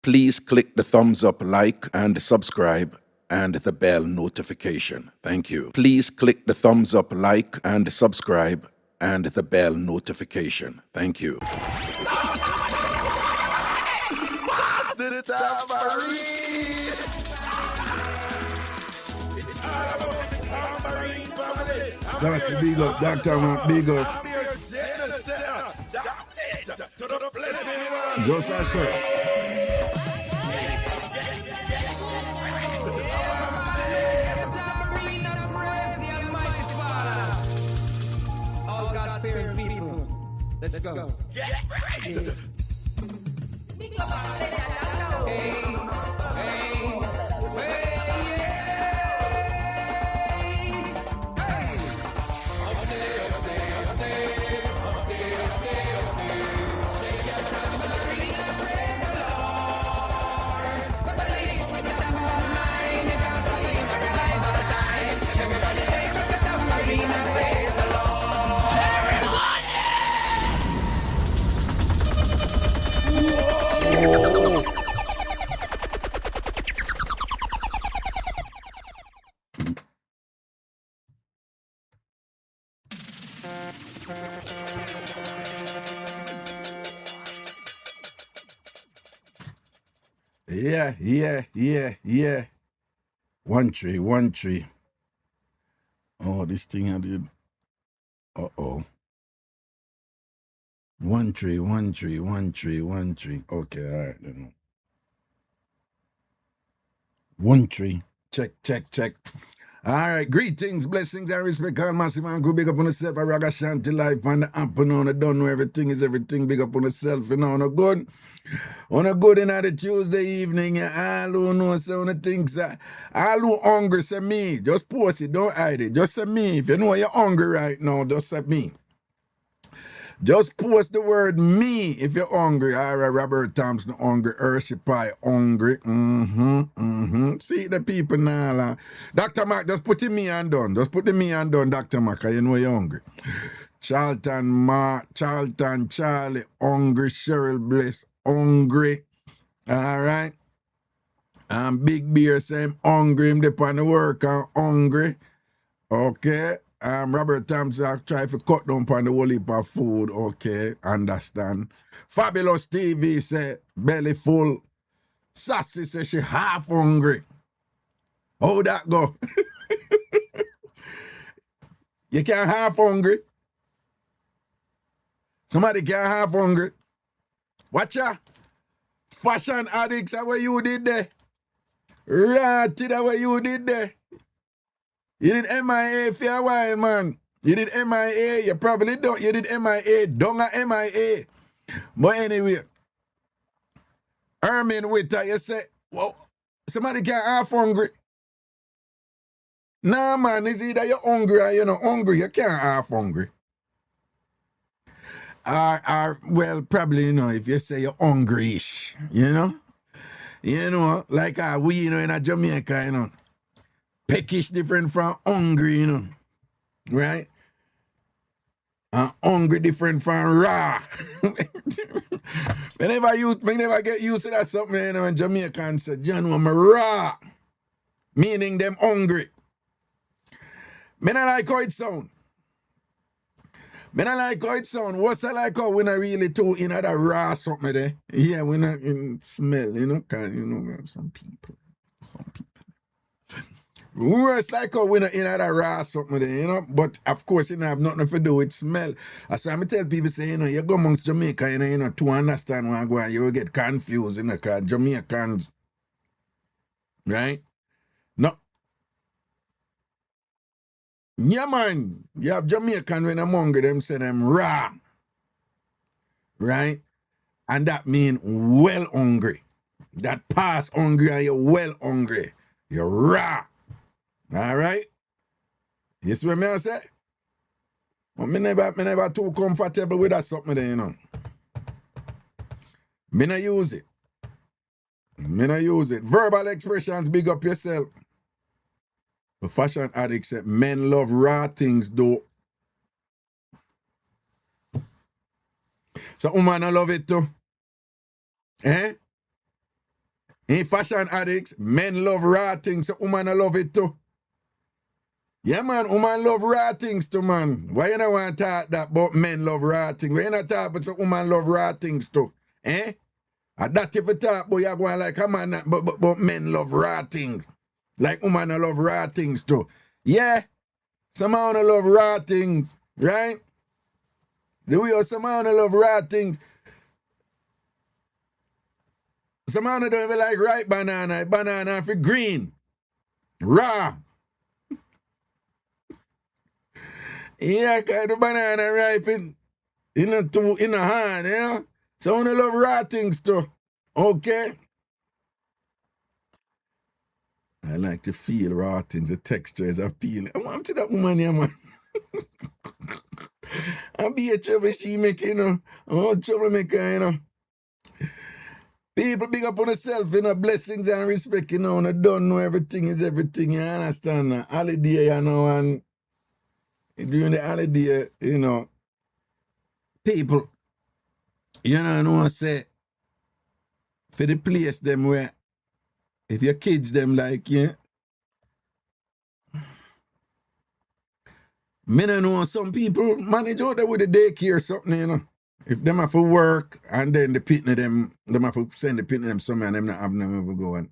Please click the thumbs up, like, and subscribe, and the bell notification. Thank you. Please click the thumbs up, like, and subscribe, and the bell notification. Thank you. The Tambourine. It's all about the Tambourine family. Sassy, big up. Dr. Mac, big up. I'm here setting the center. To the blending. Just a shirt. All God-fearing people, let's go. Get right. Yeah. 1-3. Oh, this thing I did. Uh-oh. 1-3. Okay, all right then. 1-3. Check. All right, greetings, blessings, and respect. All massive and good. Big up on yourself. A Ragashanti life on the app. You know, I don't know everything is everything. Big up on yourself. You know, on a good. On a good in the Tuesday evening. All who know, so on things. All who hungry, say me. Just post it. Don't hide it. Just say me. If you know you're hungry right now, just say me. Just post the word me if you're hungry. All right, Robert Thompson hungry. Hershey Pie hungry. See the people now. Dr. Mac, just put the me on done. Just put the me on done, Dr. Mac, you know you're hungry. Charlton Charlie hungry. Cheryl Bliss hungry. All right. And Big Beer say him hungry. Him dip on the work and hungry. Okay. Robert Thompson try to cut down on the whole heap of food. Okay, understand. Fabulous TV say belly full. Sassy say she half hungry. How that go? You can't half hungry. Somebody can't half hungry. Watch ya. Fashion addicts, that what you did there. Ratty, that what you did there. You did MIA for a while, man. You did MIA. You probably don't. You did MIA. Don't a MIA. But anyway, Ermin Witter, you say, well, somebody can't half hungry. Nah, man, it's either you're hungry or you're not hungry. You can't half hungry. Well, probably, you know, if you say you're hungry-ish, you know? You know, like we, you know, in a Jamaica, you know. Peckish different from hungry, you know. Right? And hungry different from raw. Whenever get used to that something, you know, in Jamaican say, John, I'm raw. Meaning them hungry. Me not like how it sound. What's I like how we not really too in that raw something there? Yeah, we not in smell, you know, cause you know, we have some people. Worse like how we're not in that raw something there, you know. But of course, you know, have nothing to do with smell. That's why I tell people say, you know, you go amongst Jamaica, you know, to understand where I go, you will get confused, you know, because Jamaicans, right? No. Yeah, man. You have Jamaican when I'm hungry, them say them raw. Right? And that mean well hungry. That pass hungry and you're well hungry. You're raw. All right? You see what me I say? But me never too comfortable with that something there, you know. Me not use it. Verbal expressions, big up yourself. The fashion addict said, men love raw things though. So woman I love it too. Eh? In fashion addicts, men love raw things, so women love it too. Yeah, man, woman love raw things too, man. Why you not want to talk that about men love raw things? Why you not talk about so woman love raw things too? Eh? And that if you talk, but you're going like, come on, but men love raw things. Like woman love raw things too. Yeah, some man love raw things, right? The way some man love raw things. Some man don't even like ripe banana. Banana for green. Raw. Yeah, because the banana ripe in the hand, you know? So I love raw things too. Okay? I like to feel raw things, the texture is appealing. I want to that woman here, man. I be a troublemaker, you know. I'm a troublemaker, you know. People big up on themselves, you know, blessings and respect, you know, and I don't know everything is everything, you understand? Holiday, you know, and during the holiday, you know, people, you know, say, for the place them where, if your kids them like, yeah, me don't know, some people manage out there with the daycare or something, you know. If them have to work and then the pitney them have to send the pitney them somewhere and them not have them ever go on.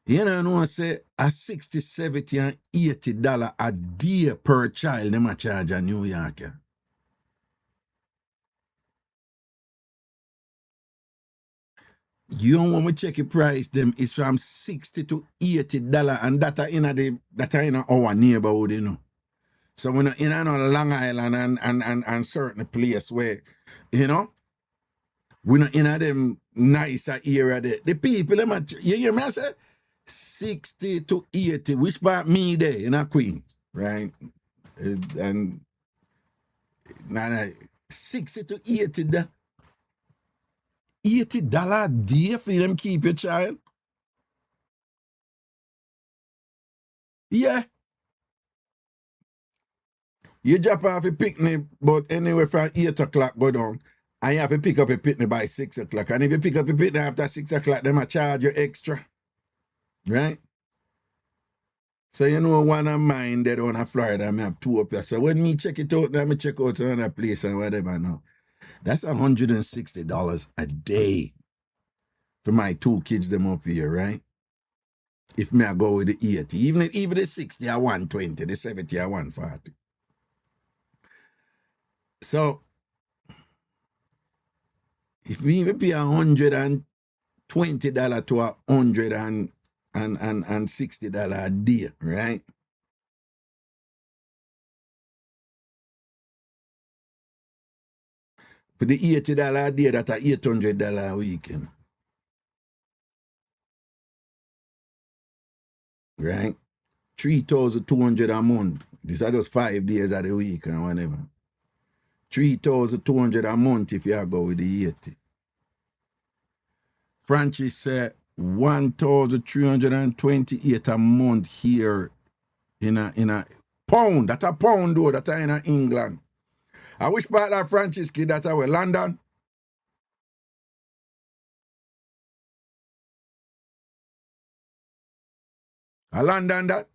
You know, say a 60, 70 and $80 a day per child them a charge in New York. Yeah. You don't want me check the price them is from $60 to $80 and that are in our neighborhood, you know. So we're not in Long Island and certain place where, you know, we're not in them nicer area there. The people, them you hear me I say? 60 to 80, which part me there in Queens, right? And 60 to 80, $80 a day for them keep your child? Yeah. You drop off a picnic, but anyway from 8 o'clock go down, and you have to pick up a picnic by 6 o'clock. And if you pick up a picnic after 6 o'clock, they might charge you extra. Right? So you know one of mine that on Florida, I have 2 up here. So when me check it out, let me check out another place and whatever now. That's $160 a day for my 2 kids them up here, right? If me I go with the 80. Even the 60 are 120, the 70 are 140. So if we even pay $120 to $160 a day, right? For the $80 a day, that's $800 a weekend. Right? $3,200 a month. These are just 5 days of the week and whatever. $3,200 a month if you go with the 80. Francis said $1,328 a month here in a pound. That's a pound though, that's in England. I wish part of Francis kid that's our London. London that?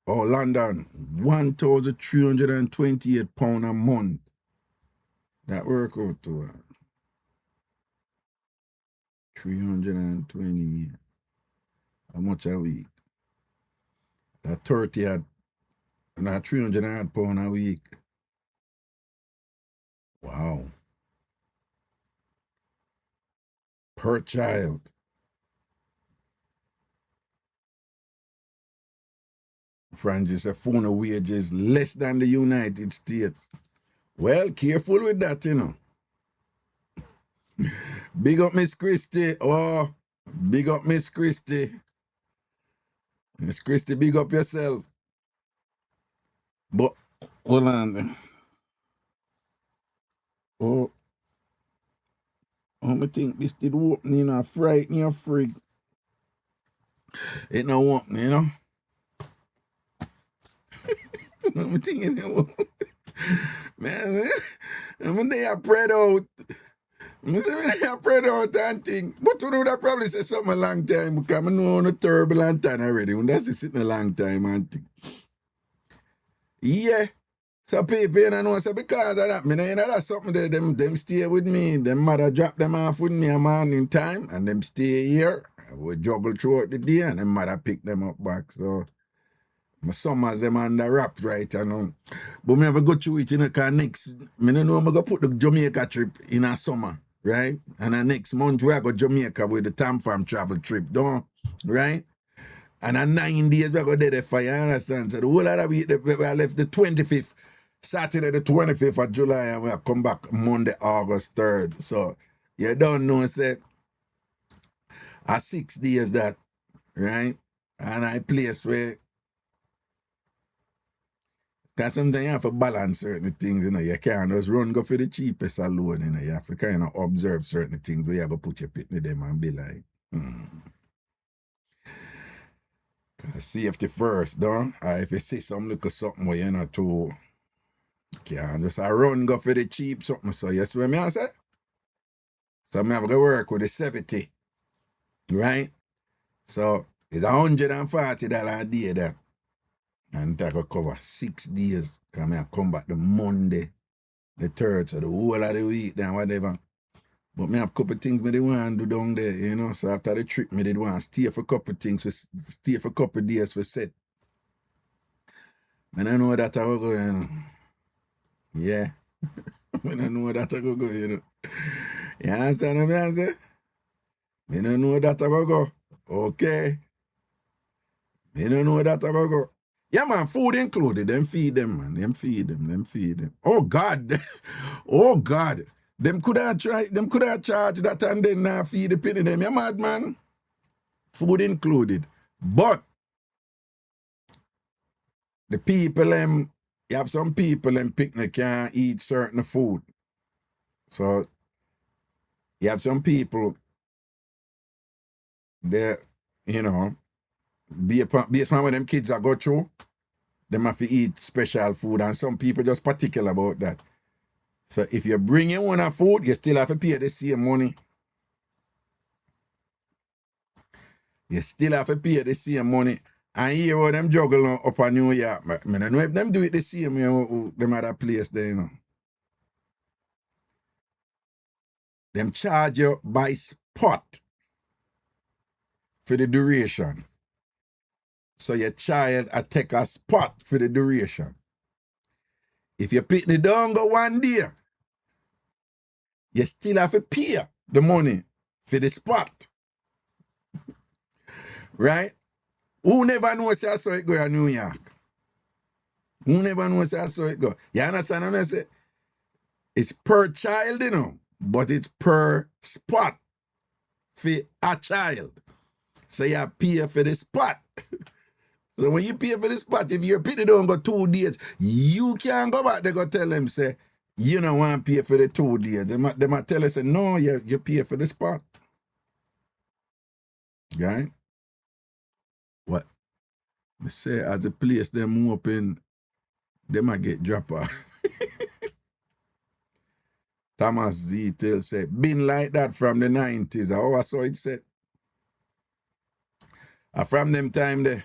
Oh, London, £1,328 a month. That work out to 320. How much a week? That 30 at not £300 a week. Wow. Per child. Francis, a phone wages less than the United States. Well, careful with that, you know. Big up Miss Christie. Oh, big up Miss Christie. Miss Christie, big up yourself. But, hold on. Oh, I think this did open, you know, frighten your freak. It not open, you know. I'm thinking, man, I'm there spread out. I say, I pray out and thing. But you know that probably say something a long time because I know on a turbulent time already. When that's sitting a long time and thing. Yeah. So people, you know, so because of that, you know, that's something that them stay with me. Them mother drop them off with me a morning time and them stay here. We juggle throughout the day and them mother pick them up back. So my summers them under wrap right you know. But me ever go through it, you know, because next, me don't know I'm going to put the Jamaica trip in a summer, right? And the next month we are go Jamaica with the TamFam travel trip, don't, right? And in 9 days we are going to do the fire, you understand? So the whole of the week, I left the 25th, Saturday the 25th of July, and we'll come back Monday, August 3rd. So you don't know, say, 6 days that, right? And I place where, because sometimes you have to balance certain things, you know, you can't just go for the cheapest alone, you know, you have to kind of observe certain things where you have to put your pit in them and be like, safety first, don't? Or if you see some little something where you're not too, can't just go for the cheap something. So yes, what I say? So I have to work with the 70, right? So it's $140 a day there. And that will cover 6 days. Because I come back the Monday, the 3rd, so the whole of the week, then whatever. But I have a couple of things I did want to do down there, you know. So after the trip, I did want to stay for a couple of things, stay for a couple of days for set. And I know that I will go, you know. Yeah. I know that I will go, you know. You understand what I'm saying? I don't know that I will go. Okay. I don't know that I will go. Yeah, man, food included. Them feed them, man. Them feed them. Oh, God. Oh, God. Them could have charged that and then not feed the penny them. You mad, man? Food included. But the people, you have some people in picnic can't eat certain food. So you have some people that, you know, based on what them kids are go through, them have to eat special food, and some people just particular about that. So if you bring your own food, you still have to pay the same money. You still have to pay the same money. And here what them juggle up on New York. I don't know if them do it the same way them other place there, you know. Them charge you by spot for the duration. So your child take a spot for the duration. If you pick the down go 1 day, you still have to pay the money for the spot. Right? Who never knows I saw it go in New York? Who never knows I saw it go? You understand what I say? It's per child, you know, but it's per spot for a child. So you pay for the spot. So when you pay for the spot, if your pity don't go 2 days, you can't go back. They go tell them, say, you don't want to pay for the 2 days. They might tell us, say, no, you pay for the spot. Right? What? I say, as the place them open, they might get drop off. Thomas Z tell say, been like that from the 90s. How I saw it said. From them time there.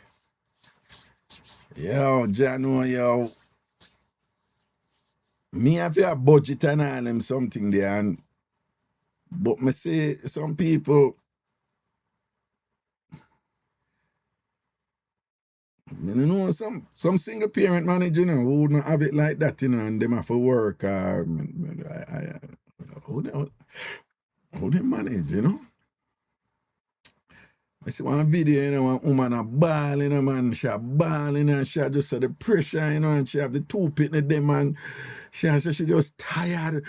Yo, Jano, yo. Me have a budget and all them something there. But me say some people, you know, some single parent manager, you know, who wouldn't have it like that, you know, and them have to work. Who they manage, you know? I see one video, you know, one woman a ball, you know, man, she a ball, you know, and she just had the pressure, you know, and she have the two pit in them, and she just tired.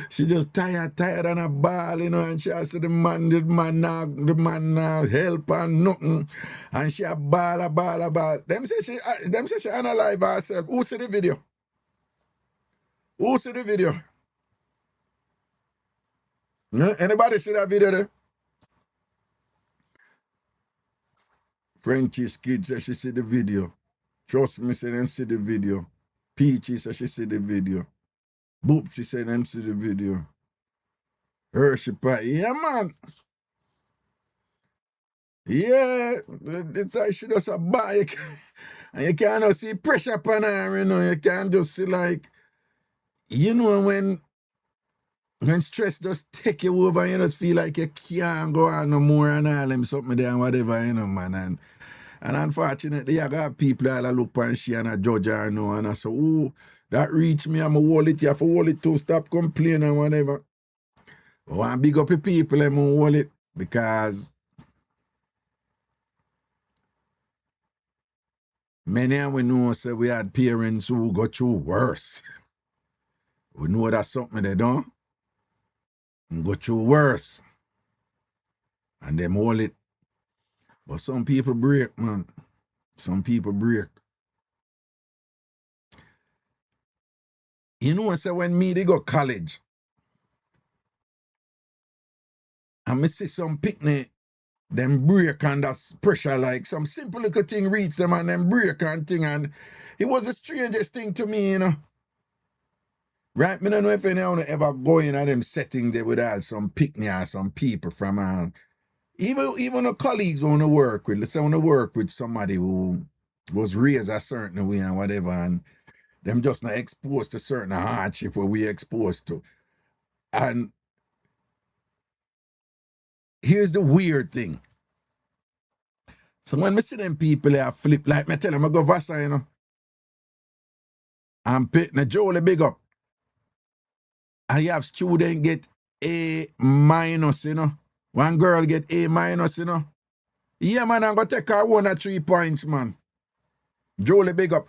She just tired and a ball, you know, and she said the man help and nothing. And she a ball. Them say she analyze herself. Who see the video? Who see the video? Anybody see that video there? Frenchie's kid said she see the video. Trust me, say them see the video. Peachy said she see the video. Boop, she said them see the video. Worshipper. Yeah, man. Yeah, it's like she just a bike. And you can't just see pressure upon her, you know. You can't just see like, you know, when stress just take you over, you just feel like you can't go on no more and all them something there and whatever, you know, man. And unfortunately, I got people that look and she and a judge her, you know, and I say, oh, that reach me, I'm a hold it, you have to hold it too, stop complaining and whatever. I want to big up the people, I'm going to hold it, because many of we know, say we had parents who go through worse. We know that's something they don't. And go through worse. And them hold it. But some people break, man. Some people break. You know, say when me they go college, and me see some picnic, them break and that's pressure, like some simple little thing reach them and them break and thing, and it was the strangest thing to me, you know. Right? Me don't know if anyone ever go in at them setting there with all some picnic or some people from even the colleagues we want to work with. Let's say I want to work with somebody who was raised a certain way and whatever, and them just not exposed to certain hardship where we exposed to. And here's the weird thing. So when me see them people there flip, like me tell them I go Vasa, you know, and pick the Jolie big up. And you have student get A minus, you know. One girl get A minus, you know. Yeah, man, I'm going to take her 1 or 3 points, man. Jolie big up.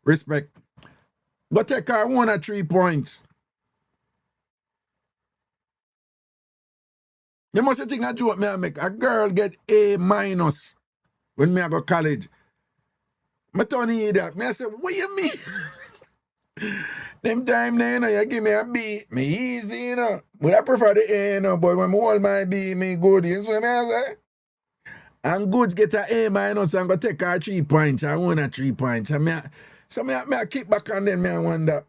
Respect. Go take her 1 or 3 points. You must think a joke me I make. A girl get A minus when me I go college. Me turn idiot. Me I say, what you mean? Them time there, you know, you give me a B, me easy, you know. But I prefer the A, you know, but when I hold my B, me good, you see what I say? And goods get a A minus and go take her 3 points, I won a 3 points. And I kick back on them, me I wonder,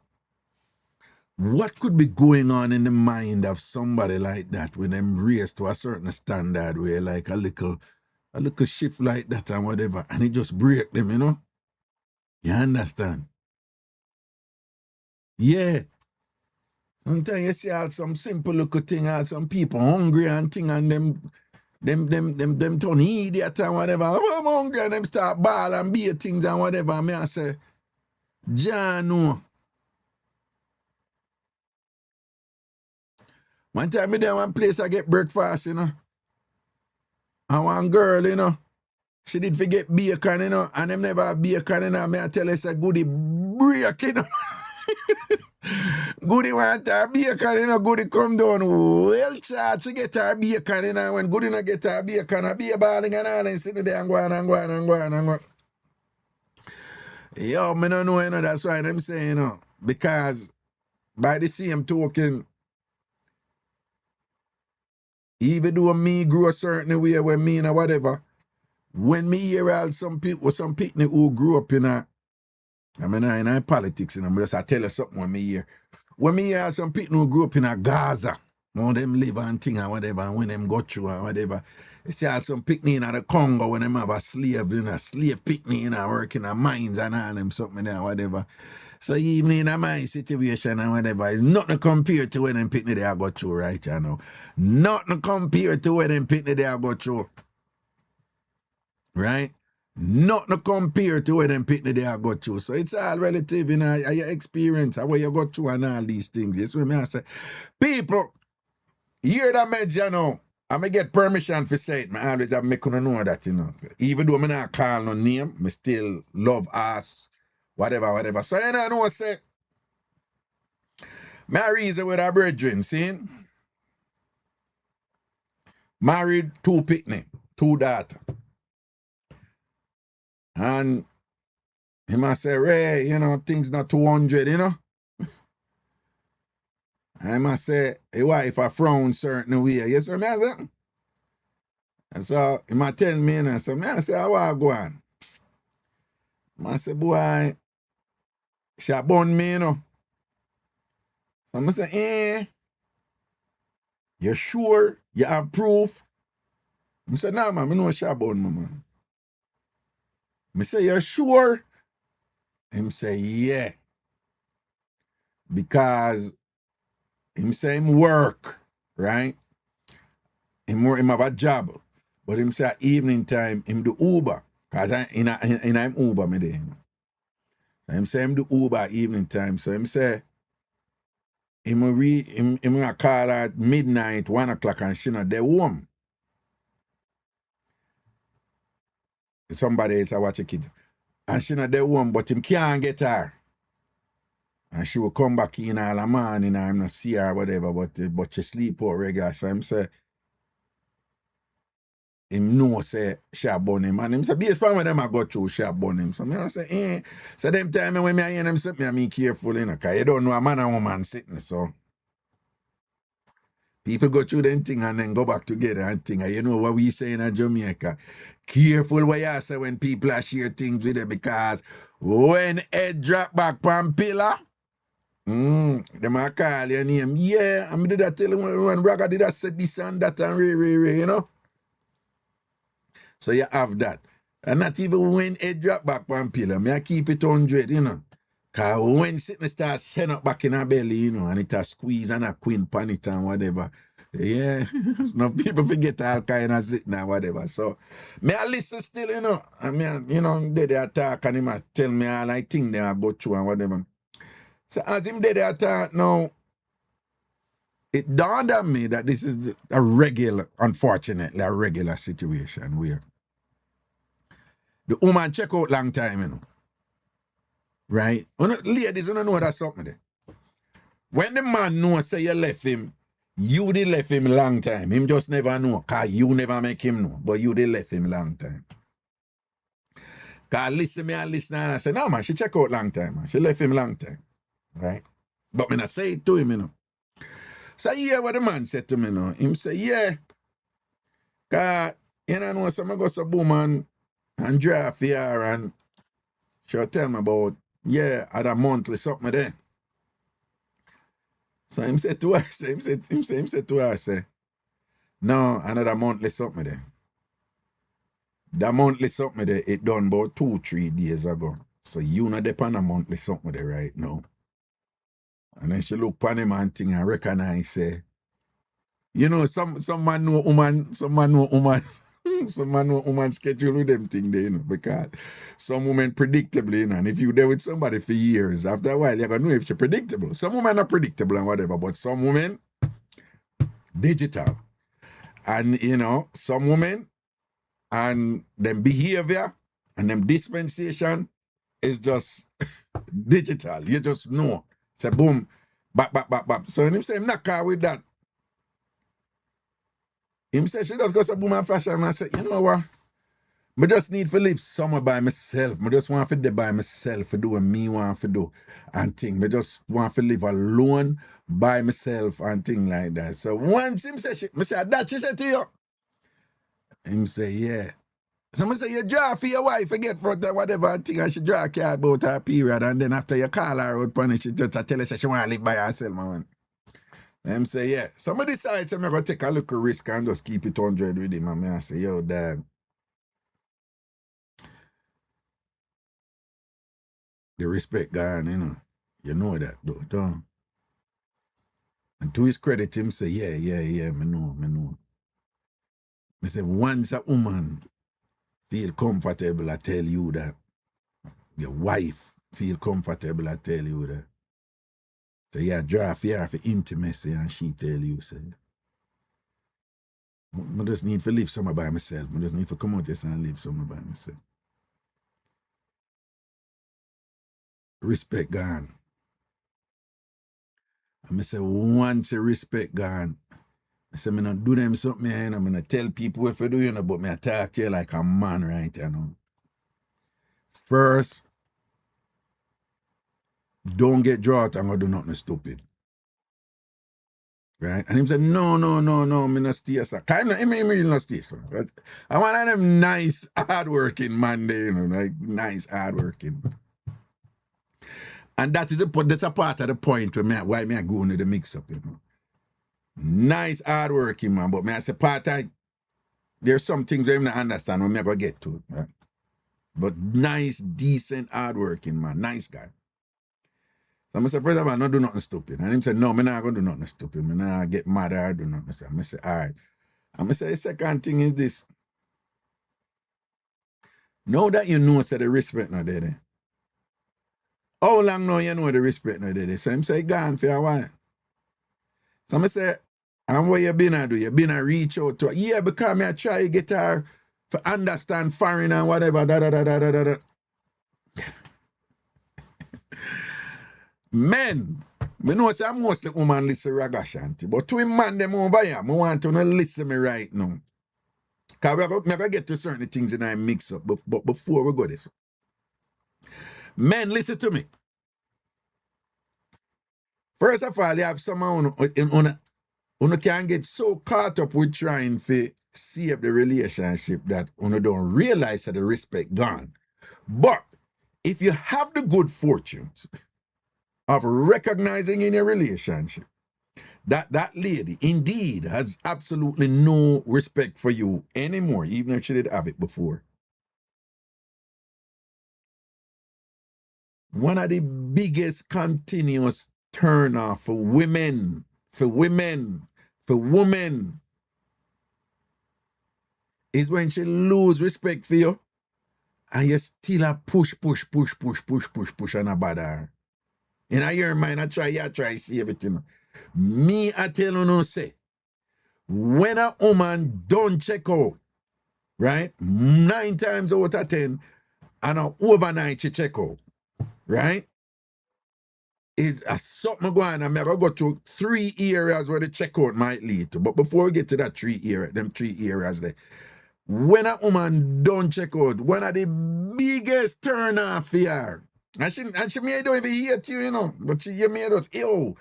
what could be going on in the mind of somebody like that when them raised to a certain standard where like a little shift like that and whatever, and it just break them, you know? You understand? Yeah. Sometimes you see all some simple little thing, all some people hungry and thing, and them turn idiot and whatever. I'm hungry and them start ball and beat things and whatever. And me I say, John, no. One time me there one place I get breakfast, you know. And one girl, you know, she did forget bacon, you know, and them never have bacon, you know. Me I tell her, say, goody break, you know. Goody want her bacon, you know, Goody come down well charged to get her bacon, you know. When Goody not get her bacon, I be a balling and all and sitting there and go on. Yo, me don't know, you know, that's why them saying, you know, because by the same token, even though me grew a certain way when me and whatever, when me hear all some people, some picnic who grew up in in politics, you know, but I tell you something when me hear. When me hear some people who grew up in a Gaza, one of them live and thing and whatever, and when them go through and whatever, they see all some picnic in the Congo when them have a slave, you know, slave picnic, you know, working in mines and all them something there and whatever. So even in a mine situation and whatever, it's nothing compared to when them picnic they go through, right, you know. Nothing compared to when them picnic they go through. Right? Nothing compared to where them picnic they go through. So it's all relative in your experience, how you go through and all these things. Yes, what I say. People, hear that meds, you know. I may get permission for say it. I always have make you know that, you know. Even though I not call no name, I still love us, whatever. So you know what I say. My reason with our brethren, see? Married, 2 picnic, 2 daughters. And he must say, Ray, you know, things not 200, you know. I must say, hey, wife, I frown certain way. Yes, what I say? And so he might tell me, and so I say, how I go on? I say, boy, she a bun me, you know. So I say, You sure? You have proof? I say, nah, man, I know Shabon, man. I say, you sure? Him say, yeah. Because him say him work, right? Him have a job. But him say at evening time, him do Uber. Because in I'm Uber, me there, you know. So him say him do Uber at evening time. So him say, him a call at midnight, 1 o'clock, and she not there home. Somebody else I watch a kid. And she not there home, but him can't get her. And she will come back in all the morning and I'm not see her or whatever, but she sleep out regular. So him say, him know say she a burn him. And him say, based on when them I go through, she a burn him. So I say, eh. So them time when I hear them say, I mean careful, you know, because you don't know a man and woman sitting, so. People go through them thing and then go back together and thing. And you know what we say in Jamaica? Careful what you say when people are share things with you, because when head drop back from pillar, them a call your name. Yeah, I did that tell him when Raga did that say this and that and re, you know? So you have that. And not even when head drop back from pillar, me I keep it 100, you know? Because when sickness starts send up back in her belly, you know, and it a squeeze and a queen pan it and whatever. Yeah, no people forget all kind of shit now, whatever. So, me I listen still, you know. I mean, you know, they talk and him a tell me all I think they are go through and whatever. So as him they talk now, it dawned on me that this is a regular, unfortunately, a regular situation where the woman check out long time, you know. Right? Ladies, you don't know that's something there. When the man knows say you left him, you did left him long time. Him just never know, because you never make him know, but you did left him long time. Because listen and I say, no man, she check out long time, man. She left him long time. Right? But me not say it to him, you know. So yeah, what the man said to me, you know. Him say, yeah. Because, you know, some go some woman and draft here and she'll tell me about, yeah, had a monthly something there. So him said to her, no, another monthly something there. That monthly something there, it done about 2-3 days ago. So you not depend on monthly something there right now. And then she look upon him and thing and recognize, say, you know, some man know woman, some man know woman schedule with them thing there, you know, because some women predictably, you know, and if you there with somebody for years, after a while, you're gonna know if she's predictable. Some women are predictable and whatever, but some women, digital. And, you know, some women and them behavior and them dispensation is just digital. You just know. Say boom, bap. So him say him not car with that. Him say she just go say boom and flash and I say, you know what? I just need to live somewhere by myself. I just want to live by myself to do what me want to do and thing. I just want to live alone by myself and thing like that. So once him say, I say, that she said to you? Him say, yeah. So I say, you draw for your wife, forget for whatever and thing, and she draw a card about her period, and then after you call her out on it, she just tell her she want to live by herself, man. Him say, yeah. Somebody decides I'm going to take a little risk and just keep it 100 with him, and I say, yo, dad. The respect gone, you know. You know that, though, don't. And to his credit, him say, yeah, me know. I say, once a woman feel comfortable, I tell you that. Your wife feel comfortable, I tell you that. So yeah, draw fear for intimacy and she tell you, say, I just need to live somewhere by myself. I just need to come out here and live somewhere by myself. Respect gone. And I say, once the respect gone, I say, I not do them something, you know, I not tell people what to do, you know, but I talk to you like a man, right, you know. First, don't get drought and go do nothing stupid. Right? And him said, no, me not stay, sir. Kind of, him really not stay, sir. Right? I want one of them nice, hard-working man there, you know, like nice, hard-working. And that's a part of the point why me I go into the mix-up, you know. Nice hardworking man, but me I say part-time, there's some things I don't understand when me go get to it, right? But nice, decent, hardworking man, nice guy. So I say, first of all, not do nothing stupid. And him say, no, me not gonna do nothing stupid. Me not get mad or do nothing. So I say, all right. And I say, the second thing is this. Now that you know, say the respect not there. How long now you know the respect not there? So him say, gone for a while. So I say, and what you been a do? You been a reach out to her. Yeah, because me I try to get her to understand foreign and whatever. Men, me know say mostly woman listen Ragashanti, but to him man them over here, I want to listen me right now. Because we're going to get to certain things in our mix up, but before we go this. Men, listen to me. First of all, you have someone who can get so caught up with trying to save the relationship that you don't realize that the respect gone. But if you have the good fortunes of recognizing in your relationship that lady indeed has absolutely no respect for you anymore, even if she did have it before. One of the biggest continuous turn off for women, is when she lose respect for you and you still a push and a bother. In your mind, I try to see everything. Me, I tell you no say, when a woman don't check out, right, 9 times out of 10, and overnight she check out, right, is a something going on. I'm going to go to 3 areas where the checkout might lead to. But before we get to that 3 areas there, when a woman don't check out, one of the biggest turn off for her, and she may don't even hate you, you know, but you made us ill,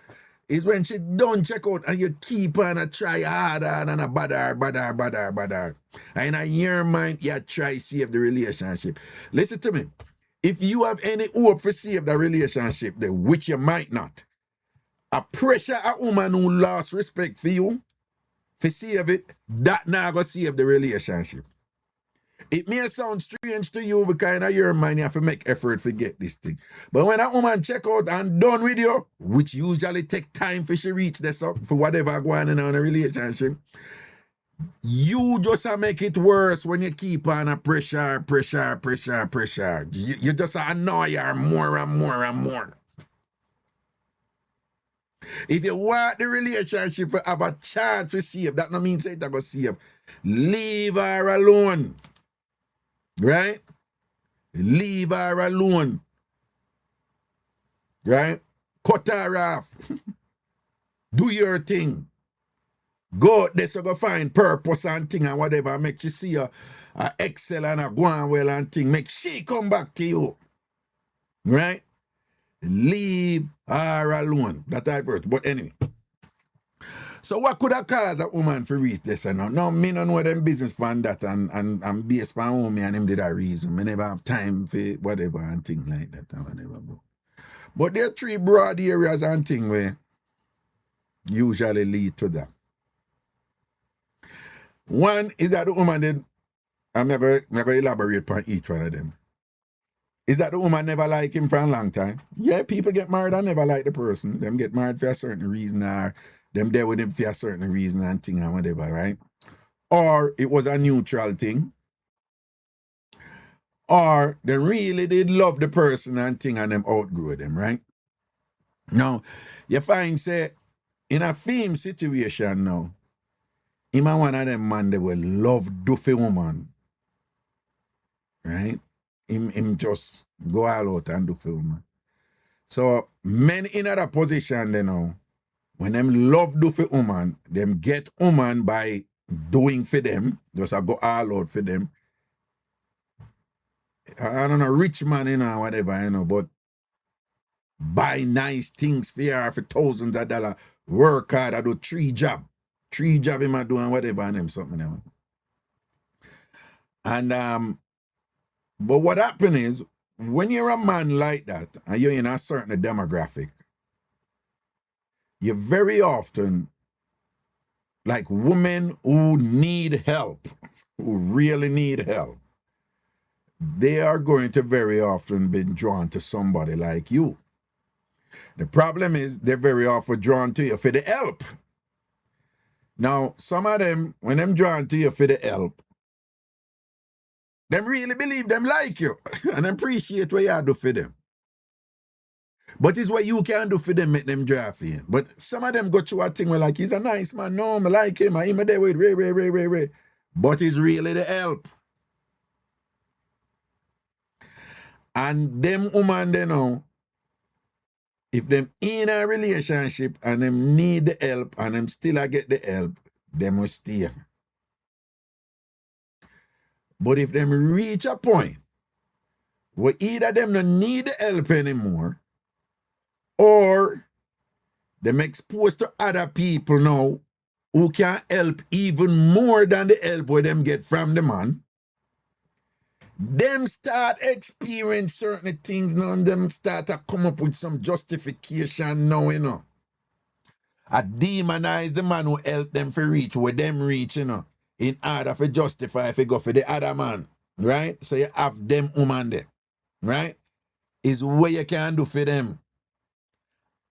is when she don't check out and you keep on a try harder and a bother. And in your mind, you try save the relationship. Listen to me. If you have any hope for save the relationship, then which you might not, a pressure a woman who lost respect for you, for save it, that not gonna save the relationship. It may sound strange to you because in your mind you have to make effort to get this thing. But when a woman check out and done with you, which usually take time for she reach this up, for whatever going on in a relationship, you just make it worse when you keep on a pressure. You just annoy her more and more. If you want the relationship to have a chance to save, that no means it's going to save. Leave her alone. Right? Leave her alone. Right? Cut her off. Do your thing. Go out there so go find purpose and thing and whatever. Make you see a excel and a go on well and thing. Make she come back to you. Right? Leave her alone. That I first. But anyway. So what could have caused a woman to reach this? And no, me don't know them business plan that and based on me and him did a reason. Me never have time for whatever and things like that and whatever. But there are 3 broad areas and things where usually lead to that. One is that the woman did, I'm going to elaborate on each one of them. Is that the woman never like him for a long time? Yeah, people get married and never like the person. Them get married for a certain reason or them there with him for a certain reason and thing and whatever, right? Or it was a neutral thing. Or they really did love the person and thing and them outgrow them, right? Now, you find, say, in a film situation now, him and one of them man, they will love doofy woman. Right? Him just go all out and doofy woman. So, men in that position, they know, when them love doofy woman, them get woman by doing for them, just go all out for them. I don't know, rich man, you know, whatever, you know, but buy nice things for her for thousands of dollars, work hard, I do 3 jobs. 3 jobs him a do and whatever and them something else. And but what happens is when you're a man like that and you're in a certain demographic, you very often like women who need help, who really need help, they are going to very often be drawn to somebody like you. The problem is they're very often drawn to you for the help. Now, some of them, when them drawn to you for the help, them really believe them like you and appreciate what you do for them. But it's what you can do for them, make them draw for you. But some of them go through a thing where like, he's a nice man, no, I like him, I'm there with Ray. But it's really the help. And them woman, they know, if them in a relationship and them need the help and them still a get the help, them will stay. But if them reach a point where either them don't need the help anymore, or them exposed to other people now who can help even more than the help where them get from the man, them start experience certain things now and them start to come up with some justification now, you know. I demonize the man who helped them for reach where them reach, you know, in order for justify if you go for the other man, right? So you have them woman there, right? Is what you can do for them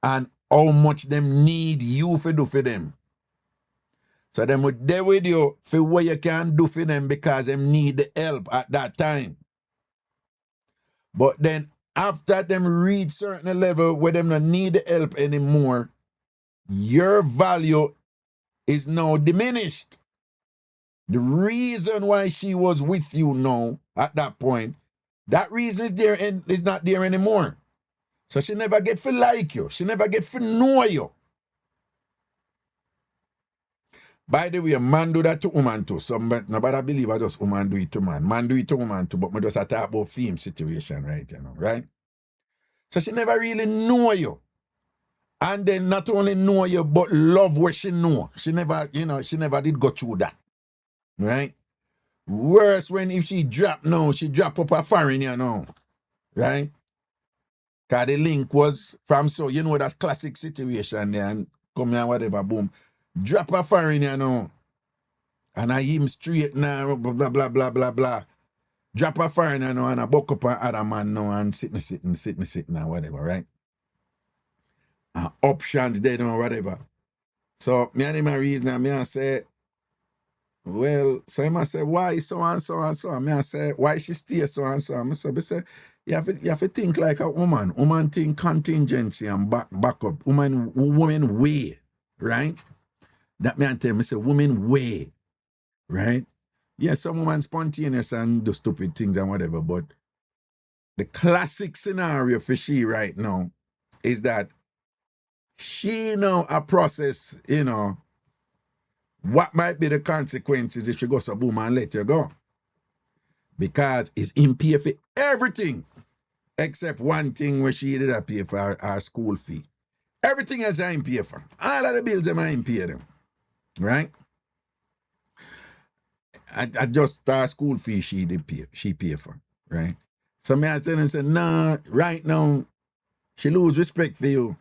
and how much them need you for do for them. So them would there with you for what you can do for them because them need the help at that time. But then after them reach certain level where them don't need the help anymore, your value is now diminished. The reason why she was with you now at that point, that reason is there and is not there anymore. So she never get to like you. She never get to know you. By the way, a man do that to woman too. Nobody believe I just woman do it to man. Man do it to woman too, but me just talk about film situation, right? You know, right? So she never really know you. And then not only know you, but love what she know. She never, you know, she never did go through that. Right? Worse when if she drop now, she drop up a foreign, you know. Right? Because the link was from so, you know, that's classic situation there and come here, whatever, boom. Drop a foreign, you know. And I him straight now, blah, blah, blah, blah, blah. Drop a foreign, you know, and I buck up an other man now and sitting, and whatever, right? Options they don't whatever. So me and him a reason, me I say, well, so him I say, why so and so and so? Me I say, why she stay so and so? Me say, you have to think like a woman. Woman think contingency and back up. Woman way, right? That me I tell me say, woman way, right? Yeah, some woman spontaneous and do stupid things and whatever, but the classic scenario for she right now is that she know a process, you know, what might be the consequences if she goes to boom and let you go. Because it's in pay for everything except one thing where she did not pay for her school fee. Everything else I pay for. All of the bills I pay them. Right? I just her school fee she pay for. Right? So me I tell her, say, nah, right now, she lose respect for you.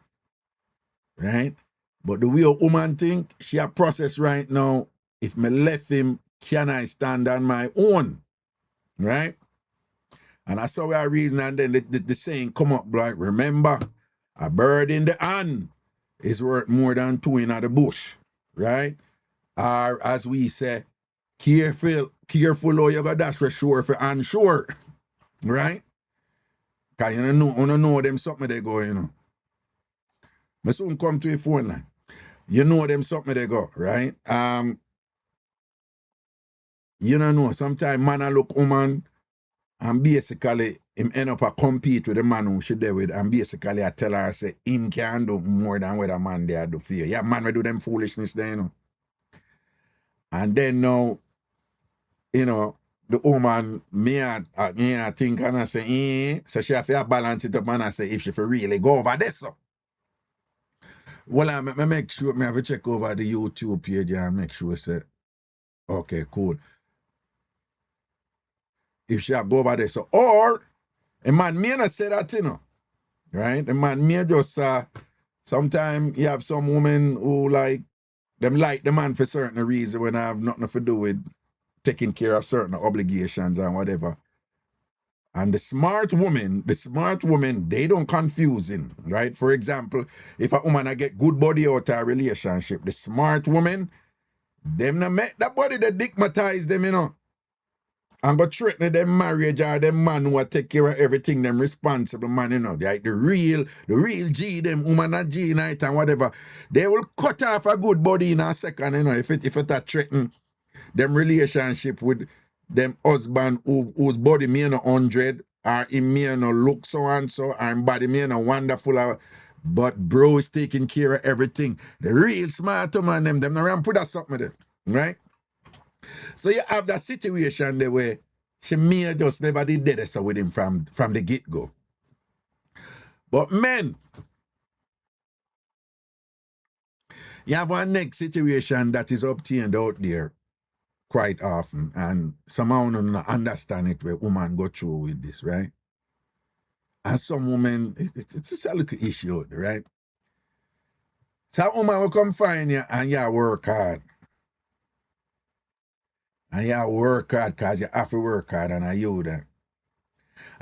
Right? But the way a woman think, she a process right now, if me left him, can I stand on my own? Right? And I saw a reason, and then the saying come up, like, remember, a bird in the hand is worth more than two in the bush. Right? Or as we say, careful how you got dash for sure for unsure. Right? Because you know them something they go, you know. I soon come to a phone line. You know them something they go, right? You know, sometimes man a look woman and basically him end up a compete with the man who she there with and basically I tell her, say, him can do more than what a man there do for you. Yeah, man we do them foolishness there, you know. And then now, you know, the woman, me I think and I say, so she have to balance it up and I say, if she for really go over this, so. Well, I make sure I have to check over the YouTube page and make sure say, okay, cool. If she go over there, so or a man may not say that, you know, right? A man may just sometimes you have some women who like them like the man for certain reason when I have nothing to do with taking care of certain obligations and whatever. And the smart woman, they don't confuse him, right? For example, if a woman I get good body out of a relationship, the smart woman, them not make that body that digmatize them, you know. And go threaten them marriage or them man who take care of everything, them responsible man, you know. Like the real G, them woman a G night and whatever. They will cut off a good body in a second, you know, if it a threaten them relationship with them husband whose body may no 100 or him may no look so and so or him body may no wonderful but bro is taking care of everything. The real smart man them not around put that something there, right? So you have that situation there where she may just never did that so with him from the get-go. But men, you have one next situation that is obtained out there quite often, and somehow don't understand it where women go through with this, right? And some women, it's just a little issue out there, right? So a woman will come find you and you work hard. And you work hard because you have to work hard and you that.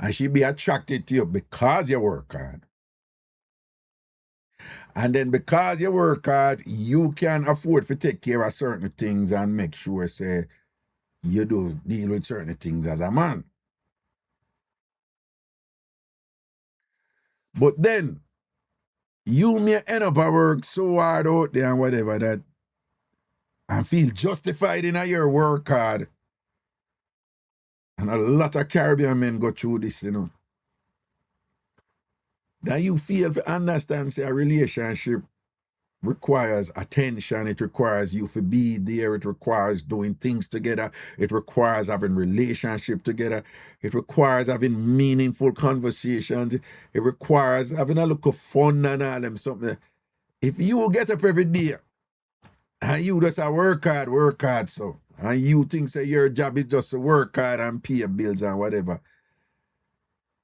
And she be attracted to you because you work hard. And then because you work hard, you can afford to take care of certain things and make sure, say, you do deal with certain things as a man. But then, you may end up at work so hard out there and whatever that, and feel justified in your work hard. And a lot of Caribbean men go through this, you know. That you feel to understand, say, a relationship requires attention, it requires you to be there, it requires doing things together, it requires having relationship together, it requires having meaningful conversations, it requires having a look of fun and all them something. If you get up every day and you just work hard, so, and you think say your job is just to work hard and pay your bills and whatever,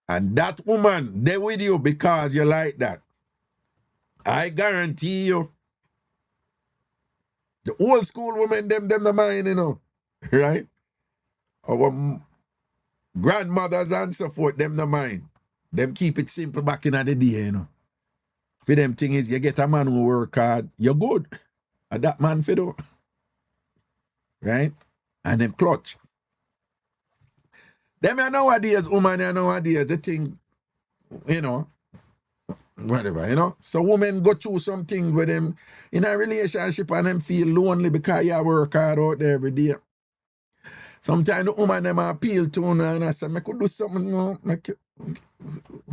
and that woman, they with you because you like that, I guarantee you, the old school women, them the mind, you know, right? Our grandmothers and so forth, them the mind. Them keep it simple back in the day, you know. For them thing is, you get a man who work hard, you're good. And that man for do. Right? And them clutch. Them are nowadays, woman are nowadays, the thing, you know, whatever, you know. So women go through something with them in a relationship and them feel lonely because you work hard out there every day. Sometimes the woman them appeal to you and I say, I could do something, no? I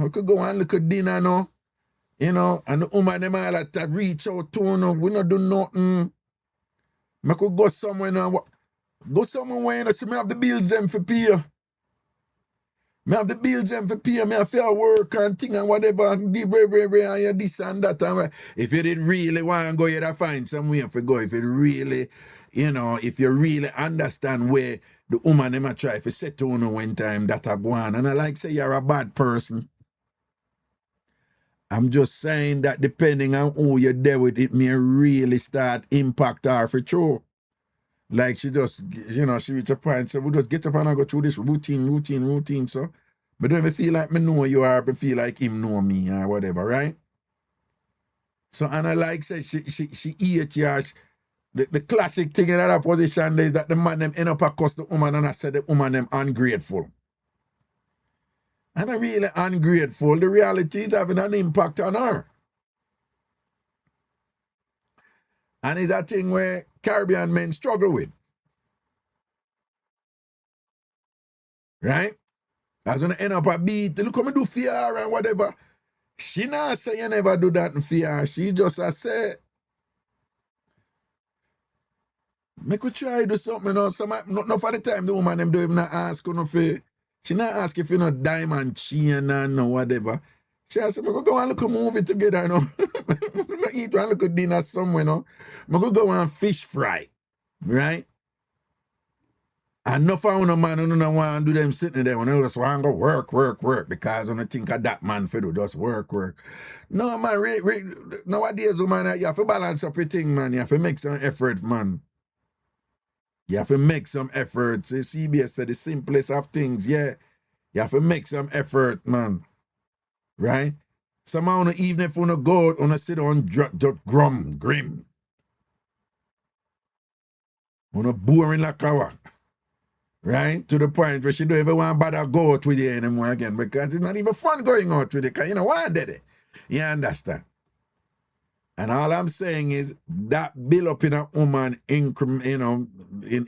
could go and look at dinner, no? You know, and the woman them all have to reach out to you, no? We not do nothing. I could go somewhere now. Go somewhere where you know, so I have the bills them for pay. I have the bills them for pay. I have to work and thing and whatever and this and that. And if you did really want to go, you'd find somewhere to go. If you really, you know, if you really understand where the woman them try to set to you one time that are going. And I like say you're a bad person. I'm just saying that depending on who you're there with, it may really start impact her for true. Like she just, you know, she reach a point, so we just get up and go through this routine, so. But don't even feel like me know you are, but feel like him know me or whatever, right? So, and I like say she eat ya. The classic thing in that position is that the man them end up across the woman and I said the woman them ungrateful. And I really ungrateful. The reality is having an impact on her. And it's a thing where Caribbean men struggle with. Right? That's when I end up a beat. Look how me do fear and whatever. She not say you never do that in fear. She just say, me could try do something, you know. Not for the time the woman them don't even ask you no for. She not ask if you know diamond chain and no whatever. She ask me go and look a movie together, you know. Me eat and look at dinner somewhere, you know. Me go and fish fry. Right? Enough of no man who don't want to do them sitting there when they just want to go work because when I think of that man for do just work. No man, nowadays man, you have to balance up your thing, man. You have to make some effort, man. You have to make some effort. So CBS said the simplest of things, yeah. You have to make some effort, man. Right? Somehow even if you go out, you sit on grim. You boring like a right? To the point where she don't even want to bother go out with you anymore again because it's not even fun going out with you because you know why did it. You understand? And all I'm saying is that build up in a woman in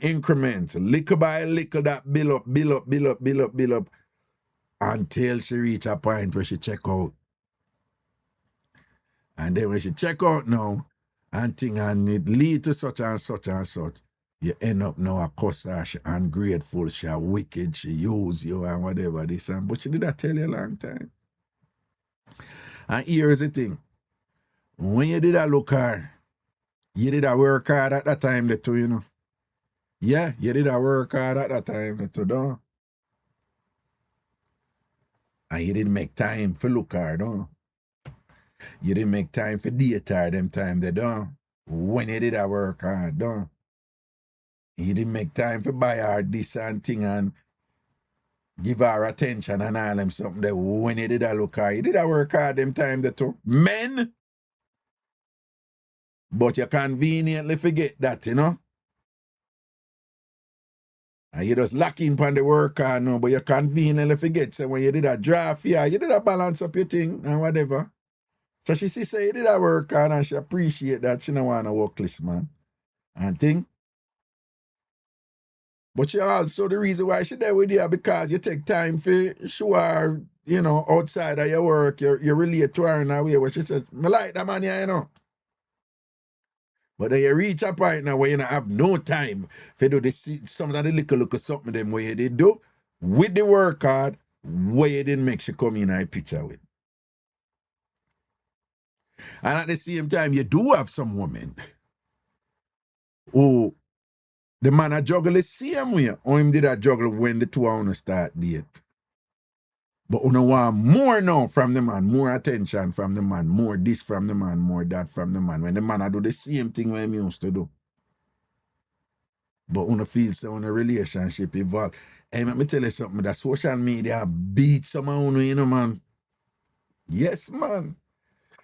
increments, little by little, that build up until she reach a point where she check out. And then when she check out now, and thing and it lead to such and such and such, you end up now a cuss her, she ungrateful, she a wicked, she use you and whatever this and but she did that tell you a long time. And here's the thing. When you did that look hard, you did that work hard at that time too, you know. Yeah, you did that work hard at that time too, don't. And you didn't make time for look hard, don't. You didn't make time for date her them time they don't. When you did that work hard, don't. You didn't make time for buy her this and thing and give her attention and all them something that when you did that look hard. You did that work hard them time that too. Men! But you conveniently forget that, you know? And you just lacking upon the work hard now, but you conveniently forget. So when you did that draft, yeah, you did that balance up your thing and whatever. So she say you did that work hard and she appreciate that. She don't want to work list, man. And thing. But she also the reason why she there with you because you take time for show her, you know, outside of your work, you relate to her in a way where she said, I like that man here, you know. But then you reach a point now where you don't have no time for do this, some of the little something them where you did do with the work hard, where you didn't make she come in a picture with. And at the same time, you do have some women who the man a juggle the same way, or him did a juggle when the two of start date. But you want more now from the man, more attention from the man, more this from the man, more that from the man. When the man a do the same thing when he used to do. But you feel so in a relationship evolve. Hey, let me tell you something, that social media beat some of you know, man. Yes, man.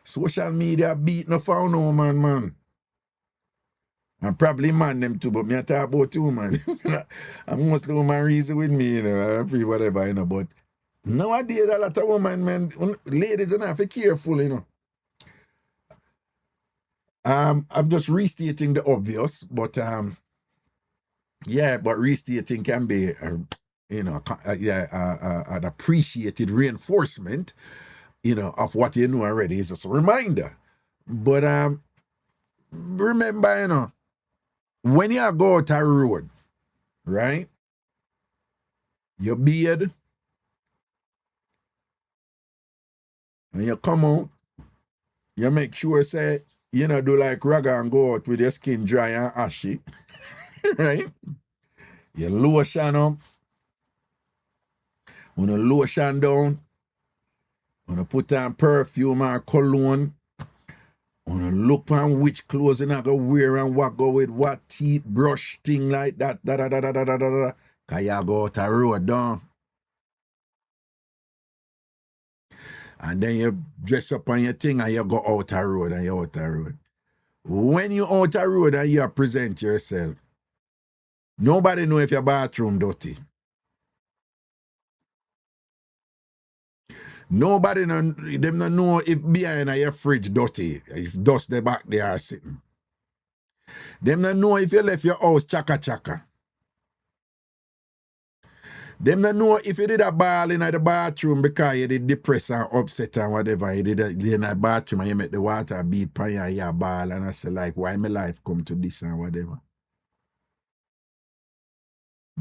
Social media beat no for no man. And probably man them too, but me I talk about you, man. And most of the woman reason with me, you know, I feel whatever, you know, but nowadays a lot of women, man, ladies are not very careful, you know. I'm just restating the obvious, but yeah, but restating can be, you know, an appreciated reinforcement, you know, of what you know already. It's just a reminder. But remember, you know, when you go out a road, right? You beard, and you come out, you make sure say, you know, do like Raga and go out with your skin dry and ashy, right? You lotion up, when you lotion down, when you put on perfume or cologne, when you look on which clothes you're not going to wear and what go with what teeth, brush, thing like that, because you go out a road down. And then you dress up on your thing and you go out a road and you're out a road. When you out a road and you present yourself, nobody know if your bathroom dirty. Nobody them don't know if behind your fridge dirty, if dust the back they are sitting. Them don't know if you left your house chaka. Them don't know if you did a ball in the bathroom because you did depressed and upset and whatever. You did in the bathroom and you make the water beat pan your ball and I say like, why my life come to this and whatever.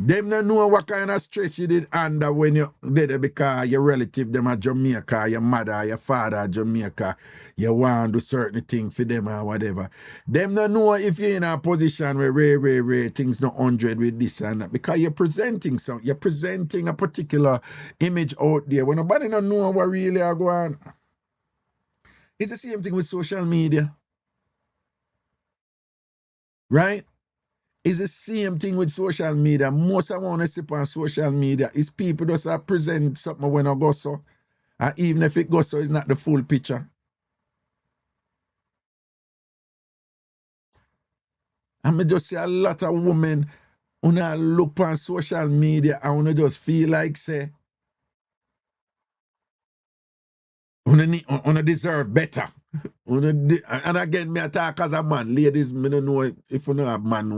Them don't know what kind of stress you did under when you did it because your relative them are Jamaica, your mother, your father are Jamaica, you want to do certain things for them or whatever. Them don't know if you're in a position where rare things not 100 with this and that because you're presenting you're presenting a particular image out there. When nobody don't know what really are going on. It's the same thing with social media. Right? It's the same thing with social media. Most I want to see on social media is people just present something when I go so. And even if it goes so, it's not the full picture. And I just see a lot of women who look on social media and who just feel like say, who deserve better. And again, me attack as a man. Ladies, me don't know if you know a man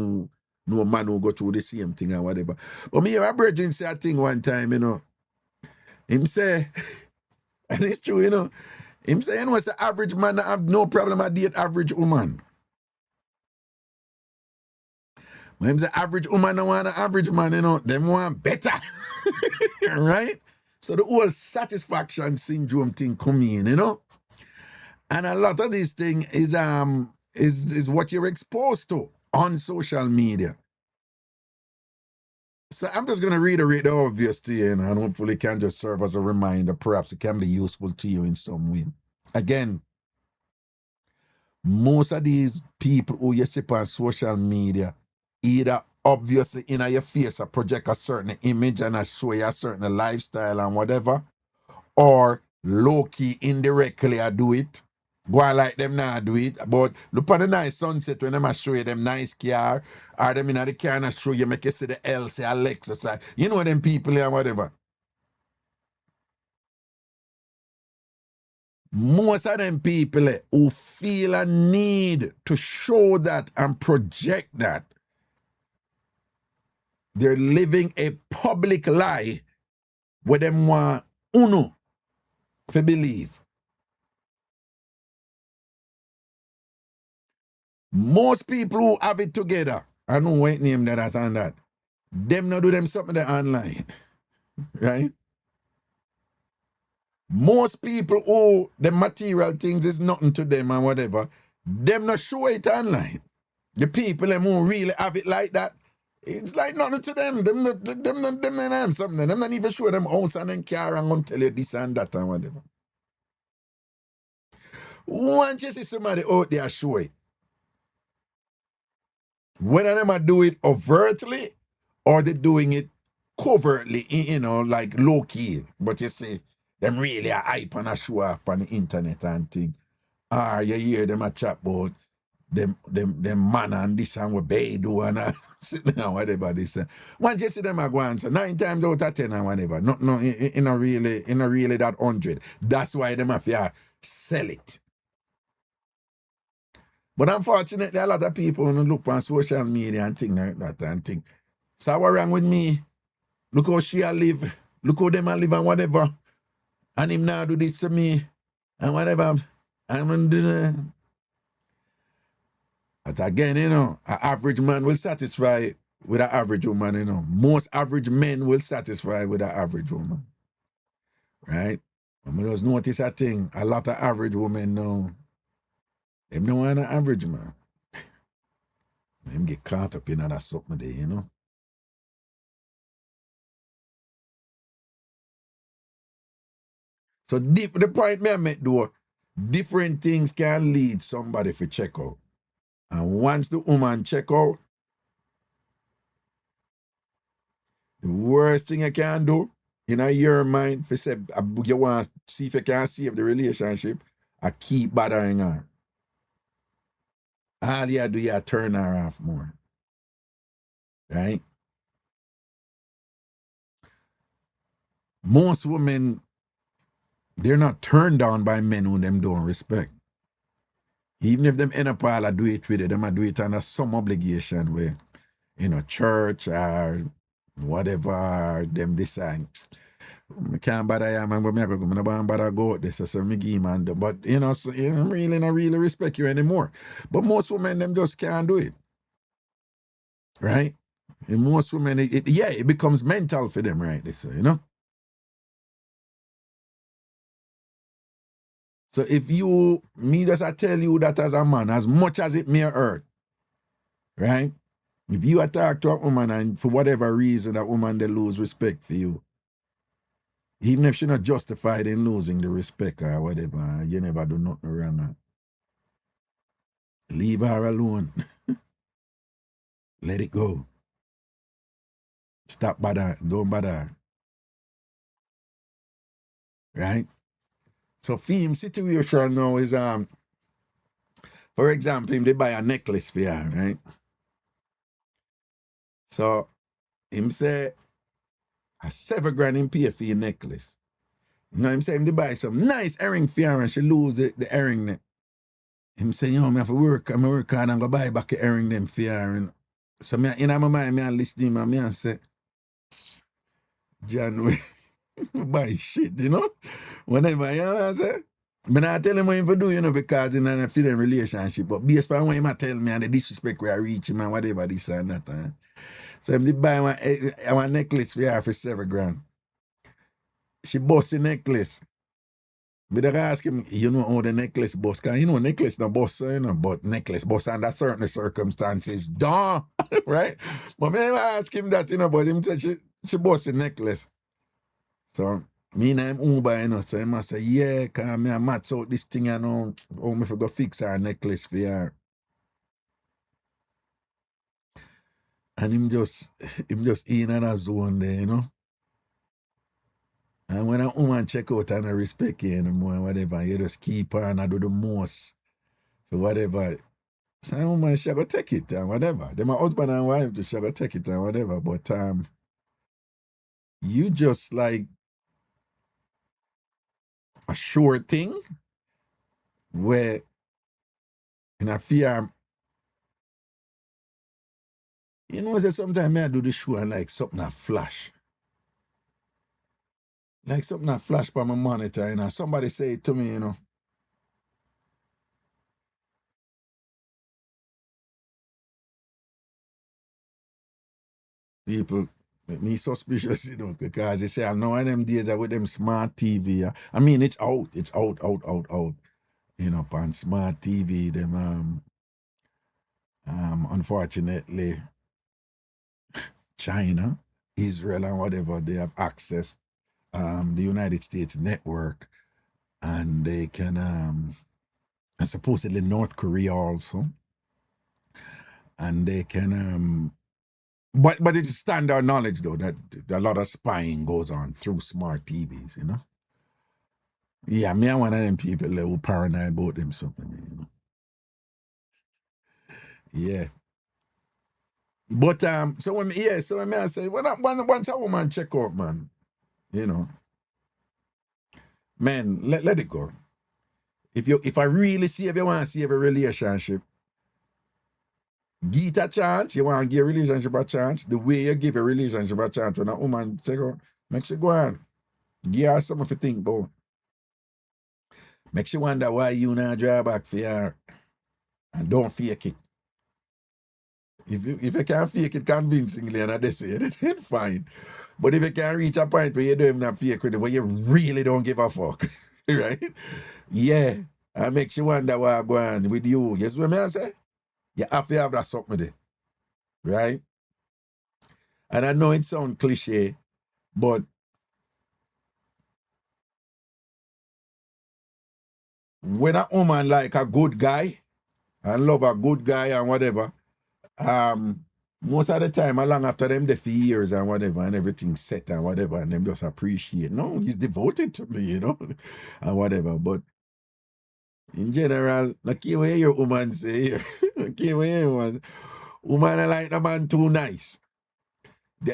who go through the same thing or whatever. But me hear a brethren say a thing one time, you know. Him say, and it's true, you know. Him say, you know, it's an average man that have no problem at date average woman. But him say, average woman don't want an average man, you know. Them want better. Right? So the whole satisfaction syndrome thing come in, you know. And a lot of this thing is what you're exposed to on social media. So I'm just going to reiterate the obvious to you, and hopefully it can just serve as a reminder. Perhaps it can be useful to you in some way. Again, most of these people who you see on social media either obviously in your face or project a certain image and show you a certain lifestyle and whatever, or low-key indirectly I do it. Go on like them now do it. But look at the nice sunset when them show you them nice car, or them in the car and show you make you see the L, say Alexa, you know them people and whatever. Most of them people who feel a need to show that and project that, they're living a public lie where them want uno to believe. Most people who have it together, I know what name that and that, them not do them something that online. Right? Most people who the material things is nothing to them and whatever, them not show it online. The people them who really have it like that, it's like nothing to them. Them not something. Them not even show them house and then car and gonna tell you this and that and whatever. Once you see somebody out there show it, whether them do it overtly or they're doing it covertly, you know, like low-key. But you see, them really are hype and a show up on the internet and thing. Or you hear them a chat about them man and this and what they do and whatever this. Once you see them a go on, so 9 times out of 10 and whatever. No, in a really that 100. That's why them have to sell it. But unfortunately, a lot of people look on social media and things like that and think, so what's wrong with me? Look how she live. Look how them live and whatever. And him now do this to me and whatever. I'm going to do that. But again, you know, an average man will satisfy with an average woman, you know. Most average men will satisfy with an average woman. Right? I just notice a thing. A lot of average women know. Them don't want an average man. Them get caught up in that something there, you know. So the point me I make though, different things can lead somebody to check out. And once the woman check out, the worst thing you can do in your mind, for say you want to see if you can save the relationship, I keep bothering her. All you do, you turn her off more. Right? Most women, they're not turned on by men who them don't respect. Even if them end up all do it with it, them do it under some obligation where, you know, church or whatever, them decide, I can't bother you, man, but I don't bother go out there, so me give man. But, you know, so, you know, really not really respect you anymore. But most women, them just can't do it. Right? In most women, it becomes mental for them, right? So, you know? So if me just I tell you that as a man, as much as it may hurt, right? If you attack to a woman and for whatever reason that woman they lose respect for you, even if she not justified in losing the respect or whatever, you never do nothing wrong. Leave her alone. Let it go. Stop bother. Don't bother. Right? So film situation now is for example, him they buy a necklace for her, right? So him say a $7,000 him pay for your necklace. You know him say him they buy some nice earring for her and she lose the earring net. Him say, you know, I have to work, I'm work hard and go buy back the earring them for her. And so me in my mind, I listen him and me and say, John, we buy shit, you know? Whenever, you know what I say? But I tell him what him to do, you know, because in a feeling relationship. But based on what him tell me and the disrespect where I reach him and whatever this and that. So him did buy one necklace for her for $7,000. She bust the necklace. But I ask him, you know how the necklace bust? Because you know necklace no bust, you know, but necklace bust under certain circumstances. Duh! Right? But me never ask him that, you know, but him said she bust the necklace. So me and him Uber, you know, so he must say, yeah, because me I match out this thing, you know, how me for go fix her necklace for her. And him just in and a zone there, you know. And when a woman check out and I respect you anymore and whatever, you just keep on and do the most for whatever. So a woman, she go take it and whatever. Then my husband and wife, she go take it and whatever. But you just like a sure thing where in a fear, you know, that sometimes I do the show and like something a flash. Like something a flash by my monitor, you know. Somebody say it to me, you know. People make me suspicious, you know, because they say I know in them days with them smart TV. I mean, it's out. You know, on smart TV, them unfortunately, China, Israel, and whatever, they have access the United States network, and they can and supposedly North Korea also, and they can but it's standard knowledge though that a lot of spying goes on through smart TVs, you know. Yeah, me and one of them people who paranoid about them something, you know. Yeah. But so when I say once a woman check out, man, you know, man, let it go. If I really see if you want to save a relationship, give it a chance. You want to give a relationship a chance. The way you give a relationship a chance when a woman check out, make she go on. Give her something to think about. Make she wonder why you not draw back for her. And don't fake it. If you can't fake it convincingly and they say it, then fine. But if you can't reach a point where you don't even fake it, where you really don't give a fuck, right? Yeah. And makes you wonder why I'm going with you. Guess what I say? You have to have that something there. Right? And I know it sounds cliche, but when a woman like a good guy and love a good guy and whatever, most of the time, along after them there for years and whatever, and everything set and whatever, and them just appreciate. No, he's devoted to me, you know, and whatever. But in general, like you hear your woman say here, like you hear your woman I like the man too nice.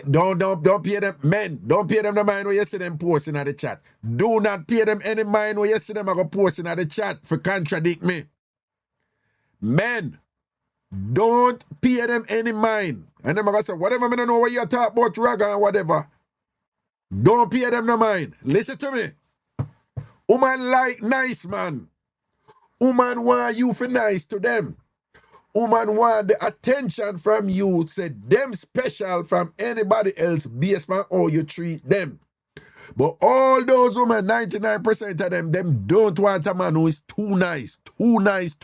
Don't pay them, men, don't pay them the mind when you see them posting at the chat. Do not pay them any mind when you see them go posting at the chat for contradict me. Men, don't pay them any mind. And them gonna say, whatever, I don't know what you talk about, Raga and whatever. Don't pay them no mind. Listen to me. Woman like nice man. Woman want you for nice to them. Woman want the attention from you, say them special from anybody else based on how you treat them. But all those women, 99% of them don't want a man who is too nice. Too nice.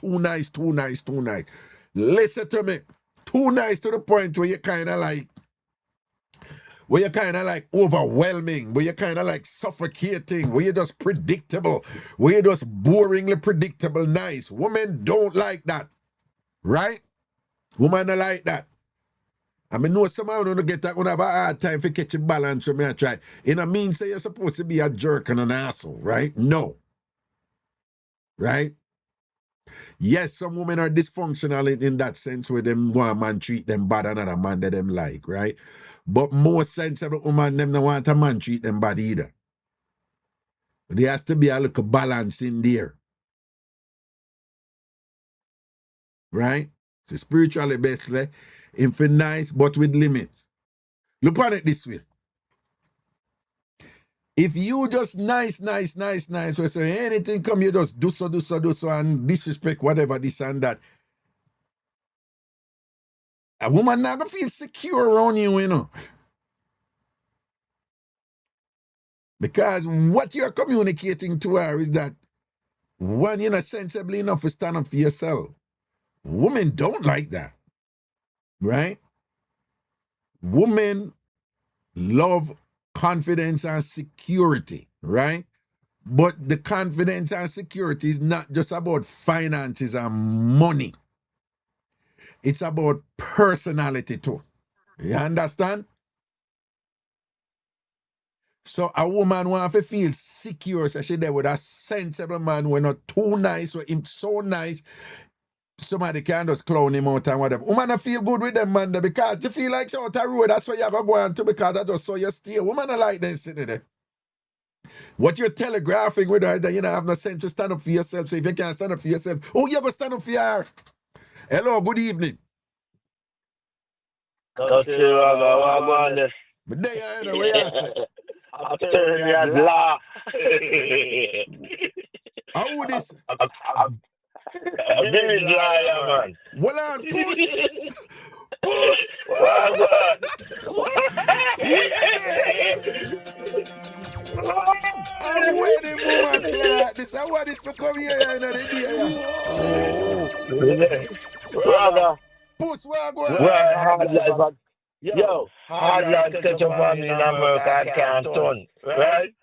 Listen to me. Too nice to the point where you're kind of like overwhelming, where you're kind of like suffocating, where you're just predictable, where you're just boringly predictable nice. Women don't like that. Right? Women don't like that. I mean, know someone who get that, who have a hard time for catching balance when I try. It don't mean say you're supposed to be a jerk and an asshole, right? No. Right? Yes, some women are dysfunctional in that sense where them one man treat them bad and another man that them like, right? But more sensible women, them don't want a man treat them bad either. There has to be a little balance in there. Right? So spiritually, basically, infinite nice, but with limits. Look on it this way. If you just nice, where say anything come, you just do so, and disrespect whatever, this and that. A woman not gonna feel secure around you, you know. Because what you're communicating to her is that, one, you're not sensible enough to stand up for yourself. Women don't like that, right? Women love confidence and security, right? But the confidence and security is not just about finances and money. It's about personality too. You understand? So a woman wants to feel secure, so she there with a sensible man who not too nice, or him so nice. Somebody can just clown him out and whatever. Woman I feel good with them man there because you feel like so out the road, that's why you gotta go on to because I just saw you steer. Woman I like them sitting there. What you're telegraphing with her is that you don't have no sense to stand up for yourself. So if you can't stand up for yourself, oh, you ever stand up for her? Hello, good evening. But there you know what you say. I'm telling you, I laugh. How would this? I'm very dry, man. Well on, Puss. Puss. I'm waiting for my client. This is what this become here another day. Brother. Puss, where I go? Hard life. Yo, hard life catch up on me in America, I can't turn. Right?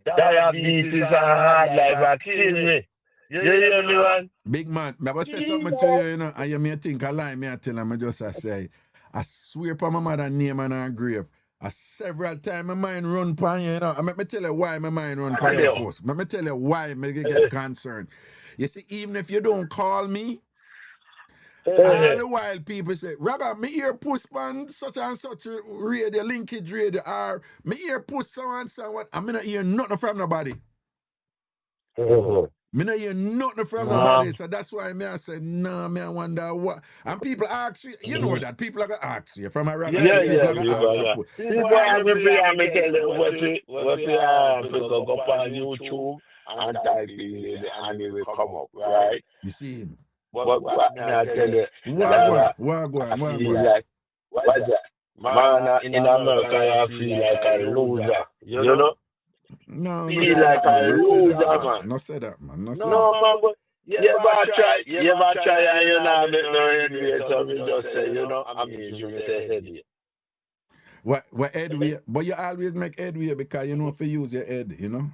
Diabetes and hard life are killing me. You hear me, man? Big man, I'm going to say something to you, you know, and you may think I lie, me I tell him, I just say, I swear upon my mother's name and her grave. Several times my mind run upon you, you know. Let me tell you why my mind run upon your post. Let me tell you why I get concerned. You see, even if you don't call me, all the while people say, Raga, me hear Puss on such and such radio, linkage radio, or me hear Puss so and so what. I'm not hear nothing from nobody. Me not hear nothing from nobody, so that's why me I say, nah, me I wonder what. And people ask you, you know that, people are going to ask you, from a Raga, people are going to ask you. So I tell you what you go on YouTube and type in and it will come up, right? You see him? What I tell you? What? Like, what's that? Man, in America, I feel like a loser, you know? No, Feel like a loser, man. No say that, man. No, man, but you ever try and you know, make no headway, so we just say, you know, I mean, you say headway. What headway? But you always make headway because you know if you use your head, you know?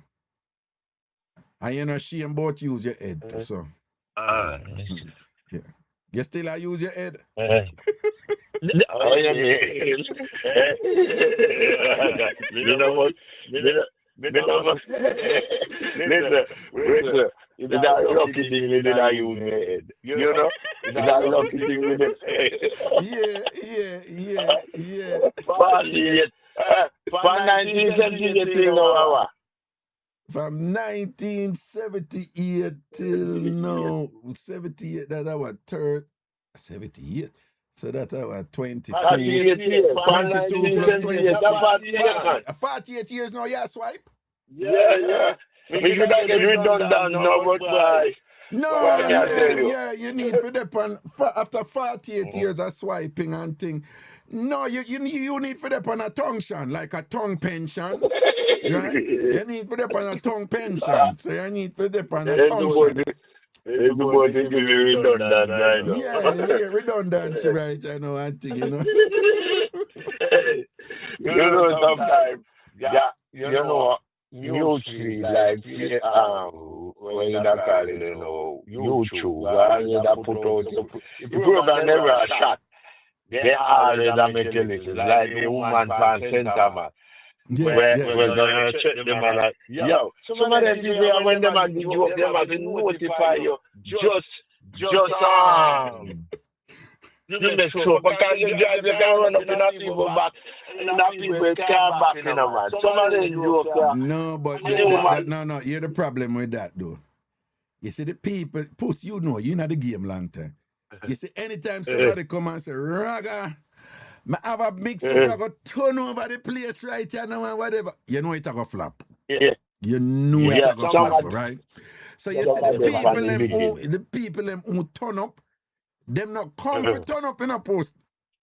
And you know, she and both use your head, so. Yeah. You still use your head? Oh, yeah, man. You know what? Listen, it's that lucky thing we did I use my head. You know? It's that lucky thing we did. Yeah. For 1978 thing over. From 1978 till now, 78, that's our third, 78. So that's our 22. 22 plus 26. 48 years now, yeah, swipe? Yeah. We should not get redundant now, but No, What can I tell you? yeah, you need for them after 48 years of swiping and thing. No, you need for them on a tongue like a tongue pension, right? You need for them on a tongue pension. So you need for them on a tongue. Everybody give you redundant right now. Yeah, you get redundancy right, I know, I think, you know. You know, sometimes, yeah, you know, usually, like, when you're not calling, you know, YouTube, and you put out, the program never a shot. They always are making it, like the woman from Center Man. We're gonna check them and like, yo, some of them people when them are you up, them are to notify you just you make sure because you guys you can run up in a people back in a people car back in a man. Some of them you up. No, but no, you're the problem with that though. You see the people, Puss, you know, you're not the game long time. You see, anytime somebody come and say, Raga, I have a mix-up, I go turn over the place right here now and whatever. You know it's a go flop. Yeah. You know it's a go flop, right? So you see the people who turn up, them not come for turn up in a post.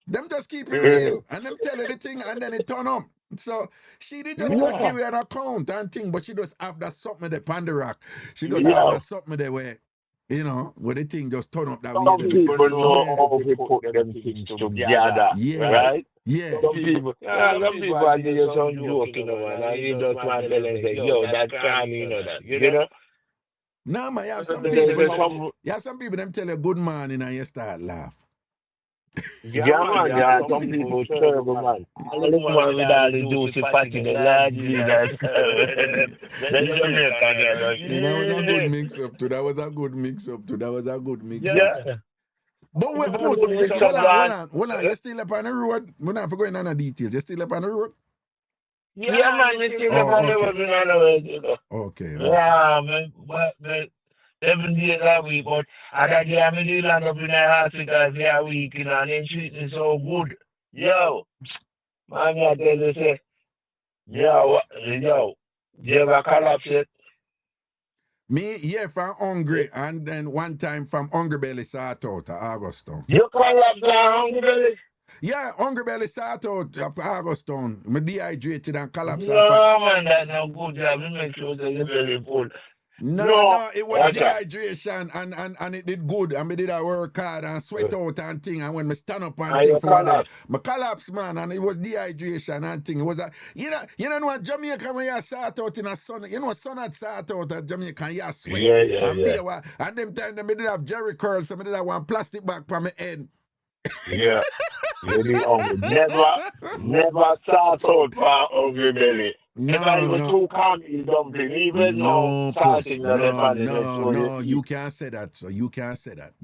Them just keep it real and them tell you the thing and then it turn up. So she did just not give you an account and thing, but she just have that something there on the rock. She just have that something there where, you know, where the thing just turn up that way. Some people know how to put them things together, right? Yeah. Some people are doing some joke, you know, and you just want to tell them, say, yo, that can't, you know, that, you know? No, man, you have some people, them tell you good morning and you start laugh. Yeah, some people terrible, man. I look man with all the juicy patty, the large leaders. You know, that was a good mix-up too. That was a good mix-up. Yeah. But wait, Puss, hold on, you still up on the road? We're not forgetting on the details. You still up on the road? Yeah, man, you still up on the road, you know, you know. Okay. Yeah, man, but 7 days a week, but other day I'm in the land up in the hospital every week, you know, and they treat me so good. Yo, man, I tell you, say, yo, you ever collapse it? Me, yeah, from Hungry, and then one time from Hungry Belly sort out Augustown. You collapse down Hungry Belly? Yeah, Hungry Belly sort out of Augustown. Me dehydrated and collapsed. No, man, that's no good job. You make sure that you're very full. No, it was dehydration and it did good. And me did a work hard and sweat out and thing. And when me stand up and thing for whatever, me collapse, man, and it was dehydration and thing. It was a you know what Jamaica when you sort out in a sun, you know sun had sort out at Jamaica, you sweat. And them time me did have jerry curls, so me did have one plastic bag for my head. Yeah. Really never sort out for Hungry Belly. No. Too calm, you don't believe it. No, Puss. No, you can't say that. So you can't say that.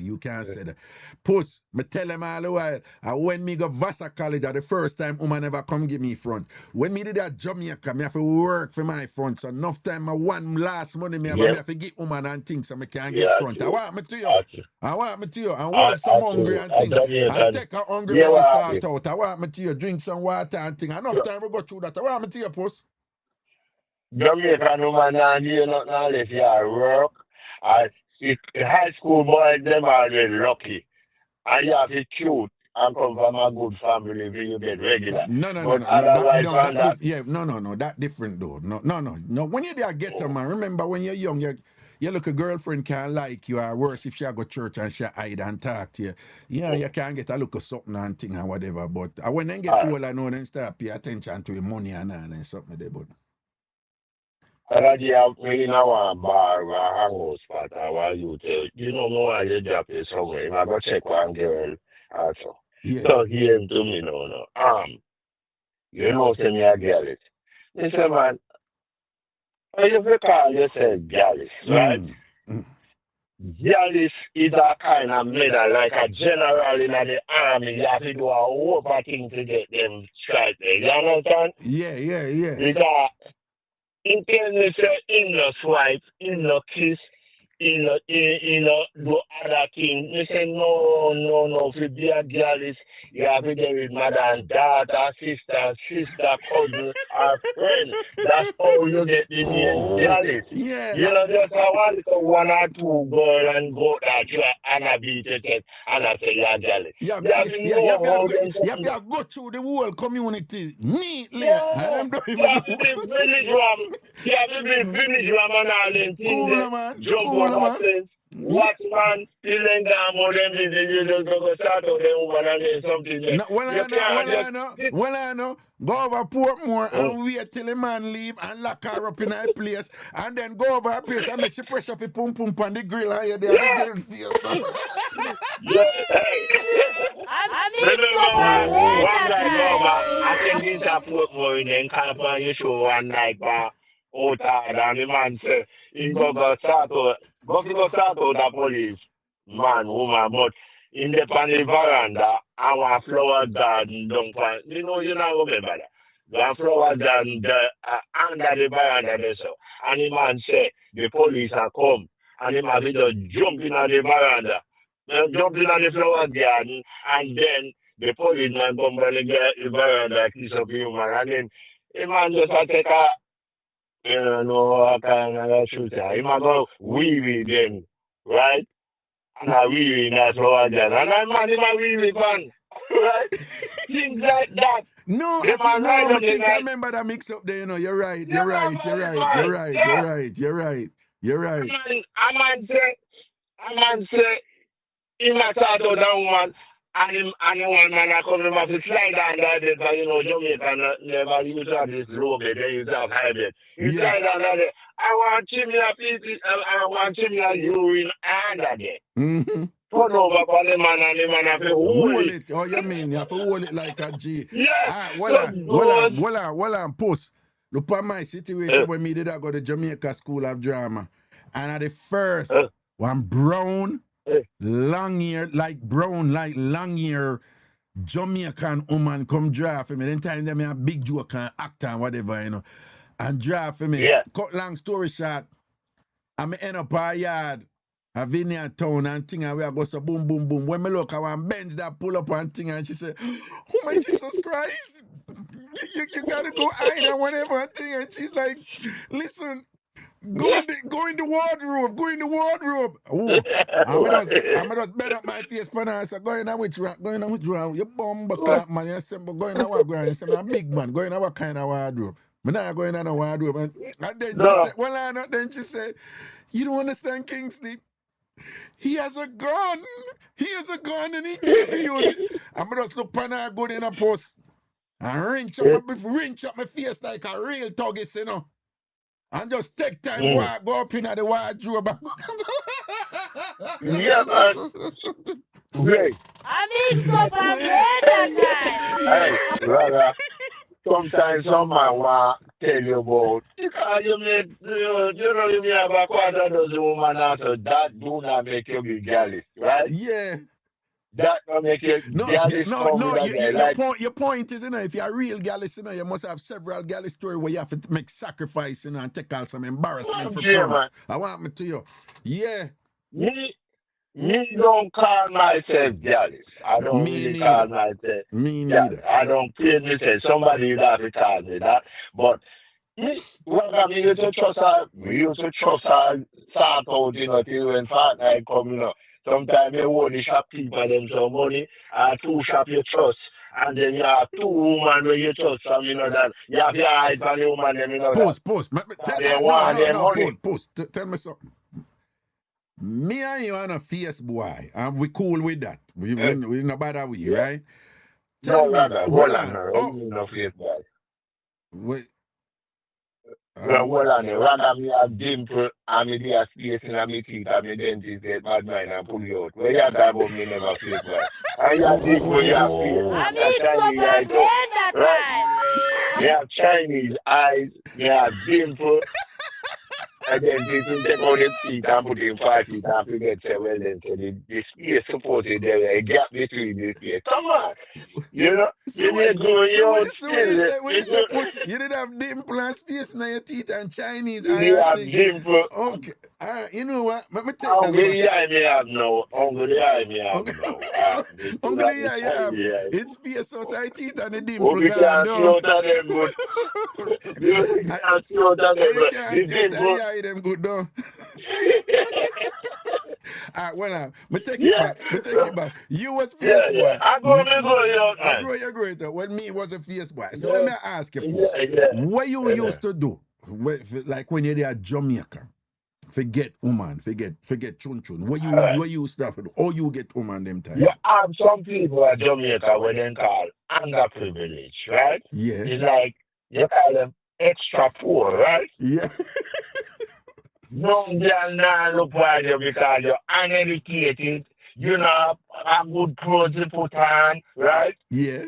Puss, me tell him all the while. When me go Vassar College, the first time woman ever come give me front. When me did that Jamaica, me have to work for my front. So enough time, I one last money, me have to get woman and things so me can get front. I want me to you. And want some hungry and things. And take a hungry belly sort out. I want me to you. Drink some water and things. Enough time we go through that. I want me to you, Puss. Jamaican woman and you not unless you work. High school boys, them are really lucky. And you have to cute and come from a good family when you get regular. No. That different though. No. When you're there, get man. Remember when you're young, you look a girlfriend can't like you, or worse if she go to church and she hide and talk to you. Yeah, you can't get a look of something and thing and whatever. But when they get old, I know then start pay attention to your money and all and something there. But already have in our bar or a hangout spot our youth. You don't know why you drop it somewhere. I go check one girl also. yeah. So he ain't to me no. You know say me a girl it. He say, man, why you call yourself Gallus, right? Gallus is a kind of medal, like a general in the army. You have to do a whole thing to get them straight there. You understand? Yeah. Because in case they say in no swipe, in no kiss, do other thing. Me say no. If you be a girl, you have to deal with mother and daughter, sister, cousin, or friend. That's how you get the name Gallus. Yeah. You know, just one or two girl and go that you and I beat it and I say you're Gallus. You have, You have to know how them you have to go through the whole community neatly. yeah, And them don't you even have to be village ram. You have to be village ram and all them things. Cool, man. Jump Cool, on man. that place. Watchman, feeling down more than you just go start out them woman and then something. No, well, I know. Go over Portmore and wait till the man leave and lock her up in her place. And then go over her place and make she press up the pum pum on the grill and you're there. One night over, I think this a Portmore in the camp on your show one night, out and the man say, he go start out the police, man, woman, but in the veranda, our flower garden, don't find, you know remember that. The flower garden under the veranda, there, so. And the man say, the police are come, and the man just jumping on the veranda, jumping on the flower garden, and then the policeman come by the veranda, kiss up him, and then the man just take a, I can't shoot her. He might go wee them, right? And I wee in that flower garden. And I man, he might wee fun, right? Things like that. No, I think I remember that mix up there, you know. You're right. A man say, he might start out that woman, and one man I come in to slide down there, because, you know, Jamaica never used to have this low bed, they used to have high bed. He slide down there, I want him a urine under there. Mm-hmm. Turn over for the man, and the man have to hold it. Oh, you mean you have to hold it like a G? Yes. Well on, Puss. Look at my situation when me did I go to Jamaica School of Drama. And at the first, one brown, long hair, like long hair Jamaican woman come draft for me. Then time them a big joke and actor and whatever, you know. And draft for me. Yeah. Cut long story short, I'm end up a yard, a vineyard town and thing, and we go so boom, boom, boom. When me look, I want Benz that pull up and thing, and she said, oh my Jesus Christ, you gotta go hide and whatever and thing. And she's like, listen, go in the wardrobe. Oh, I'm just bend up my face, pan and say, go in which room, you bumble clap, man. You say, but go in what ground? You say, I'm a big man, go in what kind of wardrobe? I'm not going in a wardrobe. And then she said, well, I know. Then she said, you don't understand, Kingsley. He has a gun and he can use it. I'm just look pan her good in a post and rinch up my face like a real thuggis, you know. And just take time go up in the wardrobe. Yeah, man. Great. I need some that time. Hey, brother. Sometimes someone want to tell you about, because you may have a quarter dozen woman after that do not make you be jealous, right? Yeah. That don't make you jealous. Your point is, you know, if you're a real gallus, you know, you must have several gallus stories where you have to make sacrifice, you know, and take out some embarrassment for front. Man. I want me to you. Yeah. Me don't call myself jealous. I don't really call myself. Me neither. I don't feel myself. Somebody have to tell me that. But we used to trust her, start out, you know, till when Fortnite come, you know. Sometimes they only shop people them some money, two shop you trust. And then you have two women where you trust some, you know, that you have your eyes on the woman, you know. Post. Tell me something. Me and you are a fierce boy, and we cool with that. We not bad that way, right? Tell me, hold on. No fierce boy. Wait. Hold on. Rather me a dimple, and me be a space in a me teeth, and me dentist get bad mind and pull you out. Where you have about me never fierce boy. And you have dimple, you have face. I need some that time. You have Chinese eyes, you have dimple. And then people take out the feet and put in 5 feet and forget say, well then so the space supported there, a gap between the space. Come on. You know, So you need to go your skill. when you say pussy, you didn't have dimple and space in your teeth and Chinese and You your have thing. dimple. Okay, you know what? Let me take Uncle that back. yeah, me have no. Uncle yeah, me have no. Uncle, yeah, you have. It's space out of teeth and the dimple Hope you gone can't see down. out of them good. You can't see out of them You good. can't The see it, dimple. yeah, them good down. Well, me take it Yeah. back. Me take it back. You was Yeah, face yeah. boy. I go, yo, I man. grow you great. When me was a face boy. So Yeah. let me ask you, Puss. Yeah. What you Yeah. used to do, like when you're there at Jamaica, forget woman, forget chun chun. What you used to have to do? Or you get woman them time? You have some people at Jamaica when they call underprivileged, right? Yeah. It's like you call them extra poor, right? Yeah. No girl now look at you because you're uneducated. You know, have good clothes to put on, right? Yeah.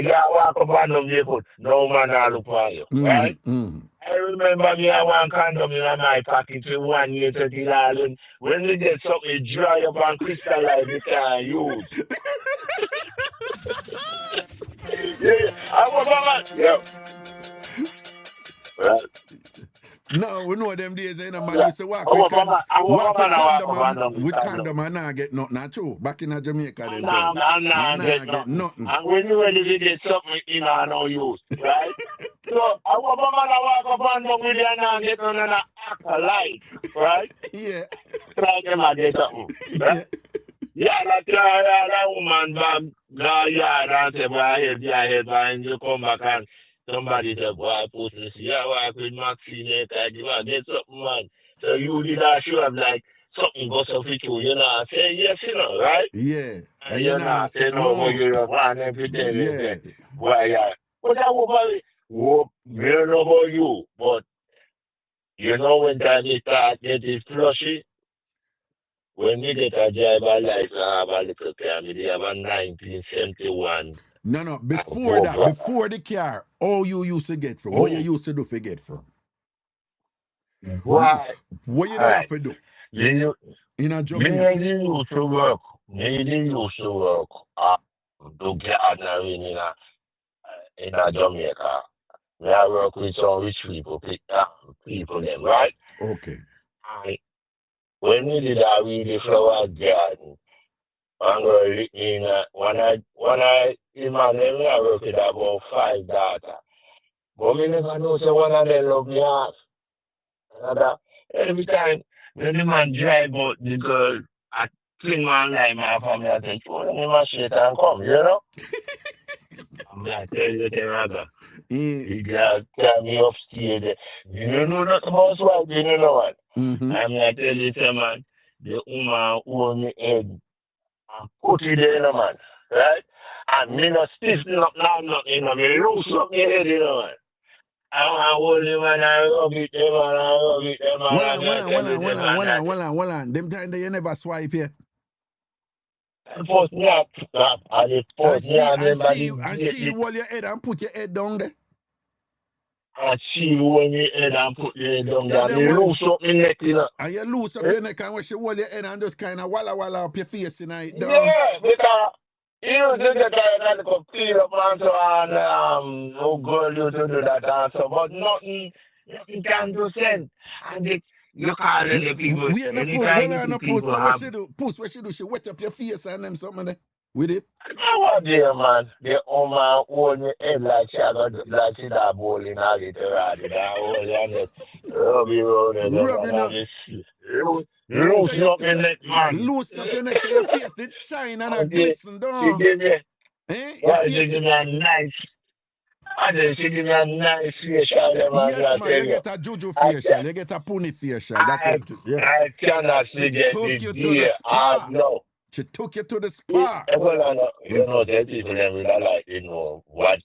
You walk up and down you put. No man now look at you, right? I remember me I one condom in my pocket for 1 year to the island. When we get something dry up and crystallize, we can't use. Yeah, I was on that. Yeah. Right. No, we know them days, man. Yeah. You say walk with condom With condom and not get nothing. Not true. Back in Jamaica, them Nah, days. Get nothing. And when you ready to get something in and no use, right? So I walk up and down with you and I get on and act alike, right? Yeah. Try them and get something, right? Yeah, that woman bag, and say, boy, I hate, and you come back and somebody say, boy, Puss, yeah, work with Maxine later, you want to get something, man. So you did that show up like something goes off with you, you know, say yes, you know, right? Yeah. And you're not saying no more, you know, and everything. Yeah. Boy, yeah. But that woman, we don't know about you, but you know when time it start getting flushy, when we get a job, I like to have a little car. We have a 1971. No. Before that, before the car, all you used to get from? What you used to do for get from? Why? What you did have to do? In a Jamaica? Me used to work. To get in a Jamaica. Me I work with some rich people them, right? Okay. And when we did that, we did flower garden. And when I in my name, I work with about 5 daughters. But me never know say one of them love me half. Every time when the man drive out the girl, I fling one line my family, I say, oh, let me my shit and come, you know? I'm like, tell you the rather. He got tell me upstairs. You don't know nothing about swag, you don't know what? Mm-hmm. I'm like, tell you, man, the woman hold me head and put it in, man, right? And me not stiffen up now, nothing, you know, me loose up my head, you know, man. I hold him and I rub it, Hold on. Them time that you never swipe here. And she hold your head and put your head down there. And she hold your head and put your head down there. And you loose up your neck, you know. And you loose up your neck and when she hold your head and just kind of walla up your face, you know, down. Yeah, because you just get that to feel up and so on, no girl used to do that and so, but nothing can do sense. And you call the people. We ain't no Puss. So what she do? Puss, what she do? She wet up your face and them something there with it. What there, man? The woman hold me head like she that bowl in her little rod. Loosen up your neck, man. Loosen up your neck so your face did shine and glisten down. She give me a nice. She give me a nice facial. Yes, man, you get a juju facial, you get a pony facial. I cannot forget took you this to the day. spa. No. She took you to the spa. You know, the people that we like, you know, which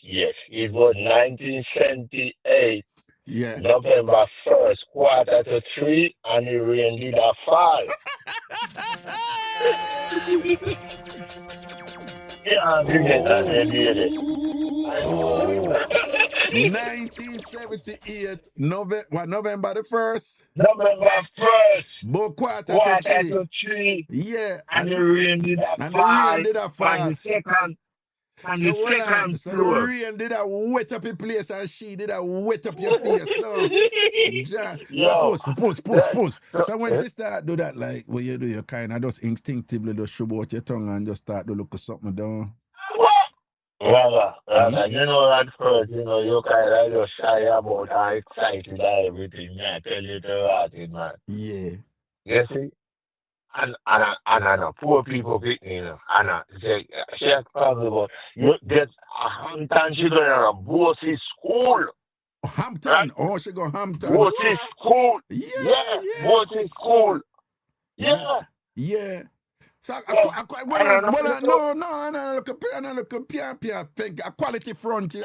year. It was 1978. Yeah. November 1st, 2:45, and it rained did a fall. Yeah, 1978, November the 1st, November 1st, about quarter to quarter 3. to 3, Yeah, and the rain did a and the fall rain did a on fall. the second, So hold on. So the floor. rain did a wet up your place and she did a wet up your face. No. So Yo, pause. so, So when she start do that, like what you do, you kind of just instinctively just shove out your tongue and just start to look at something down. Raga, you know at first, you kind of just shy about how excited and everything. I tell you the right, man. Yeah. You see? And poor people pick me, she talking about you get a Hampton, she going to a Bossy school. Hampton. Right? Oh, she go Hampton. Bossy school. Yeah. Bossy school. Yeah. Yeah. So, No, a quality front,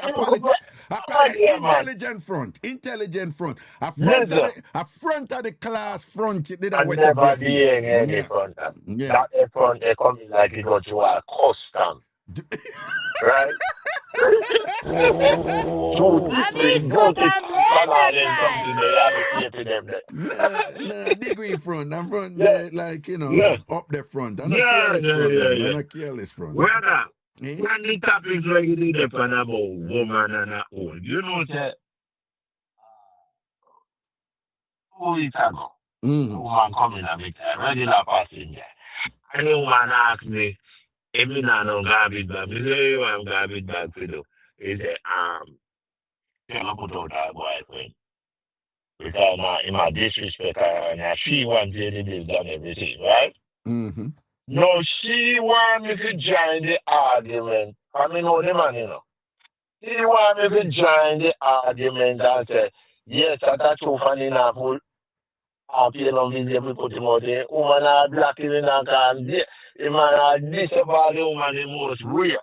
intelligent front, a front of the class front, did I I wet up never your did face? any front. Yeah. That front, they come in like it got you a custom. Right? Mixup and Blenda time. Nah, degree front, and front there, like, up the front. I'm not careless front, man. I'm not careless front. Brother, when the topics like you did depend about woman and a old, you know that 2 weeks ago, a woman coming and make a regular passenger. And the woman asked me, if me not no garbage bag, me say, you want garbage bag for you? He said, tell her put out her boyfriend. Because now, in my disrespect, and she wants the bills and everything, right? Mm-hmm. No, she want me to join the argument. I mean, know the man, She want me to join the argument and say, yes, that's true, funny enough, I'll pay no video to put him out there. Woman are black in the car, the man are disable the woman the most real.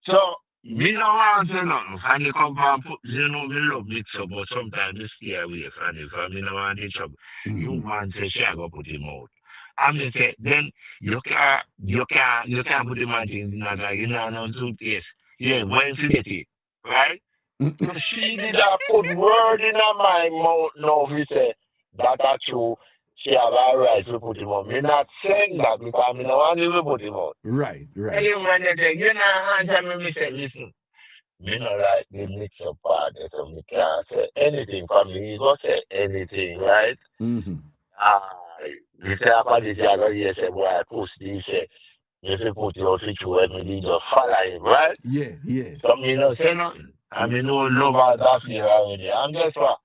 So, me no want to say nothing. Funny come from, me love Mixup, but sometimes they stay away from it. For me no want the trouble. You man say, she go put him out. And me say, then you can't put him out in the naga, you know, no suitcase. Yeah, when she get it, right? So she did not put word in my mouth. No, he said, that's true. She have a right to put him on. Me not saying that because me no want to put him on. Right. And you man, they say, you know, answer me say, listen, me not like the Mixup part, so me can't say anything for me. He go say anything, right? Mm-hmm. You say, after this, I go here, say, boy, Puss.D say, if you put your situation, me just follow him, right? Yeah. So me no say nothing. I mean, no love all that fear already. And guess what?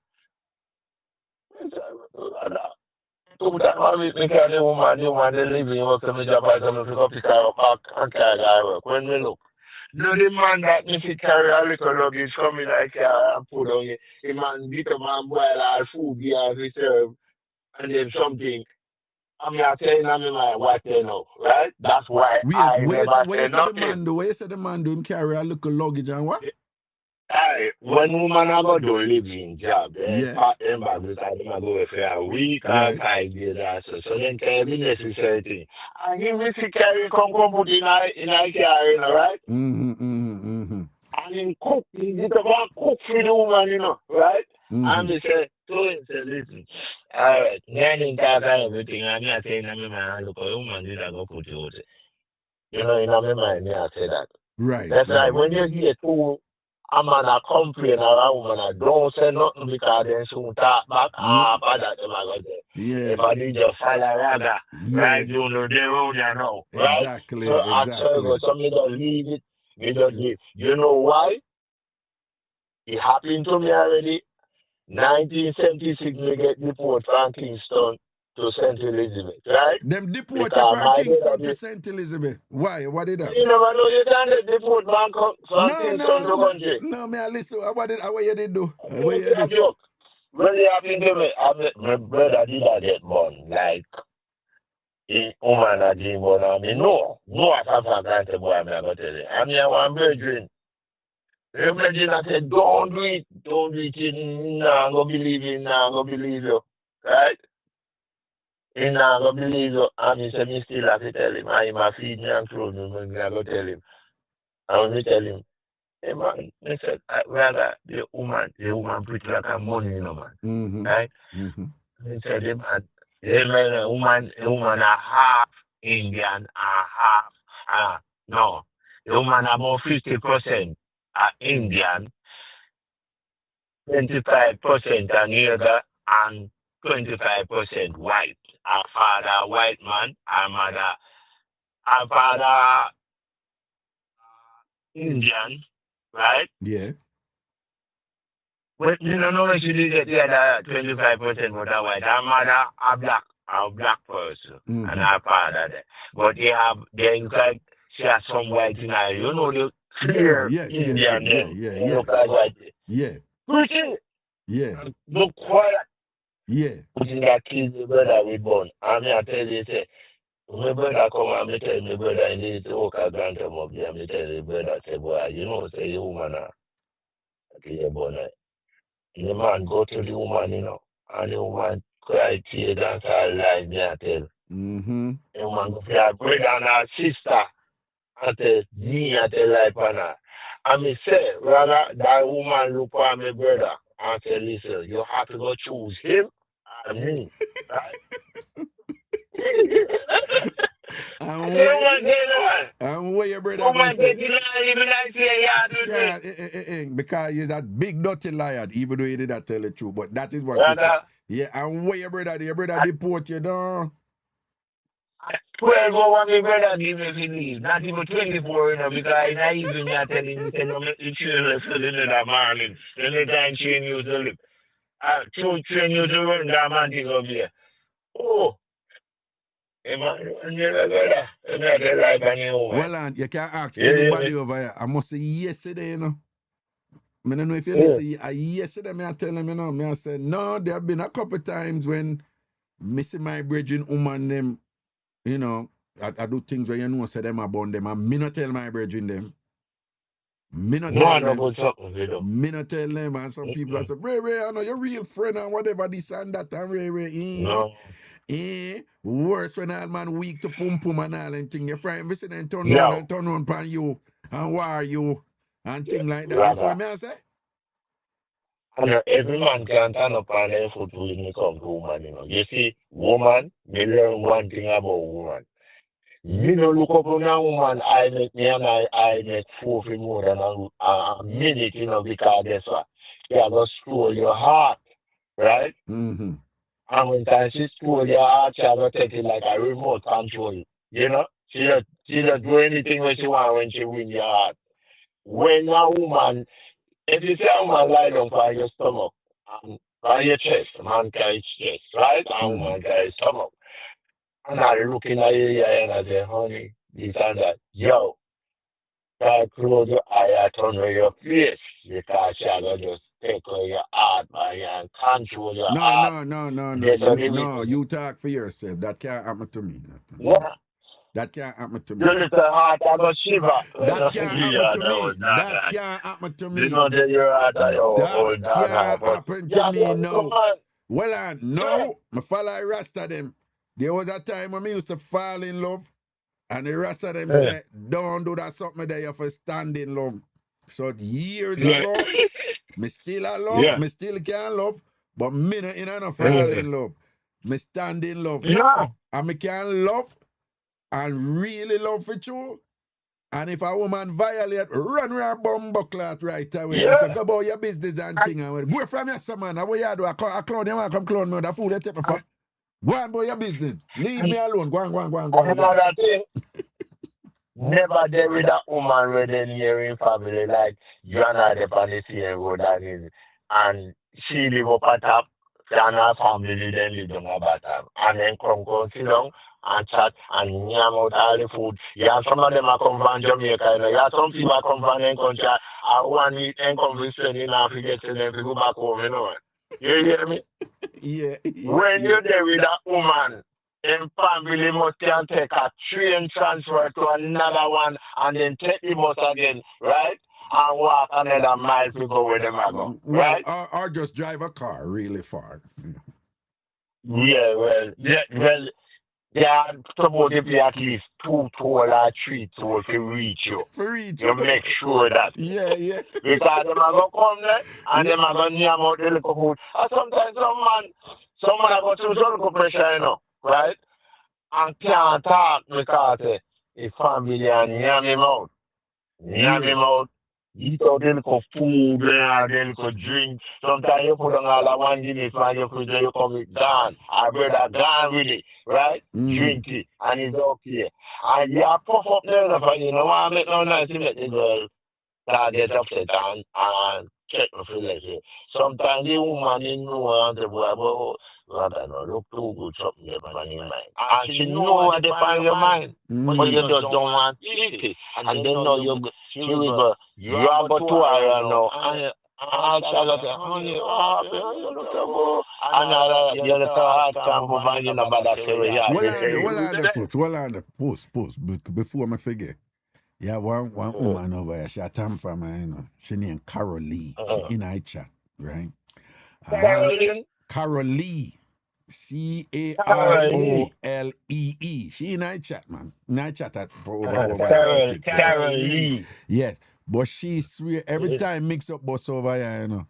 Two times me carry the woman, they leave me work to me job, I come pick up the car up and carry her work. When me look, no the man that me fit carry a little luggage coming like and put on it. The man beat a man boil all food he has reserved and then something. I mean, I tell you, I mean, what they know, right? That's why I never say nothing. Where you say the man do him carry a little luggage and what? When woman are going to do living job, Yeah. part them back because them are going for a week and 5 days or so. So then can be necessary thing. And him if he carry come put in a car, right? Mm-hmm. And him cook, he get about cook for the woman, right? And he say, to him, say, listen, all right, then in that and everything, and I say, in my mind, look, a woman did go put you out. In my mind, I say that. Right. That's like when you hear two, a man a complain or a woman a don't say nothing because then soon talk back after that them a go there. Yeah. If I need just follow Raga, right? You know they round you know, right? Exactly. So me don't leave it. Me don't leave. You know why? It happened to me already. 1976 me get deported from Kingston to St. Elizabeth, right? Them deported from Kingston to St. Elizabeth. Why? What did that? You never know you can get deported from Kingston to country. No, me I listen. What you did do? What you do? When it happened to me, my brother did not get born. Like, in woman a dream born. I mean, no, I can't say, boy, I'm not going to tell you. I mean, I want to dream. The brethren I said, don't do it, nah, I'm going to believe you, right? And I'm going to believe you, and he said, me still have to tell him, I'm feed me and clothe me, I'm going to tell him. And when me tell him, Hey man, I said, rather the woman pretty like a money, man. Mm-hmm. Right? Mm-hmm. I said, a woman a half Indian, a half, no, the woman about 50% Indian, 25% Nigger, and 25% white. Our father white man, our father Indian, right? Yeah. But you don't know if you did get the other 25% was a white. Our mother a black person, and our father there. But they like she has some white in her. You know the clear Indian them. They look like white. Yeah. Pretty. Yeah. Look quiet. Yeah. Putting that kid the brother we born. I mean I tell you say, my brother come and me tell my brother and they say, okay, grant him up there. Me tell the brother say, boy, you know, say you woman okay, born. The man go to the woman, and the woman cry tears and start lying me I tell. Mm-hmm. The woman go for her brother and her sister and tell me I tell life on her. And me say, rather that woman look for my brother and say, listen, you have to go choose him and me. Right? And where your brother Woman say? take it lie, even I say, yeah, because he's a big dirty liar, even though he did not tell the truth. But that is what you say. Yeah, and where your brother deport you down. 12 hours my brother give me to leave. Not even 24, because I even me telling me, say, no, make the train listen in the morning. Then the time train you to live. Train you to run that man thing up here. Oh. Well, and you can ask anybody over here. I must say yesterday, I don't know if you listen. Yesterday, I tell them, I said, no, there have been a couple times when missing my brethren, woman, them, I do things where say them about them, and me not tell my brethren them. Me not tell them. Me not tell them, and some people I say, Ray, I know your real friend and whatever, this and that, and Ray. No. Worse when all man weak to pum and all and thing. Your friend visit and turn around upon you and war you and thing like that. That's what I say. And every man can turn up on their foot when they come to woman, You see, woman, me learn one thing about woman. Me no look up on a woman, I make 4 for more than a minute, because guess what? You have to scroll your heart, right? Mm-hmm. And when time she scroll your heart, she have to take it like a remote control, She just do anything when she want when she win your heart. When a woman, if you say a woman lie down on your stomach, on your chest, man carries chest, right? And woman carries stomach. And I looking at you and I say, honey, this and that. Yo, try close your eye, turn on your face, because she will just take away your heart, man, and control your heart. No. You talk for yourself. That can't happen to me. Yeah. That can't happen to me. Your little heart, I go shiver. That can't happen to me. That can't happen to me. That can't happen to me, no. Well, no, I follow Rasta them. There was a time when I used to fall in love, and the Rasta them say, don't do that something there, you have to stand in love. So years ago, me still a love, me still can love, but me not fall in love. Me stand in love. And me can love and really love for you. And if a woman violate, run her bumbo clot right away. And say, go about your business and thing. And go from your son, man. What you do? I clown you, come clown me. The food you take me for. Go on about your business. Leave me alone. Go on. Another thing, never there with that woman with the nearing family. Like, you and I, the on the same road and she live up at top, and her family then live on the bottom. And then come sit down and chat and yam out all the food. Yeah, some of them are come from Jamaica. Yeah, some people come from the country. I want me and come to spend enough to get to them to go back home, You hear me? Yeah. When you're there with that woman, and family must can take a train transfer to another one and then take the bus again, right? And walk another mile to go where them are going, right? Or just drive a car really far. Yeah, well, Yeah, supposed to be at least 2 toll or 3 toll to reach you. For each. You make sure that. Yeah. Because them are going to come there and Yeah. them are going to name out the little food. And sometimes some man go through some little pressure, right? And can't talk because his family and yam him out. Yam him out. Eat out the little food, the little drink. Sometimes you put on all that 1 Guinness, man, you put there, you come with gone. Our brother gone with it, right? Drink it, and it's okay. And you puff up there, and you know what I make no nice to make the girl get upset and check me for this. Sometimes the woman in know and the boy, but I don't look too good, something in my mind. And she know what they find your mind, but you just don't want to eat it. And then know she will go, you are go to her now, and I'll say, honey, you look so good. And you look so hard, can't move on, you know, but that's the way Well on the post, before I forget. Yeah, one woman over here, she a TamFam, she named Carol Lee. She in our chat, right? Carol Lee. Carolee. She in our chat, man. In our chat for over Carol Lee. Yes. But she swear every time Mixup bus over here,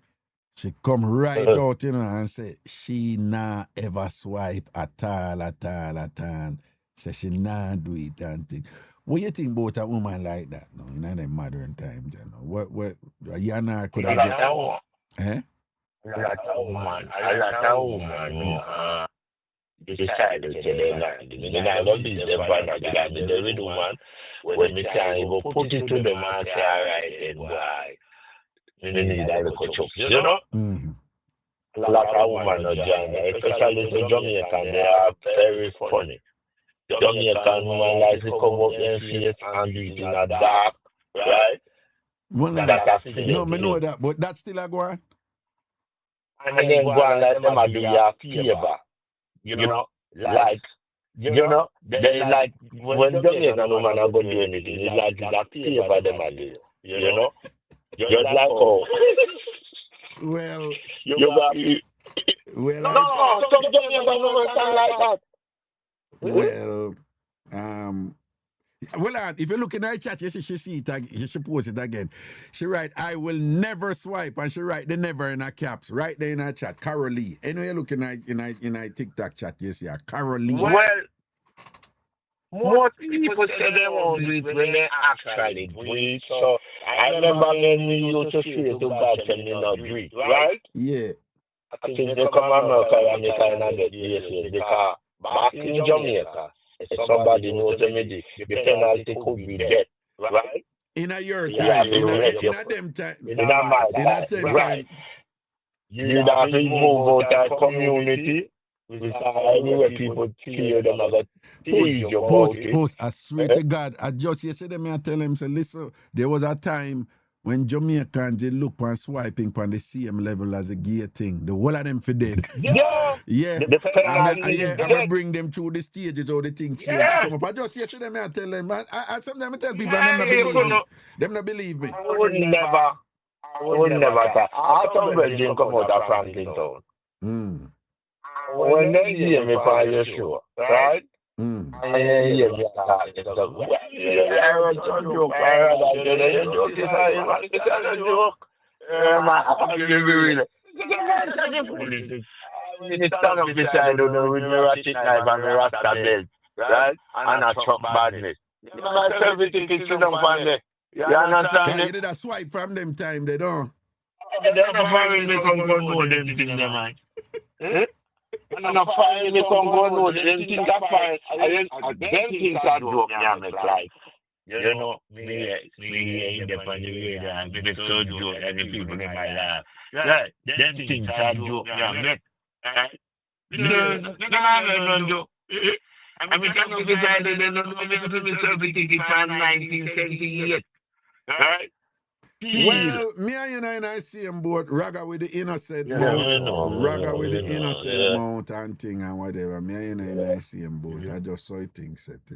she come right out, and say she nah ever swipe at all. Say she nah do it and thing. What you think about a woman like that, in the modern times, What you and her could have I like a woman, decided to the land. I don't be the one that the little one, when me say you will put it to the man, say, all right, then why? You need a little chop, Like a woman or Jamaica, especially the Jamaican, they are very funny. Jamaican woman like to come up and face and do it in a dark, right? Well, no, I know that, but that's still a go on. And then go on like them a do you a favor. They like when Jamaican woman are going to do anything, it's like a favor them a do, Just like Well, some Jamaican woman sound like that. Well, if you look in her chat, she see it, she post it again. She write, I will never swipe, and she write the never in her caps, right there in her chat, Carol Lee. Anyway, you look in her TikTok chat, you see her, Carol Lee. Well, most people say they won't do it when they actually do it. So I remember when we used to say to God, can you not do it, right? Yeah. I think they come to America and they kind of get yes, because back in Jamaica, if somebody knows the penalty could be death, right? In a year time, in a them time, in a 10 time. You have to move out that community. Anyway, people kill them as a Post, I swear to God, I just yesterday I tell him, say, listen, there was a time when Jamaicans they look on swiping on the same level as a gay thing. The whole of them for dead. Yeah. I'm going to bring them through the stages or the thing change come up. I just yesterday I tell them, I sometimes I tell people and them not believe me. Them not believe me. I would never talk. I thought Belgium come out of Franklin Town. When they hear me for your show, right? And they hear me stand up beside you with me ratchet knife and me rasta belt, right? And a truck badness. Everything is sit down on there. You understand me? You did a swipe from them time, they don't. They don't find me come go know them things, man. And I'm fine, me come go know them things are fine. Them things are joke me and make life. Me independent radio and make so joke and the people in my life. Right, them things are joke me and make. No joke. I mean, I'm going to decide that they don't know me to myself it's from 1978. Right? Well, me and you in I see him both Raga with the innocent mount, Raga with the innocent mount and thing and whatever. Me and you in I see him both. I just saw it thing set,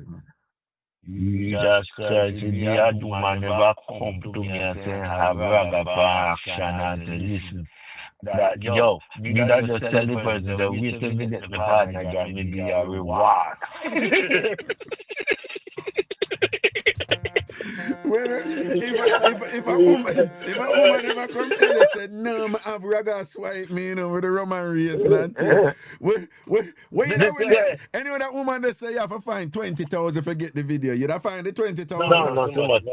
Jesus Christ, the Aduma never come to me and say, have Raga for action and say, listen, that yo, me that just tell the person that we till me get the partner got me be a reward. Well, if a woman ever come tell you said no, I have raga swipe me, you know, with the Roman race and thing. What you know with that? Anyway, that woman they say you have to find 20,000 if you get the video. You'd have find the 20,000. No, not too much.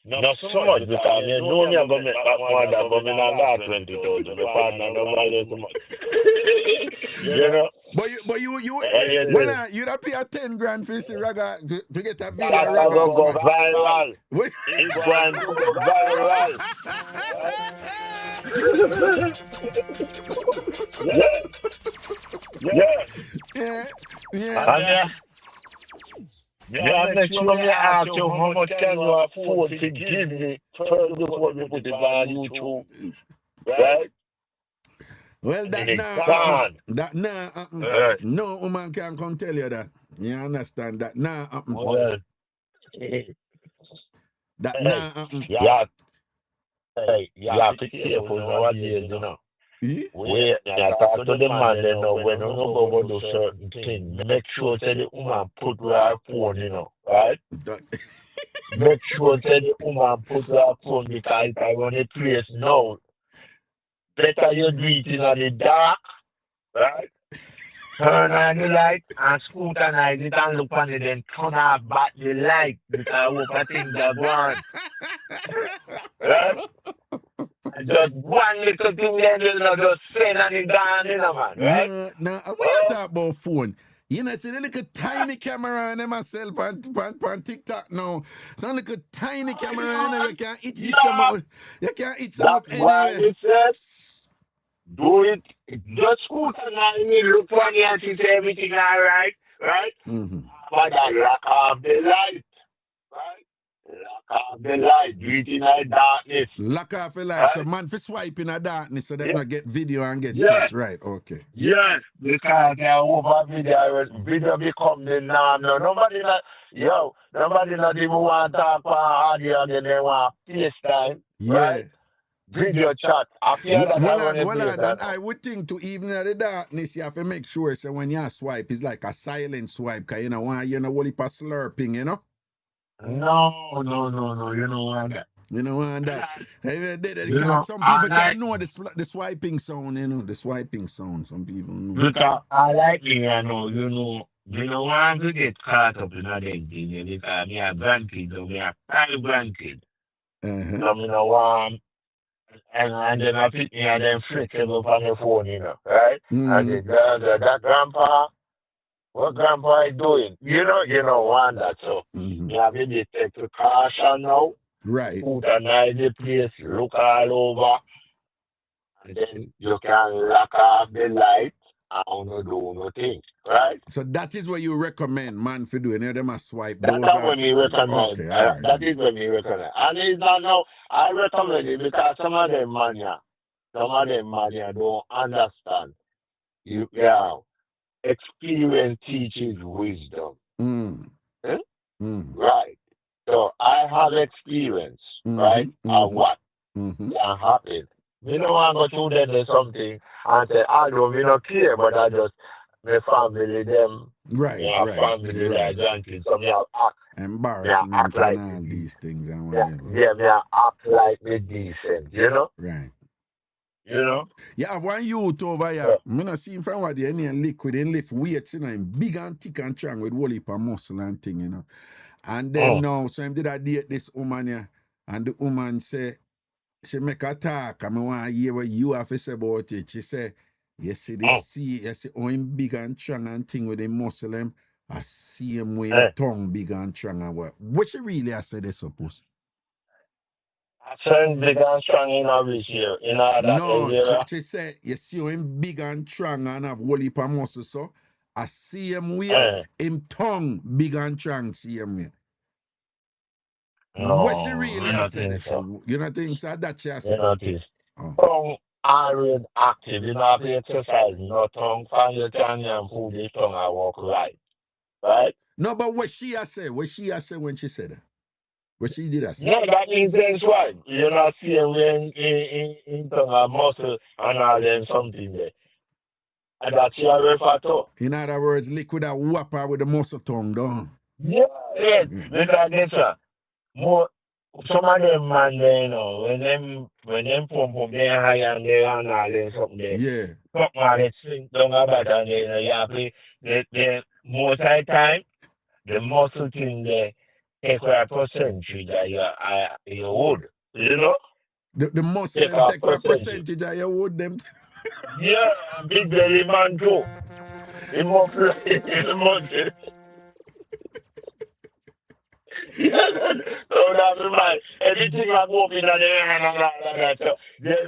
Not so much because you know me I'm gonna make that more than but me not got 20,000. My partner nobody too much. You know? But you you'd have pay a 10 grand for see raga to get a video That raga go swipe. viral. What? It's going to go viral. Yeah. Yeah, next sure me ask you how much can you afford to give me for before we put it on YouTube, right? Well, that And it's now, gone. Right. no woman can come tell you that. You understand that now? Well, That now? yeah, hey, you have to be careful nowadays, you know. Wait, I talk to the man, you know, when you know about do certain things, make sure that the woman put her phone, you know, right? Make sure that the woman put her phone because if I want a place now, better you do it in the dark, right? Turn on the light and scrutinize it and look on it, then turn off back the light because what I think they're going. Right? Just one little thing then you know, just send on it down, you know, man. Right? Now, when you talk about phone, you know, see the little tiny camera on them myself on TikTok now. So little tiny camera on them, you can't eat some up. You can't eat some up That's why anyway. it says, do it. Just scrutinize me, look on it and see everything all right, right? But I lock off the light, right? Lock off the light, do it in the darkness. Lock off the light, Right? so man for swipe in the darkness so they Yeah. not get video and get Yeah. touch, right? Okay. Yes, because they over video become the norm. No, nobody not even want to talk on audio again. They want FaceTime, Yeah. right? Video chat. I feel that And I would think to even in the darkness, you have to make sure so when you swipe, it's like a silent swipe, because you know why you know what it slurping, you know? No, you know what? You know and that. You know, Some people I can't know the swiping sound, you know, the swiping sound. Some people know. because I like me, you know, want to get caught up in that thing, because me a grandkid, so me a 5 grandkids. So me no want, and then I pick me and then flick it up on the phone, you know, right? And the that grandpa, what grandpa is doing? You know, want that, so you have to take precaution now. Right. Put a nice place, look all over, and then you can lock off the light and not do nothing, right? So that is what you recommend, man, for doing. You know, them a swipe. That's what me recommend. Okay, all right. That is what me recommend. And it's not now, I recommend it because some of them mania don't understand. Experience teaches wisdom. Right. So I have experience, right, of what can happen. Me no want to go through them or something and say, I don't care, but I just, my family, them, Right. family, their grandkids, so me act. Embarrassment like and all these things and Yeah, whatever. me act like me decent, you know? Right. You know? You have one youth over here. I not see him from what they and liquid and lift weights, you know, him big and thick and strong with whole heap of muscle and thing, you know. And then now, so him did I date this woman here, and the woman say, she make a talk, and I want to hear what you have to say about it. She say, you see, you see how him big and strong and thing with him muscle him, I see him with him tongue big and strong and what she really has said, I suppose. I turn big and strong in our year, in our area. She said, you see him big and strong and have whole heap of muscle, so I see him with him tongue big and strong, see him with. No, What she really has said? so. You don't think so? That she has You said? know this. Tongue always active. You know, have to exercise. No tongue, find your tongue and pull the tongue and walk right. Right? No, but what she has said? What she has said when she said that? What she did that? Yeah, that intense one. You know, seeing when in tongue and muscle and all them something there. And that's your refer to. In other words, liquid a whopper with the muscle tongue, don't. Yeah, yes. Because that's more some of them man there, you know, when them pump up their high and they and all them something there. Yeah. Come on, they swing down about and they, you know, you have to, the most of the time, the muscle thing there take a percentage that you would, you know? The muscle Take them a take a percentage. percentage of your wood them. Yeah, and big belly man too. He must play in the mountain. So that's right. Everything I go up in the hand and all that. So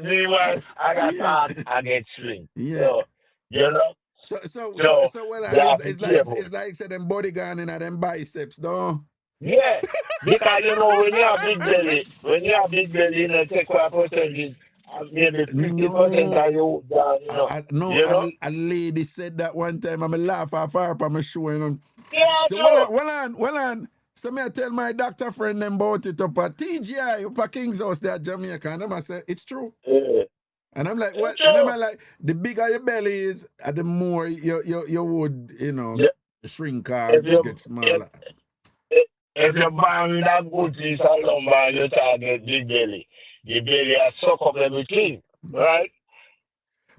meanwhile, I got hard, I get swing. Yeah. So, you know? So well, you have to it's careful. like say them body gun in them biceps, though. Yeah, because you know when you have big belly, you know, take a percentage, maybe 50% of you, you know. You know? A lady said that one time. I'm laugh off her on my show, you know. Yeah, So no. well on. So me I tell my doctor friend them about it up at TGI, up at King's house there at Jamaica, and them I say it's true. Yeah. And I'm like, It's what? true. And I'm like, the bigger your belly is, the more you would, you know, shrink or If you- get smaller. If you bang that good piece of lumber, you target big belly. The belly has suck up everything, right?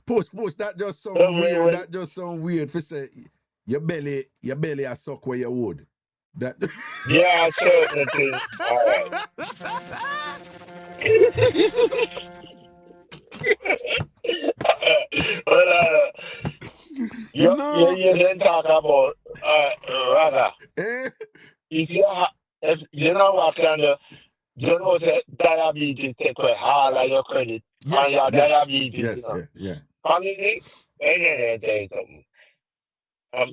Puss, that just sound So weird. when- That just sound weird. For say your belly a suck where you would. That Yeah, certain things. All right. Well, you didn't talk about Raga. eh? If you know what kind of, you know that diabetes take away all of your credit on your diabetes. Yes, You know? yeah. Family, and tell you something.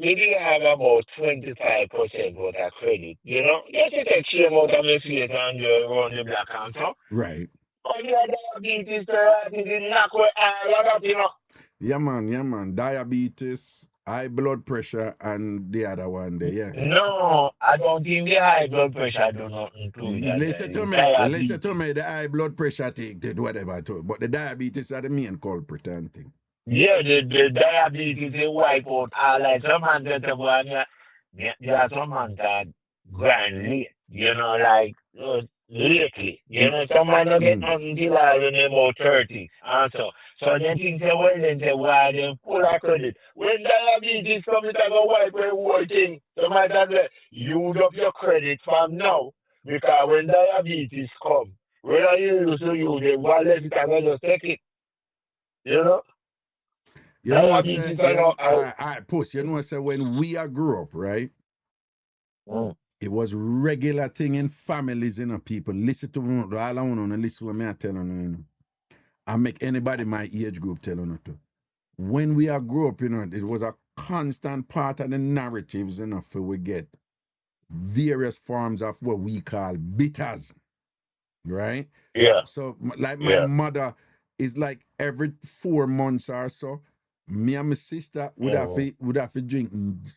Maybe I have about 25% worth of credit. You know, just to take shame out of my face and you run the black cancer. Right. But your diabetes, it knock away all of that, you know. Yeah, man. Diabetes, high blood pressure, and the other one there, yeah. No, I don't think the high blood pressure do not include that. Listen to me, the high blood pressure take whatever, but the diabetes are the main culprit and thing. Yeah, the diabetes they wipe out all like some man that there are some man that grind late, you know, like lately. You know, some man don't get nothing till when they're about 30 and so. So they think why they full of credit. When diabetes comes, it's go wipe away whole thing. So my dad said, use up your credit from now. Because when diabetes come, whether you use it, let it and just take it. You know? You know what I'm saying? Puss, you know what I'm saying? When we grew up, right? It was regular thing in families, you know, people. Listen to me, all I want to listen to me I tell you, you know. I make anybody my age group tell you to. When we grew up, you know, it was a constant part of the narratives, you know, for we get various forms of what we call bitters, right? Yeah. So, like my mother is like every 4 months or so, me and my sister would have to drink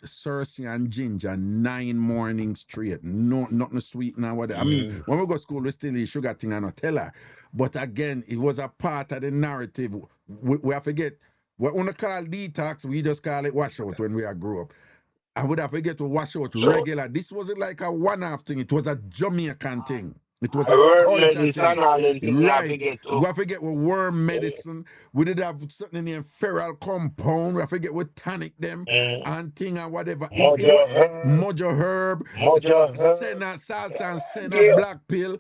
Cersei and ginger 9 mornings straight. No, nothing sweet now. Whatever. I mean, when we go to school, we still eat sugar thing and not tell her. But again, it was a part of the narrative. We have to get what we call detox. We just call it washout when we grew up. I would have to get to wash out regular. This wasn't like a one-off thing. It was a Jamaican thing. It was a culture thing. Right. We have to get with worm medicine. We did have something named feral compound. We have to get with tonic them and thing and whatever. Mojo herb. Senna, salsa and senna, black pill,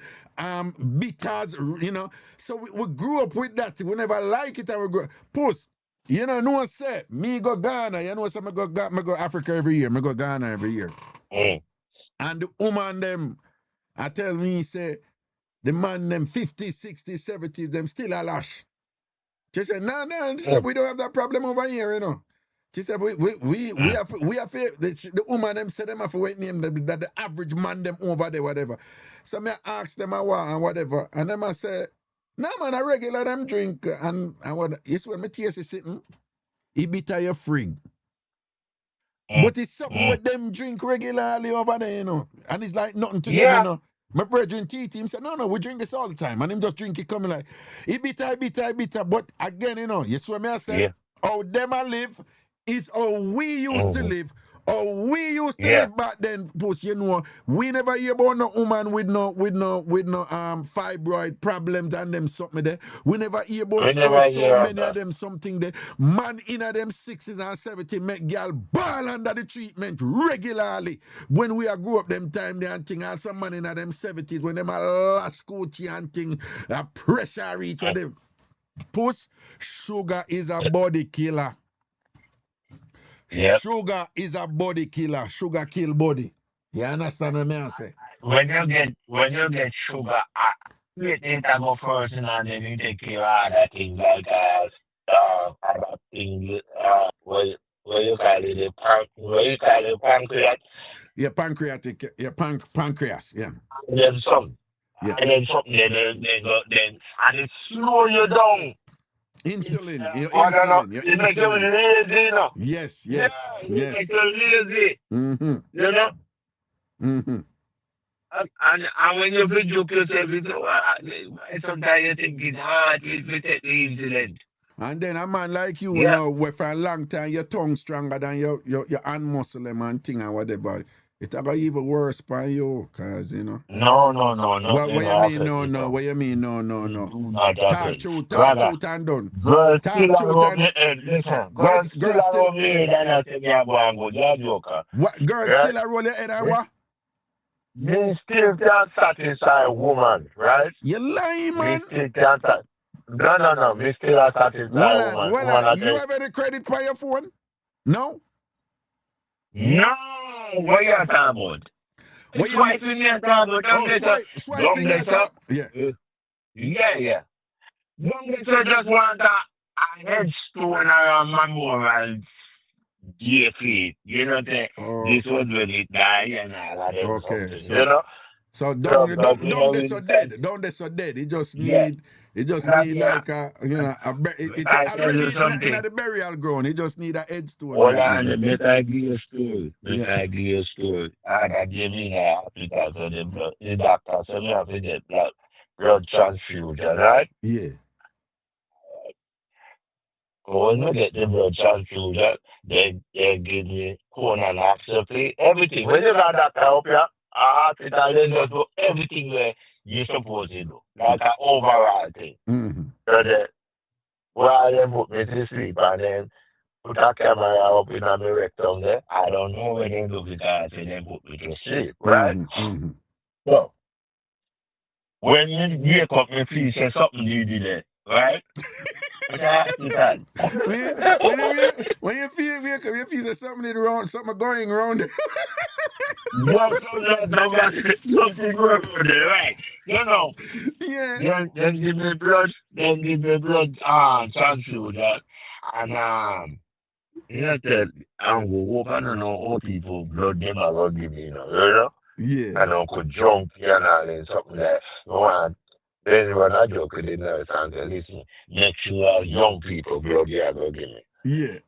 bitters, you know. So we grew up with that. We never like it and we grew up. Puss, you know, no one say, me go Ghana. You know, so me go Africa every year. Me go Ghana every year. And the woman them, I tell me, say, the man them 50s, 60s, 70s, them still a lash. She said, no, we don't have that problem over here, you know. She said, we have the woman them said them have to wait name that the average man them over there, whatever. So me ask them and whatever. And them I say, no man, I regular them drink and what it's when me taste is sitting, it bitter your frig. But it's something with them drink regularly over there, you know. And it's like nothing to them, you know. My brethren TT, him said, no, we drink this all the time. And him just drink it coming like, it bitter. But again, you see what I say? Yeah. How them a live is how we used to live. How we used to Yeah. live back then, Puss, we never hear about no woman with no fibroid problems and them something there. We never hear about so many of them something there. Man in them 60s and 70s make girl ball under the treatment regularly. When we grew up them time there and thing, and some man in them 70s when them a last coachy and thing, a pressure reach for them. Puss, sugar is a body killer. Yep. Sugar is a body killer. Sugar kill body. You understand what I say? When you get sugar, you think I go first and then you take care of other things like other things. What you call it? Pancreas. Yeah, pancreatic. Yeah, pancreas. Yeah. And then some. Yeah. And then something. Then and it slow you down. Insulin. Your Insulin. Your It makes you insulin. lazy, you know. Yes. It makes you lazy. Mm-hmm. You know. Mm-hmm. And when you produce yourself, sometimes you think it's hard to take the insulin. And then a man like you, where for a long time your tongue stronger than your hand muscle and thing and whatever. It's about even worse for you, cause No. What you mean? No. What you mean? No. Talk truth and done. Girls Talk still truth are and listen. Girls Girls still- still over here than I say me a go and go. You're a joker. What girls Right. still a roll your head and what? Me still can't satisfy a woman, right? You lying, man. Me still can't No. Me still can't satisfy a woman. Well, you have any credit for your phone? No? No. What you talking about? What you Swiping me a talk about. Oh, swiping Don't your top. Yeah. Yeah. Don't get you just want a headstone or a memorial dear feet. You know that this was when it died and all of them Okay, something, you know? So don't they so dead. Don't they so dead. It just need like a already in the burial ground. It just need a headstone. Hold on, let I give you a story. I got gave me a hospital so the doctor said me have to get blood transfusion, right? Yeah. When we get the blood transfusion, they give me colonoscopy, everything. When you got that help you, a hospital, they just do everything where you're supposed to do, like an overall thing. Mm-hmm. So while they put me to sleep and then put a camera up in my rectum there, I don't know when they do because they put me to sleep, right? Mm-hmm. So, when you wake up, me feel say something you did there, right? When you feel there's something wrong, something going wrong. Something wrong there, right? You know. Yeah. Then give me blood transfusion. And you know that I'm go open and all people blood them are gonna give me, you know. Yeah. And Uncle Junkie and all that something like that. Then when I joke with the nurse and say, listen, make sure young people blood you are going to give me. Yeah.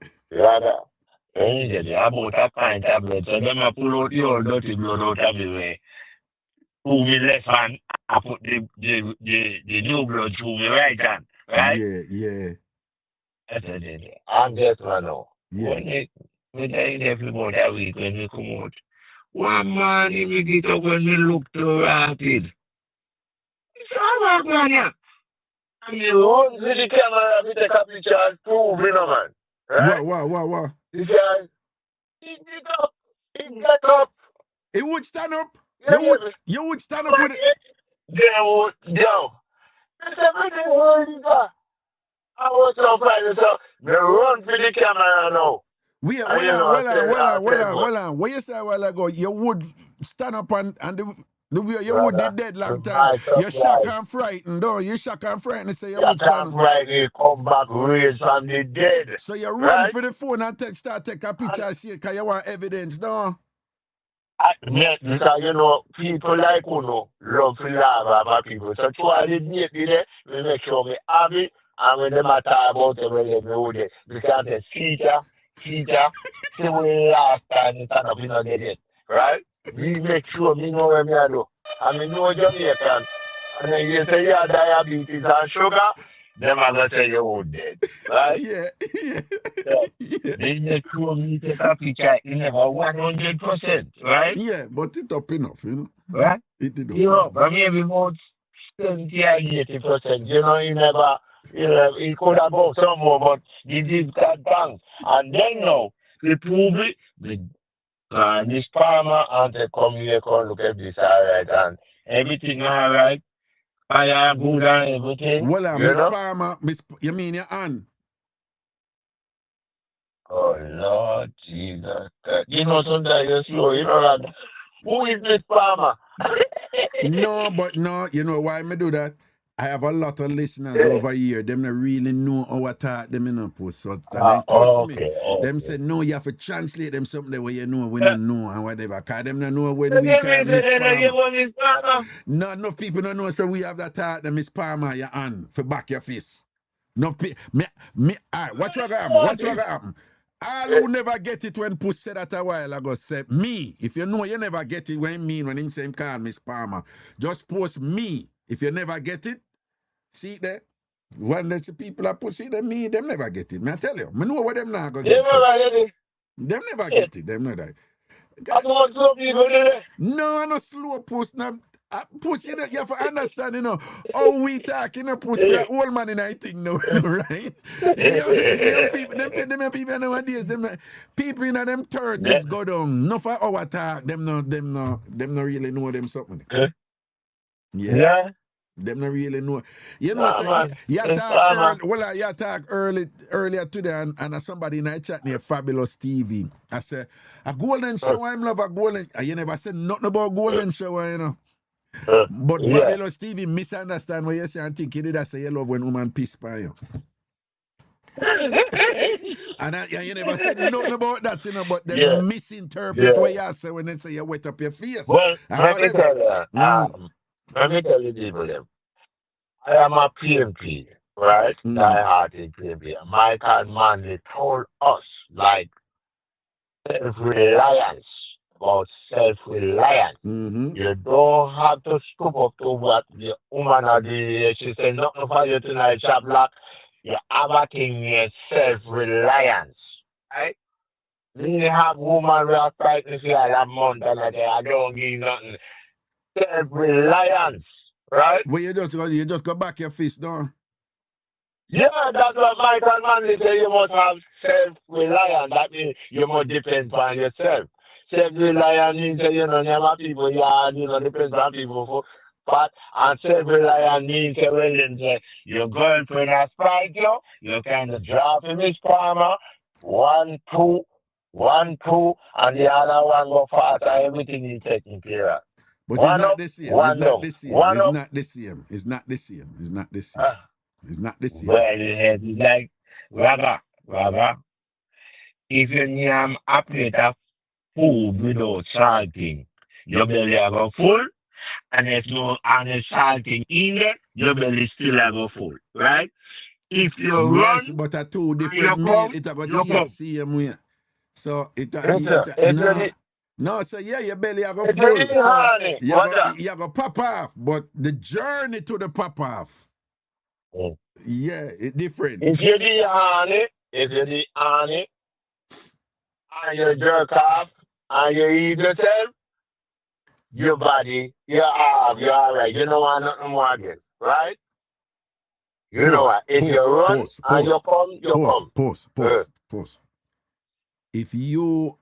I bought a pint of blood, so then I pull out the old dirty blood out of the way. Through my left hand, I put the new blood through my right hand, right? Yeah. I said, I'm just man now. Yeah. When I left about a week when we come out, one morning we get up when we look to rapid. I mean, run to the camera and take a picture and prove, you know, man. Right? What? Because he get up. It would stand up. Yeah, You would stand up with it. I was so proud so they run to the camera now. Well on. What you say a while ago, you would stand up and the way you would did dead long time. You're shocked and frightened, though. You're shocked and frightened. Say you would stand up. Frightened, come back raised from the dead. So you run for the phone and start take a picture and see it because you want evidence, no? Yes, because you know, people like love to laugh about people. So try to date me there, we make sure we have it, and when they matter about it, we let me hold it. Because the teacher, see when last time you stand up, you don't get it, right? We make sure we know where we are do. I mean, no Jamaican. And then you say you have diabetes and sugar, them are going to say you're dead. Right? Yeah, yeah, So, yeah. then they throw me take a picture, it never 100%, right? Yeah, but it up enough, you know. Right? It did up You know, enough. but maybe about 70 or 80%, you know, you could have got some more, but you did that bang. And then now, they prove it, this farmer and they come here, come look at this, all right, and everything all right, I am good and everything, Well, you Miss know? Palmer, you mean your aunt? Oh, Lord Jesus. You know, sometimes you're slow, you know that. Who is this farmer? No, but no, you know why me do that? I have a lot of listeners over here. Them not really know our talk them in a post. So and then cuss me. Okay. Them say no, you have to translate them something where you know we don't know and whatever. Cause them not know when So we give me call Miss the Palmer. Miss Palmer. Not enough people don't know, so we have that talk the Miss Palmer your hand for back your fist. No, alright, watch what happen. Watch what happen. All who never get it when Puss said that a while ago, say me. If you know you never get it when him say him call Miss Palmer, just post me. If you never get it, see it there. When there's the people that pussy them me, them never get it. Me I tell you, me know what them now go get it. Them never get it. Them know that. I want some people do that. No, no slow Puss. No, Puss, you have to understand, you know, how we talk, you know, Puss, we are old man in I think now, right? Young people, them people nowadays, them people in them 30s go down. No for our talk, them no really know them something. Yeah. Them not really know. You know, you talk earlier today, and somebody in that chat near Fabulous TV. I said, a golden shower, I'm love a golden. You never said nothing about golden shower, you know. But Fabulous TV misunderstand what you say and think you did. I say you love when woman piss by you. And you never said nothing about that, you know, but they misinterpret what you say when they say you wet up your face. Well, let me tell you, people, I am a PMP, right? Die-hearted PMP. Michael Manley told us, like, self-reliance, about self-reliance. You don't have to stoop up to what the woman or she said, nothing for you tonight, shop block. You have a thing here, self-reliance, right? We have woman who are fighting for a month and I don't give nothing. Self-reliance, right? Well, you just go back your fist, don't? Yeah, that's what Michael Manley said. You must have self-reliance. That means you must depend on yourself. Self-reliance means that you know, never people, depends on people for fat. And self-reliance means that when your girlfriend has fight you kind of drop in Miss Palmer, 1, 2, 1, 2, and the other one go fast, and everything is taken care of. But it's not the same. It's not the same. It's not the same. It's not the same. It's not the same. It's not the same. Well, it's like Raga. If you name a plate of food without salting, your belly will go full, and if no any salting in it, your belly still will go full, right? If you yes, run, but a two different meals, it will taste the same way. So no, so yeah, your belly will go full. So you go pop off, but the journey to the pop off, yeah, it's different. If you do honey, and you jerk off, and you eat yourself, your body, you're all right. You don't want nothing more again, right? You know what? If you run and you come, Pause. If you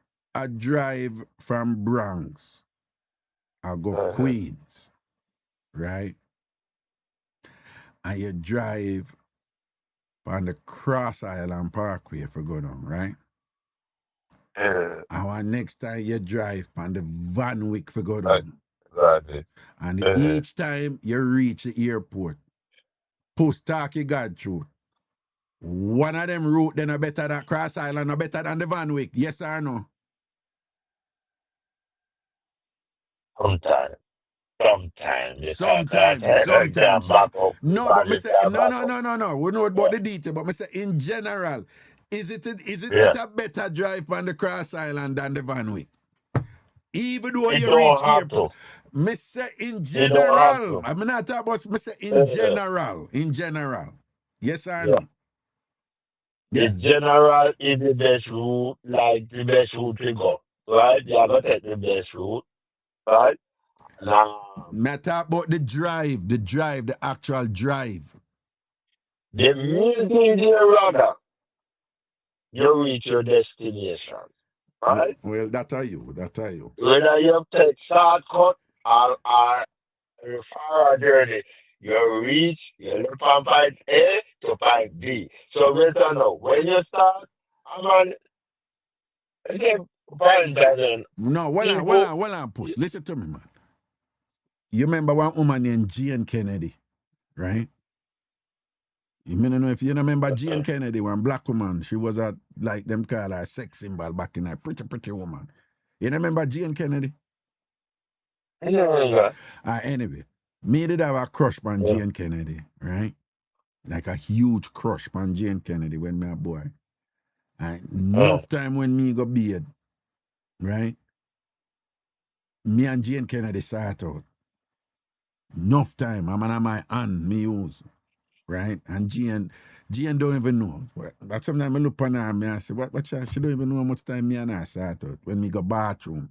drive from Bronx, I go Queens, right? And you drive on the Cross Island Parkway if you go down, right? And next time you drive on the Van Wyck for go down. And each time you reach the airport, Puss talk you God truth. One of them route then are better than Cross Island or better than the Van Wyck. Yes or no? Sometimes. No, but me say no. We know about the detail, but me say in general, is it a better drive on the Cross Island than the Van Wyck? Even though It you don't reach have April. to. Me say in It don't have general. to. I'm not talking about me say in general. In general. Yes or no? The Yeah. general is the best route, like the best route to go. Right? You have to take the best route. Right? Now, Me talk about the drive, the actual drive. the minute you rather, you reach your destination. Right? Well, that are you. Whether you take shortcut or far journey, you reach, you look from point A to point B. So we don't know when you start, I'm on the point then. No, well on, Puss. Listen to me, man. You remember one woman named Jane Kennedy, right? You may not know if you remember Jane Kennedy, one black woman. She was a, like them call her, sex symbol back in that pretty woman. You remember Jane Kennedy? Yeah. Anyway, me did have a crush on Jane Kennedy, right? Like a huge crush on Jane Kennedy when me a boy. Enough time when me go beard, right? Me and Jane Kennedy sat out. Enough time, I'm on my hand, me use, right? And Jane don't even know. But sometimes I look on her and I say, what she don't even know how much time me and her sat out when me go bathroom.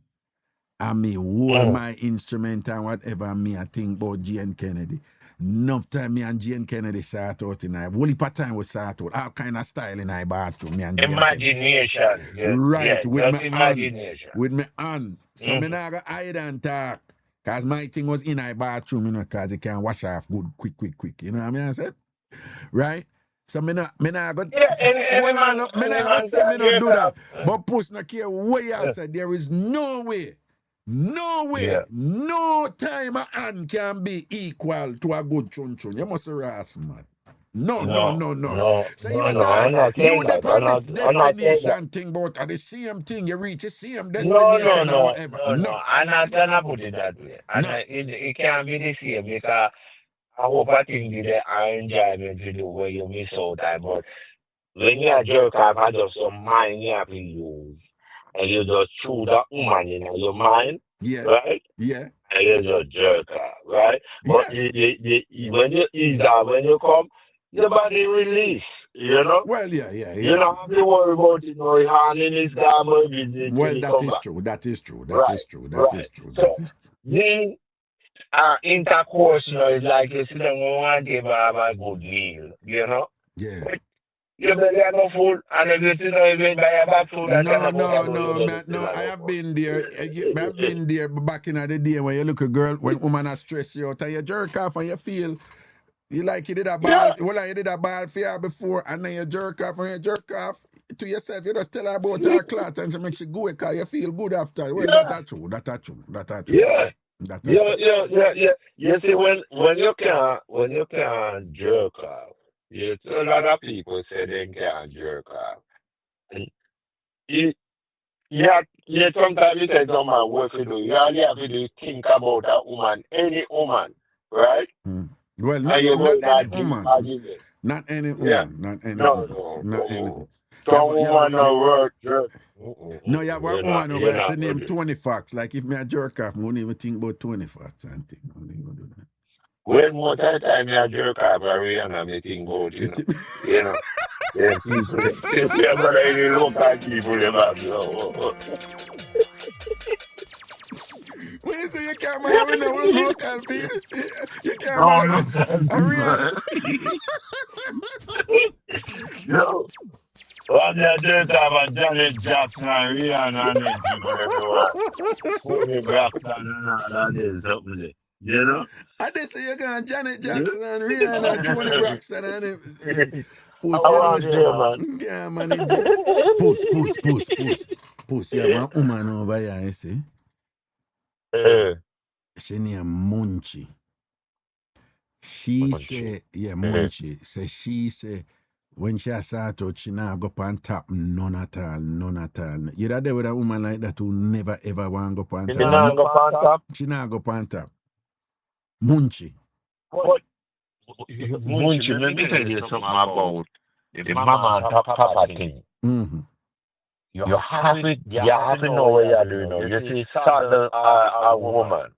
And me hold my instrument and whatever me I think about Jane Kennedy. Enough time me and Jane Kennedy sat out in a whole heap of time we sat out. All kind of style in our bathroom, me and Jane Imagination. Kennedy. Right, with just my imagination. hand. With my hand. So me not go hide and talk. Cause my thing was in our bathroom, you know, cause it can wash off good quick. You know what I mean? I said? Right? So me not go me not go say me not do that. But Puss not care what you said. There is no way, no time a hand can be equal to a good chun. You must ras, man. No. So you talk, you depend this destination thing, but at the same thing, you reach the same destination or whatever. No. I'm not put it that way. And it can't be the same because I hope I think that enjoyment to do where you miss out time. But when you are jerk off, I just some mind you have to use. And you just chew that woman in your mind. Yeah. Right? Yeah. And you just jerk off, right? But when you ease out, when you come, your body release, you know? Well, yeah. You don't have to worry about it, no hand in his garment. Well, that is true. That is true. The intercourse, you know, is like you sit down one table have a good meal, you know? Yeah. But you better have no food, and if you sit down, you buy a bad food. No, I have been there. I've been there back in the day when you look a girl, when woman has stress you out and you jerk off and you feel you like you did a ball, you did a ball for you before, and then you jerk off and you jerk off to yourself. You just tell her about her clot and she makes you go because you feel good after. Well, that's true. Yeah. You see, when you can't jerk off, you see a lot of people say they can't jerk off. You sometimes you say someone what to do. You only have to do think about a woman, any woman, right? Well, not any woman. Not any woman. No. Some woman no work jerk. No, you have one woman over there, she named 20 facts. Like if me a jerk off, I won't even think about 20 facts and things. I won't even do that. When more time I jerk off, I really think about it. You know. Yeah, people. You're going to look at people about Wait, so you can't marry no local people? You can't marry a real... No. Well, they just have a Janet Jackson and Rihanna and everywhere. Tony Braxton and all that is something, you know? I did say you're going Janet Jackson and Rihanna and Tony Braxton and it. Puss, man. Yeah, man. Puss, yeah, one woman over here, you see? She named Munchie. She say, Munchie. She say, when she start out, she not go on top, none at all. You that there with a woman like that who never ever want to go on top? She not go on top? She not go on top. Munchie. What? Munchie, let me tell you something about the mama and papa thing. Mm-hmm. you have to know what you're doing now. You see, saddle a woman.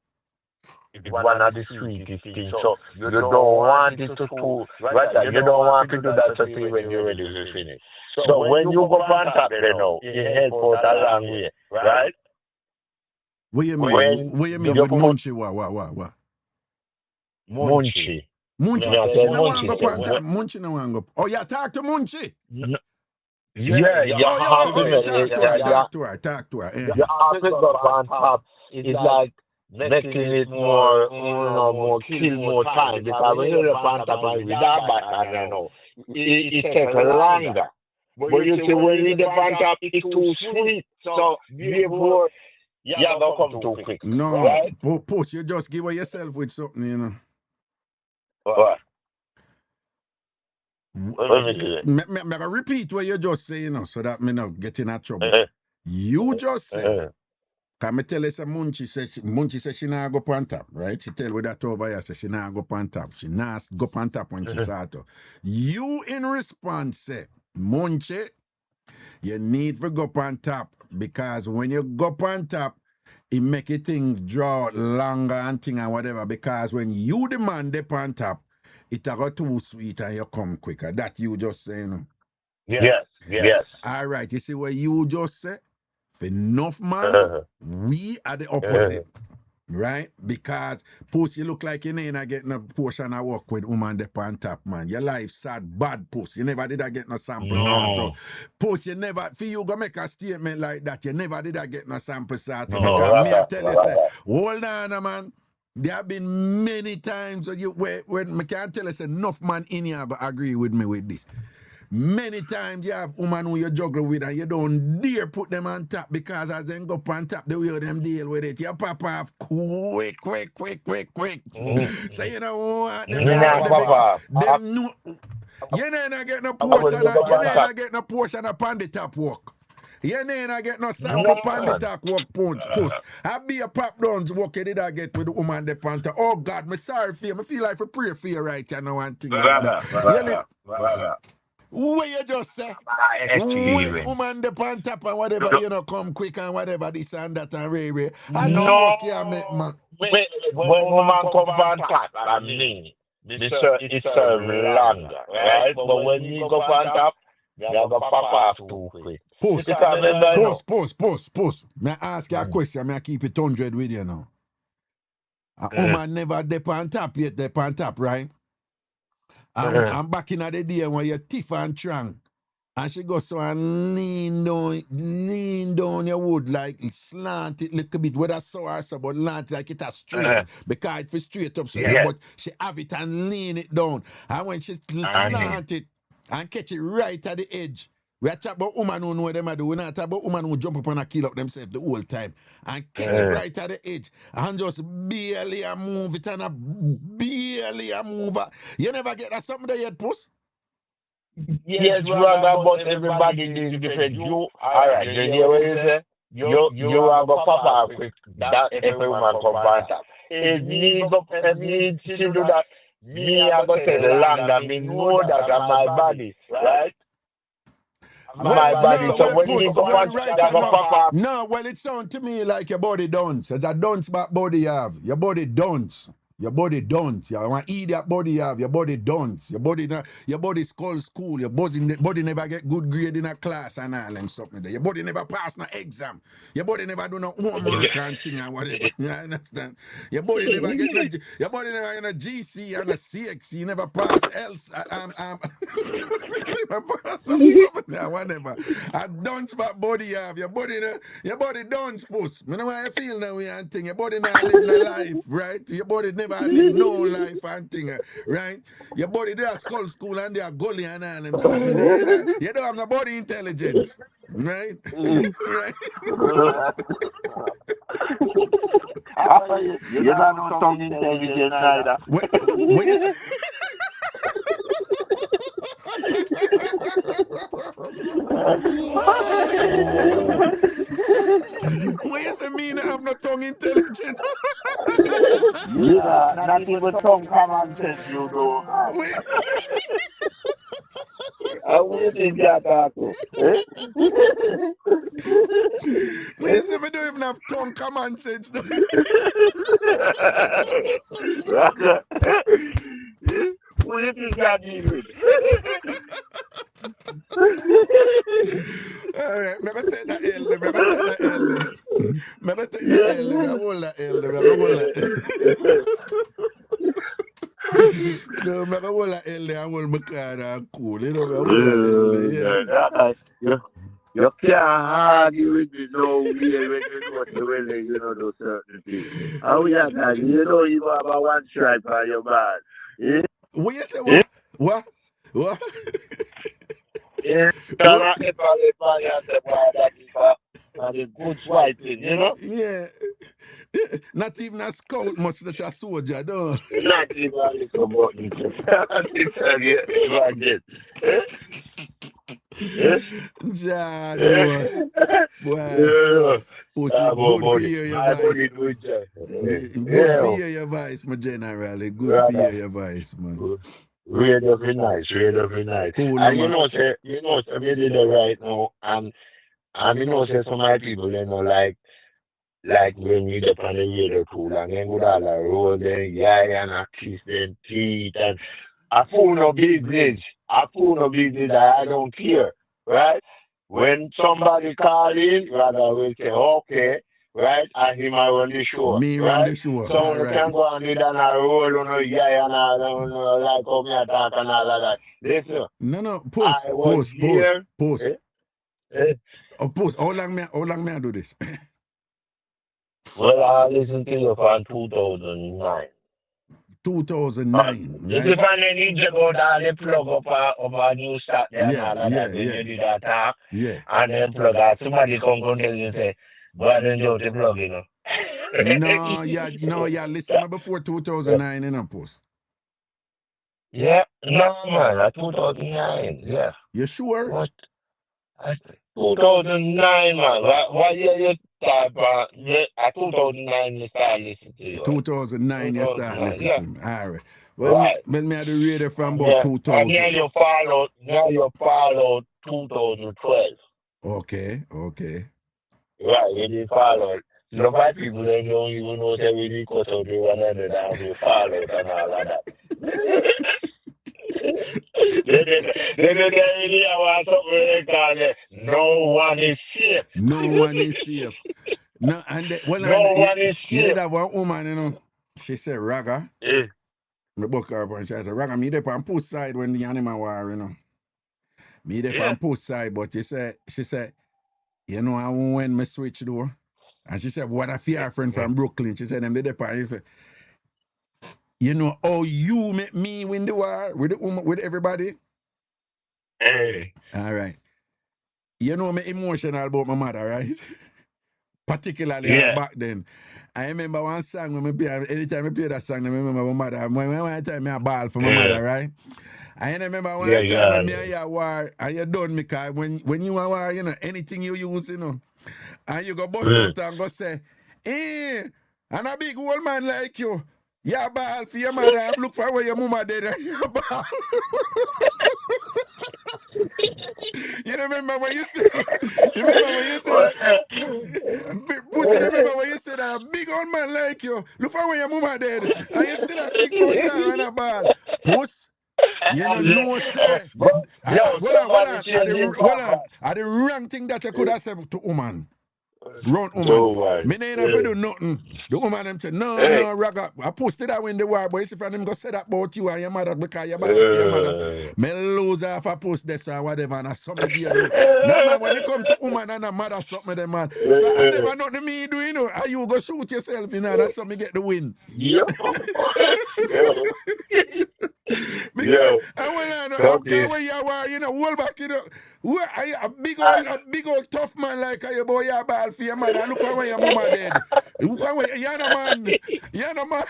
It's one of the sweetest things. So you don't want it to right. You don't want to do that to see when you're ready to finish. So when you go on top there now, you head for a long way, right? What you mean? When What you mean you with put Munchie? What? Munchie. Munchie. Yeah, She so no want go Munchie. on top. Munchie no want go. Oh, yeah, talk to Munchie. Yeah, you have to yeah, talk to her. you Yeah. have to go on top. It's like making it more, more kill more time because when you're on top and with that back, I know it takes longer. But you see, when you're on top, it's too sweet. So therefore, you don't come too quick. No, right? Puss, you just give her yourself with something, you know. What? Let me do it. Me repeat what you just say, you know, so that me not get in a trouble. You just say. Can me tell you some Munchie say she not go on top, right? She tell me that over here, say she not go on top. She not go on top when she saw it. You in response say, Munchie, you need to go on top because when you go on top, it make it things draw longer and thing and whatever. Because when you demand the on top, it a go too sweet and you come quicker. That you just say, you know. Yes. All right, you see what you just say? For enough man, we are the opposite. Right? Because Puss, you look like you ain't getting a portion of work with woman the on top, man. Your life sad, bad Puss. You never did get no sample sort. Puss, you never, for you go make a statement like that, you never did get no sample sort. Because me I tell you, say, hold on, man. There have been many times when I can tell you, say, enough man in here go agree with me with this. Many times you have women who you juggle with and you don't dare put them on top because as they go on top, the way them deal with it, you pop off quick. So you know what? Them no, you ain't get no portion of the top work. You ain't get no sample on the top work Puss. I be a pop down work you did I get with the woman the panther. Oh God, me sorry for you. I feel like for pray for you right now one thing like that. What you just say? When woman the on top and whatever, you know, come quick and whatever, this and that and ray. And joke you make, man. When woman come on top, I mean, it's longer, right? But when you go on top, you go pop off too quick. Puss. May I ask you a question? May I keep it 100 with you now? A woman never dip on top yet, dip on top, right? I'm back in the day when you're tiff and trang. And she goes so and lean down your wood like it slant it little bit. Whether so or so, but slant like it a straight. Because it was straight up, so but she have it and lean it down. And when she slant it and catch it right at the edge. We are talking about women who know what they do. We're not talking about women who jump up and kill up themselves the whole time. And catch it right at the edge. And just barely a move it and barely a move. You never get that something there yet, Puss? Yes, Raga, but everybody is different. You, alright, you hear what you say? You are going to pop out quick. That every woman come on top. If me to do that, me are going to say the land and me know that on my body, right? Well, it sounds to me like your body dance. It's a dance back body you have. Your body dance. Your body dance. You want to eat that body you have. Your body dance. Your body school. Your body never get good grade in a class and all and something there. Your body never pass no exam. Your body never do no homework and thing and whatever. You understand? Your body never get no GC and a CX. You never pass else. Whatever. A dance back body you have. Your body dance, Puss. You know how you feel now and thing. Your body not living a life, right? Your body never live no life and thing, right? Your body they are school and they are gully and all them something. You don't have no body intelligence, right? Right? You're not no tongue intelligence either. What you say? What you say mean I have no tongue intelligence? Yeah, not even tongue common sense, you know. I wouldn't think that, When you say me don't even have tongue common sense. What do you think I deal with? All right, me gonna take that L. Me gonna take that L. Me gonna take that L. Me gonna hold that L. Me gonna hold that. No, me gonna hold that L. And hold my card and cool. You know, me hold that L. Yeah. You can't argue with me no way when you know the way you know those certain things. How you got you know you have a one stripe on your back. Eh? What you say? What? What? What? Yeah, What? if I the good swiping, you know? Yeah. Not even a scout must that a soldier, no. Not even a little button. If I get. Ja, no. Boy. Yeah. Pussy, good for you, your voice. Good Yeah. for you, your voice, my general. Good for you, your voice, man. Really be nice, really be nice. Cool, And man. you know, we did it right now, and you know, say some of my people, you know, like when you get on the radio cool, and then go down the road, then and a kiss them teeth, and I fool no business. I don't care, right? When somebody call in, rather will say, okay, right? And him I run the show, Me right? run the show. So All you right. can go and do that and roll, and all like how me attack and all of that. Listen, No, Puss. I was here. Puss. Eh? Oh, Puss. How long me I do this? Well, I listened to you from 2009. 2009, If right? you find any job out there, plug up a new start there and all of that, when you did that talk, and then plug out, somebody come tell you and say, boy, I don't know the plug, you know. No, listen me before 2009, you know, Puss. Yeah, no, man, 2009, yeah. You sure? What? 2009, man. What year you start? 2009 you start listening to you. 2009 you start listening to me. All right. Well, Right. me had the radio from about 2000. And now you follow 2012. Okay. Right, when you follow. You know, white people, they don't even know that we need to cut out the 100 and we follow and all of that. They want something they call it, no one is safe. No one is safe. No, and one is safe. You did have one woman, you know. She said, Raga. Yeah. Me book her up and she said, Raga, me there on Puss side when the animal war, you know. Me there on Puss side, but she said, you know, when me switch door. And she said, what a fear friend from Brooklyn. She said, them there on, he said, you know, how you make me win the war with everybody? Hey. All right. You know me emotional about my mother, right? Particularly back then. I remember one song when anytime I play that song, I remember my mother. One time I ball for my mother, right? I remember one time when me and you war, and you done me, cause when you are war, you know, anything you use, you know, and you go bust out and go say, and a big old man like you, ball for your mother, and look for where your mama dead and you ball. You remember when you said that? Pussy, remember when you said that? A big old man like you, look for where your mama dead, and you still a think about her and a ball. Puss, you know, say. Hold on. Are the wrong thing that you could have said to woman? Run woman. Me ain't never do nothing. The woman them say, no, Raga. I posted that when they were, but if them go say that about you and your mother because you're bad for your mother, me lose half a post this or whatever, and something do. No man, when it come to woman and a mother, something them man. So I never nothing me do, you know. Are you go shoot yourself, you know, that's something get the win. Because and when after when you are, you know, hold back, you know, are you a big old tough man like you boy, you ball for your mother. Look for when your mama dead. Look for when you're no man. You're no man.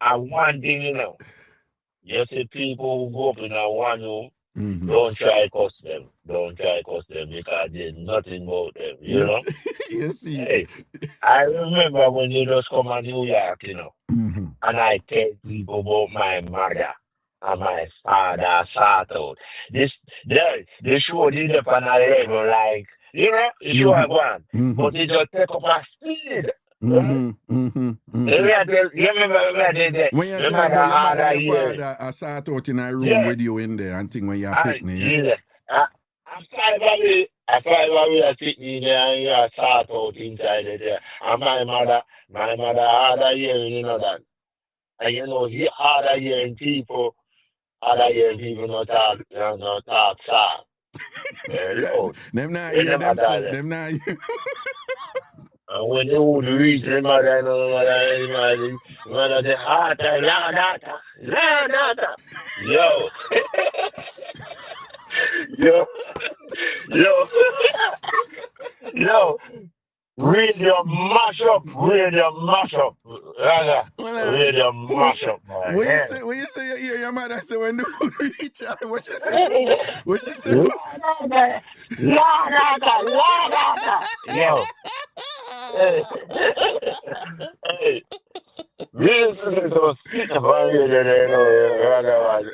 I one thing, you know. You see people who go up in a one room, don't try cuss them. Don't try cuss them because there's nothing about them, you know? You see. Hey, I remember when you just come to New York, you know, and I tell people about my mother. and my father sort out. The show did up on a level like, the show I want, but it just take up a speed. Right? You remember When you the tell mother about your had mother a and your year. father, I sat out in a room Yeah, with you in there and thing when you're I, picnic, yeah? yeah. I find away a picnic there and you are sort out inside it there. And my mother had a year, that. And he had a year in people. Other years people not talk, not talk soft. Very loud. Them not They hear never themselves. done it. Them not hear. And when they would reach the mother, the mother say, Hata, la data, la data. Yo. Yo. Yo. Yo. Radio mash up. Radio mash up. Radio Puss, mash up, man. when you Yeah. say you hear your mother say when the reach her, what she say? What she say? La data, la data. Yo. Hey. Hey. Really, so sit up on here, hey,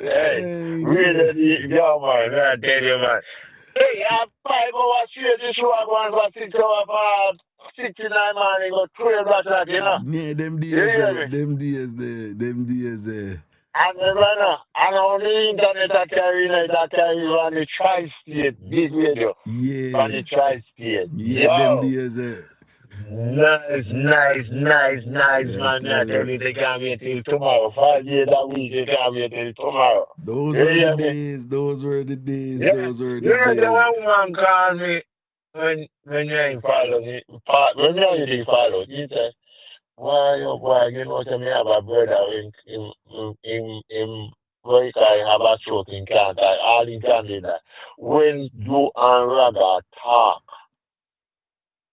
Hey, really, yo, man, I tell you, man. Hey, I have 5 hours straight. This show I go for 6 hours for 69 man. It go 12 that, yeah, them You days hear there, me? them days there. And brother, and on the internet I carry on the tri-state, big radio, on Yeah, the tri-state. yeah, them Yo. days there. Nice, Yeah, man. I tell tell you. you, they can't wait till tomorrow. 5 days a week, they can't wait till tomorrow. Those You were the hear me? days, those were the days, Yeah. those were the The days. one woman called me when you ain't follow me, when you didn't follow, he said, why, oh boy, tell me have a brother in where I have a stroke in Canada, all in Canada. When you and Raga talk,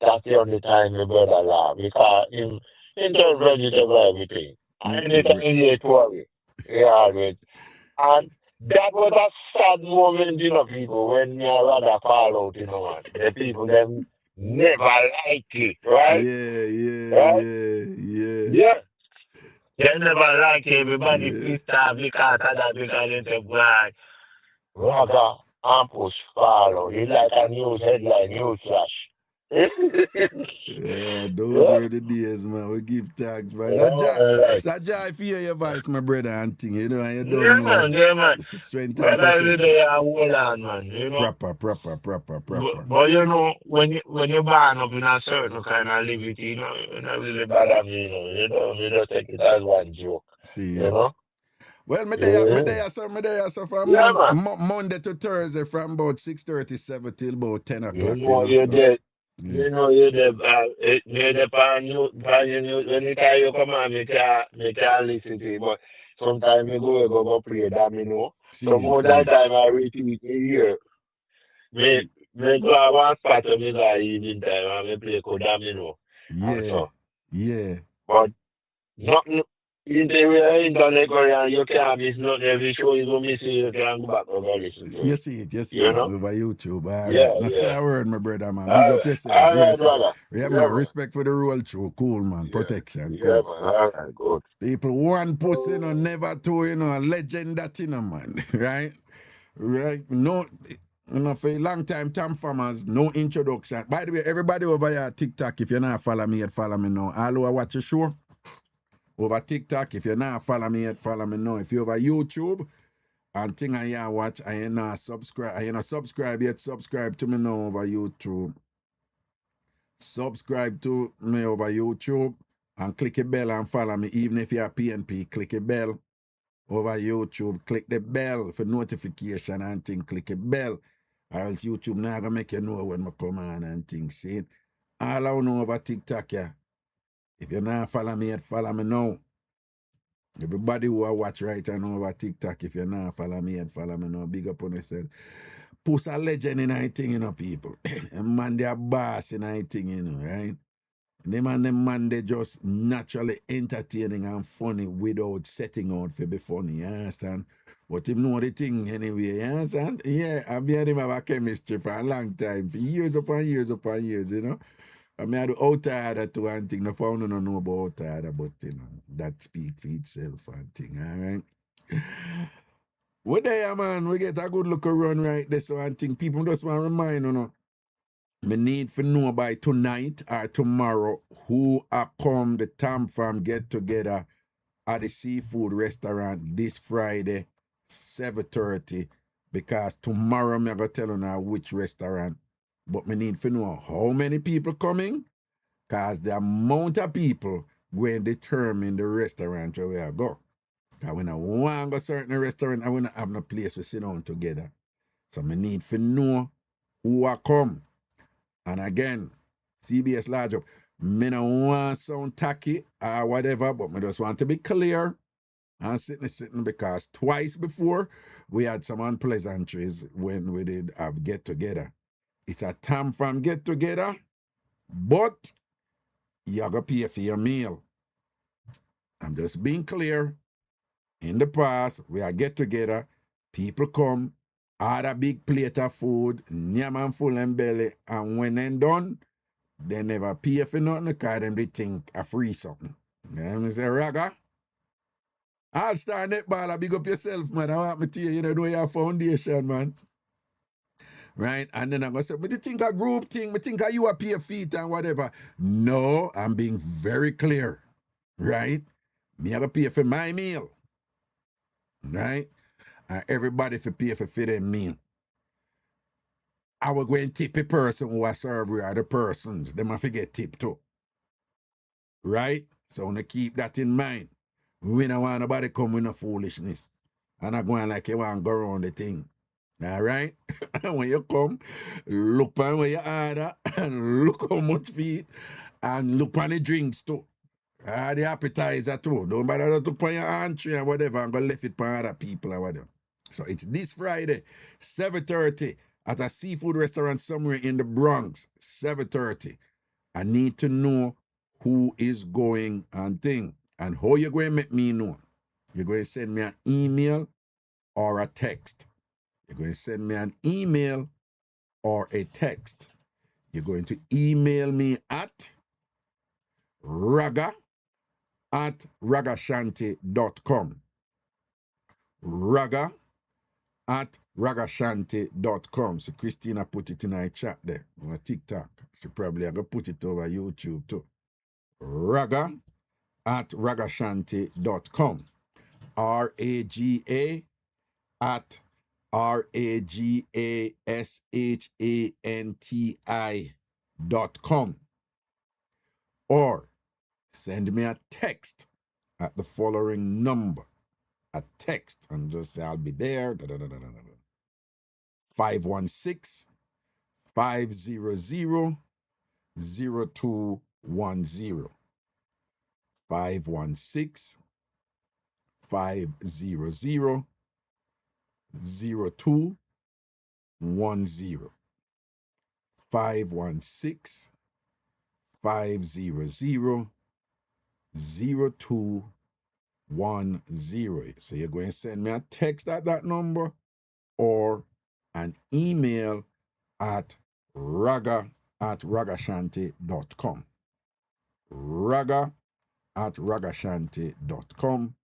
that's the only time my brother laugh because in just vegetable everything. And anytime he ate worry, he always. And that was a sad moment, people, when your brother fall out, man. The people them never like it, right? Yeah, yeah, Right? yeah, yeah, Yeah. They never like it. Everybody yeah. pissed off because of that because they say, why? Raga and Puss fall out. It's like a news headline, news flash. Yeah, those Yeah. were the days, man. We give thanks, man. Right. It's a joy if you hear your voice, my brother, and thing, and you don't Yeah, know man, yeah, man. strength and Well, every protection. day I hold on, man, Proper. But when you're born up in a certain kind of liberty, you don't really bother me, you don't take it as one joke, See, you know? well, me Yeah, there, so from yeah man. Monday to Thursday from about 6:37 till about 10 You o'clock, know you're so. dead. Yeah. You're the pan you, anytime you come on, me can't listen to it, but sometimes you go play that, So more See, that time I repeat me here. Me, see. me go a one spot of me by evening time and me play Kodamino Yeah, also. yeah. But nothing in the internet Korean you can't miss nothing. Every show you go miss it, you can go back and go listen to You it. see it You know? over YouTube. All Yeah, right. Now say yeah. a word, my brother, man. Big up Alright, yourself. alright, Yes. brother. Yeah, Yeah, man. man. Respect for the rule through. Cool, man. Yeah, Protection. yeah, Cool. man. Alright, good. People, one puss, never two, a legend that, man. Right? Right? No, for a long time, TamFam no introduction. By the way, everybody over here at TikTok, if you're not follow me yet, follow me now. All who watch the show over TikTok, if you're not follow me yet, follow me now. If you're over YouTube, and thing I you watch, I not subscribe yet, subscribe to me now over YouTube. Subscribe to me over YouTube and click a bell and follow me. Even if you're PNP, click a bell over YouTube. Click the bell for notification and thing. Click a bell. Or else YouTube not gonna make you know when I come on and things. See? All I know over TikTok, yeah. If you're not follow me yet, follow me now. Everybody who I watch right now over TikTok, if you're not follow me yet, follow me now. Big up on yourself. Puss a legend in anything, people. A man, they a boss in anything, right? Them man, they just naturally entertaining and funny without setting out for be funny, you understand? But him know the thing anyway, you understand? Yeah, I've been him have a chemistry for a long time, for years upon years, I mean, I do outside to one thing, no found no know about outside, but that speak for itself and thing, all right? What there, man? We get a good look around right there. So I think people just want to remind you know. Me need to know by tonight or tomorrow who are come the TamFam get together at the seafood restaurant this Friday, 7:30. Because tomorrow me gonna tell you now which restaurant. But me need to know how many people coming. Because the amount of people going to determine the restaurant where we are go. Because when I want to go certain restaurant, I will not have no place to sit down together. So me need to know who are come. And again, CBS large up. Me no want sound tacky or whatever, but me just want to be clear and sitting because twice before we had some unpleasantries when we did have get together. It's a TamFam get together, but you gotta pay for your meal. I'm just being clear. In the past, we are get together, people come, add a big plate of food, nyam and full and belly, and when they're done, they never pay for nothing because they think a free something. And I say, Raga, I'll start netball, big up yourself, man. I want me to you know your foundation, man. Right? And then I'm going to say, but you think a group thing, me think you a pay feet and whatever. No, I'm being very clear. Right? Me have to pay for my meal. Right? And everybody for pay for their meal. I will go and tip a person who I serve with other persons. They must get tip too. Right? So I want to keep that in mind. We don't want nobody come with no foolishness. And I go on like you want to go around the thing. All right? And when you come, look on where you order and look how much feed and look on the drinks too. The appetizer too. Don't bother to put your entree and whatever and go left it for other people or whatever. So it's this Friday, 7:30 at a seafood restaurant somewhere in the Bronx, 7:30. I need to know who is going and thing. And how you going to make me know? You're going to send me an email or a text. You're going to send me an email or a text. You're going to email me at raga@ragashanti.com. raga@ragashanti.com. So Christina put it in her chat there on TikTok. She probably going to put it over YouTube too. raga@ragashanti.com. raga@ragashanti.com. Or send me a text at the following number. A text and just say I'll be there. 516-500-0210. 516-500-0210. 516-500-0210. So you're going to send me a text at that number or an email at raga@ragashanti.com. raga@ragashanti.com.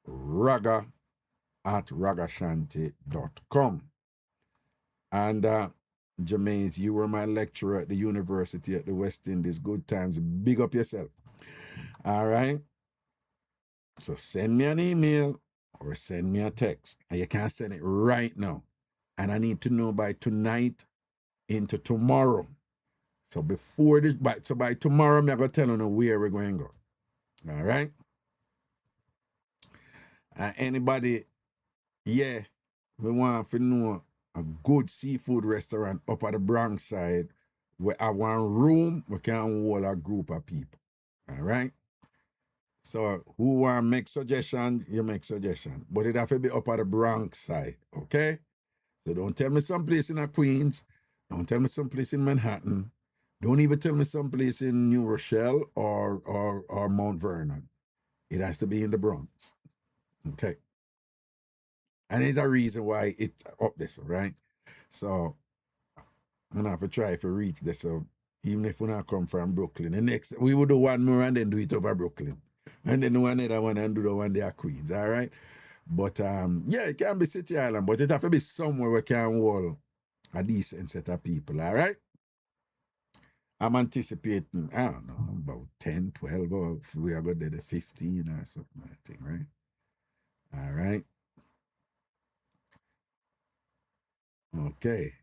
raga@ragashanti.com. And Jermaine, you were my lecturer at the university at the West Indies. Good times. Big up yourself. All right? So send me an email or send me a text. And you can send it right now. And I need to know by tonight into tomorrow. So before this, by tomorrow, I'm going to tell you where we're going to go. All right? Anybody, we want to know a good seafood restaurant up at the Bronx side where I want room, we can hold a group of people. All right? So who want to make suggestions, you make suggestions. But it have to be up at the Bronx side, okay? So don't tell me someplace in Queens. Don't tell me someplace in Manhattan. Don't even tell me someplace in New Rochelle or Mount Vernon. It has to be in the Bronx, okay? And there's a reason why it's up this, right? So I'm going to have to try to reach this. So even if we not come from Brooklyn, the next, we will do one more and then do it over Brooklyn. And then one other one and do the one there Queens, all right? But yeah, it can be City Island, but it have to be somewhere where can hold a decent set of people, all right? I'm anticipating, I don't know, about 10, 12, or if we are going to do the 15 or something, I think, right? All right. Okay.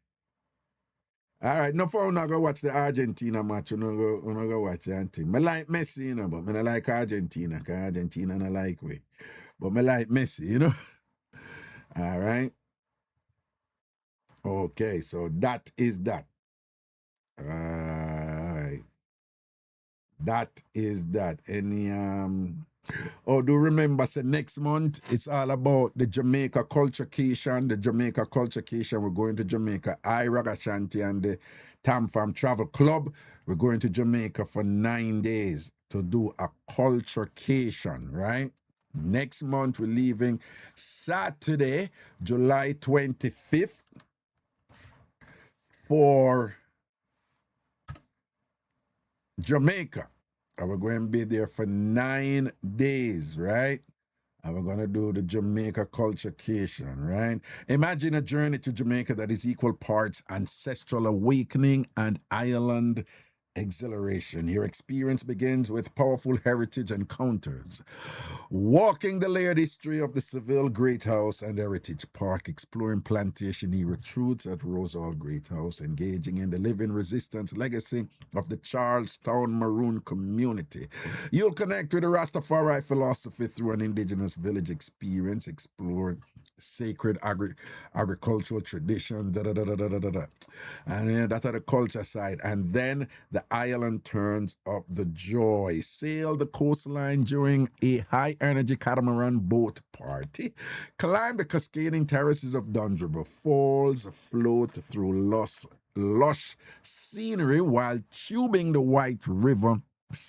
All right, no for not go watch the Argentina match, you know go watch that thing. I like Messi, you know, but I like Argentina, because Argentina I like we. But I like Messi, you know. All right. Okay, so that is that. All right. That is that. Any oh, do remember, say next month it's all about the Jamaica Culturecation. The Jamaica Culturecation. We're going to Jamaica. I, Ragashanti, and the TamFam Travel Club. We're going to Jamaica for 9 days to do a culturecation, right? Next month we're leaving Saturday, July 25th for Jamaica. And we're going to be there for 9 days, right? And we're going to do the Jamaica Culturecation, right? Imagine a journey to Jamaica that is equal parts ancestral awakening and island exhilaration. Your experience begins with powerful heritage encounters. Walking the layered history of the Seville Great House and Heritage Park, exploring plantation era truths at Rosehall Great House, engaging in the living resistance legacy of the Charlestown Maroon community. You'll connect with the Rastafari philosophy through an indigenous village experience, explore sacred agricultural tradition, and that's the culture side. And then the island turns up the joy. Sail the coastline during a high-energy catamaran boat party. Climb the cascading terraces of Duns River Falls. Float through lush scenery while tubing the White River.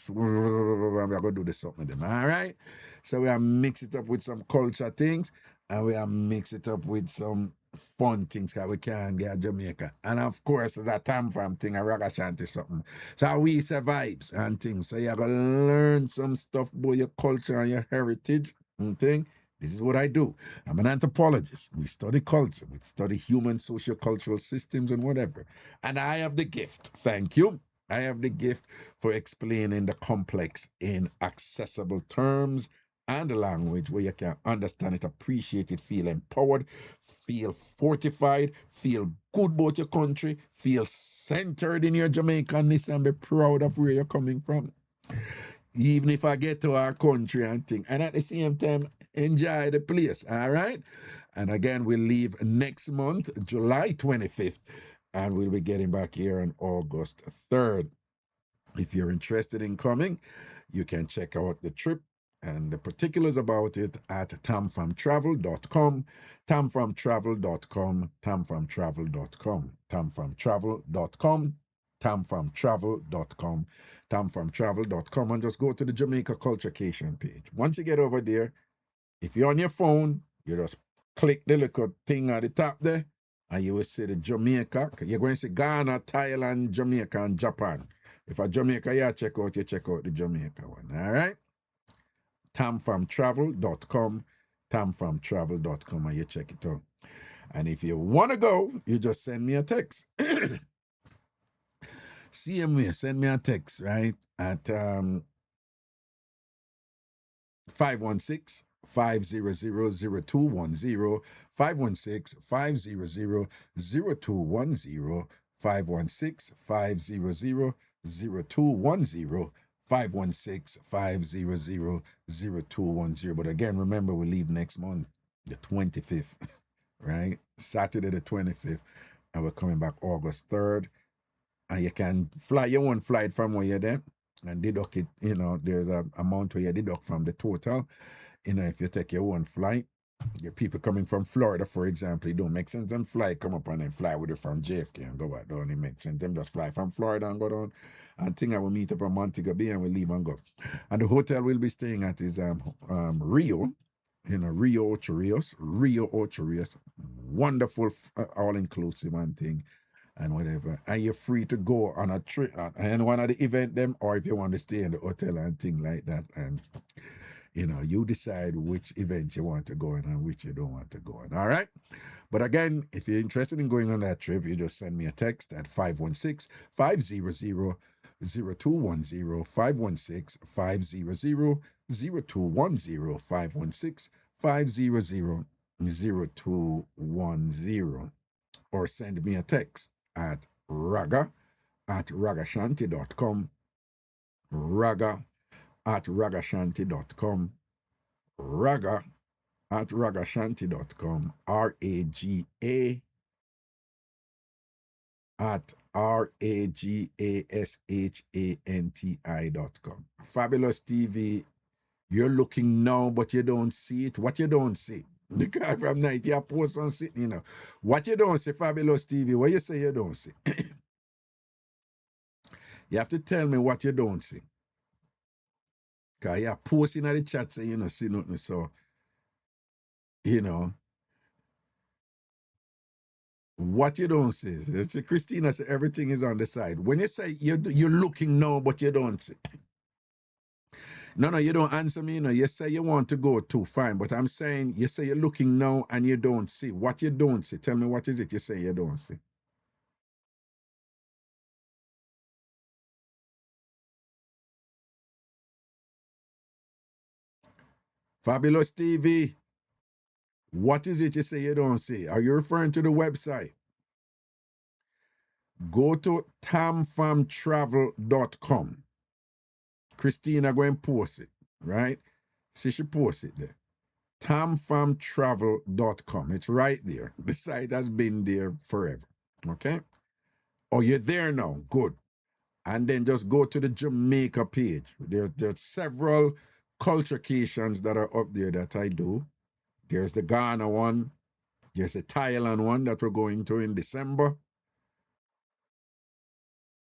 We're going to do this something with them, all right? So we are mix it up with some culture things, and we are mix it up with some fun things that we can get Jamaica. And of course, that TamFam thing, a Ragashanti something. So we say vibes and things. So you're going to learn some stuff about your culture and your heritage and thing. This is what I do. I'm an anthropologist. We study culture. We study human socio-cultural systems and whatever. And I have the gift. Thank you. I have the gift for explaining the complex in accessible terms and a language where you can understand it, appreciate it, feel empowered, feel fortified, feel good about your country, feel centered in your Jamaicanness, and be proud of where you're coming from. Even if I get to our country and thing, and at the same time, enjoy the place, all right? And again, we'll leave next month, July 25th, and we'll be getting back here on August 3rd. If you're interested in coming, you can check out the trip and the particulars about it at tamfamtravel.com, tamfamtravel.com, tamfamtravel.com, tamfamtravel.com, tamfamtravel.com, tamfamtravel.com, and just go to the Jamaica Culturecation page. Once you get over there, if you're on your phone, you just click the little thing at the top there, and you will see the Jamaica. You're going to see Ghana, Thailand, Jamaica, and Japan. If a Jamaica you check out the Jamaica one, all right? tamfamtravel.com, tamfamtravel.com, and you check it out. And if you want to go, you just send me a text. CMA, send me a text, right? At 516 500-0210, 516-500-0210, 516-500-0210, 516-500-0210. But again, remember, we leave next month, the 25th, right? Saturday the 25th, and we're coming back August 3rd. And you can fly your own flight from where you're there and deduct it, you know, there's an amount where you deduct from the total. You know, if you take your own flight, your people coming from Florida, for example, it don't make sense. Them fly, come up and then fly with it from JFK and go back down. It makes sense. Them just fly from Florida and go down. And think I will meet up in Montego Bay and we'll leave and go. And the hotel we'll be staying at is Rio, you know, Rio Ocho Rios. Wonderful, all-inclusive and thing. And whatever, and you're free to go on a trip and one of the event them, or if you want to stay in the hotel and thing like that. And you decide which event you want to go in and which you don't want to go in. All right. But again, if you're interested in going on that trip, you just send me a text at 516-500-0210, 516-500-0210, 516-500-0210, or send me a text at raga@ragashanti.com, raga@ragashanti.com, raga@ragashanti.com, RAGA@ragashanti.com. Fabulous TV, you're looking now, but you don't see it. What you don't see? The guy from night, you post on sitting, What you don't see, Fabulous TV, what you say you don't see? You have to tell me what you don't see. Because you're posting at the chat saying you don't see nothing, so, what you don't see. It's Christina said everything is on the side. When you say you're looking now, but you don't see. No, you don't answer me. You say you want to go too, fine. But I'm saying you say you're looking now and you don't see. What you don't see? Tell me what is it you say you don't see? Fabulous TV. What is it you say you don't see? Are you referring to the website? Go to tamfamtravel.com. Christina go and post it, right? See, she post it there. tamfamtravel.com. It's right there. The site has been there forever, okay? Oh, you're there now. Good. And then just go to the Jamaica page. There's several culturecations that are up there that I do. There's the Ghana one. There's the Thailand one that we're going to in December.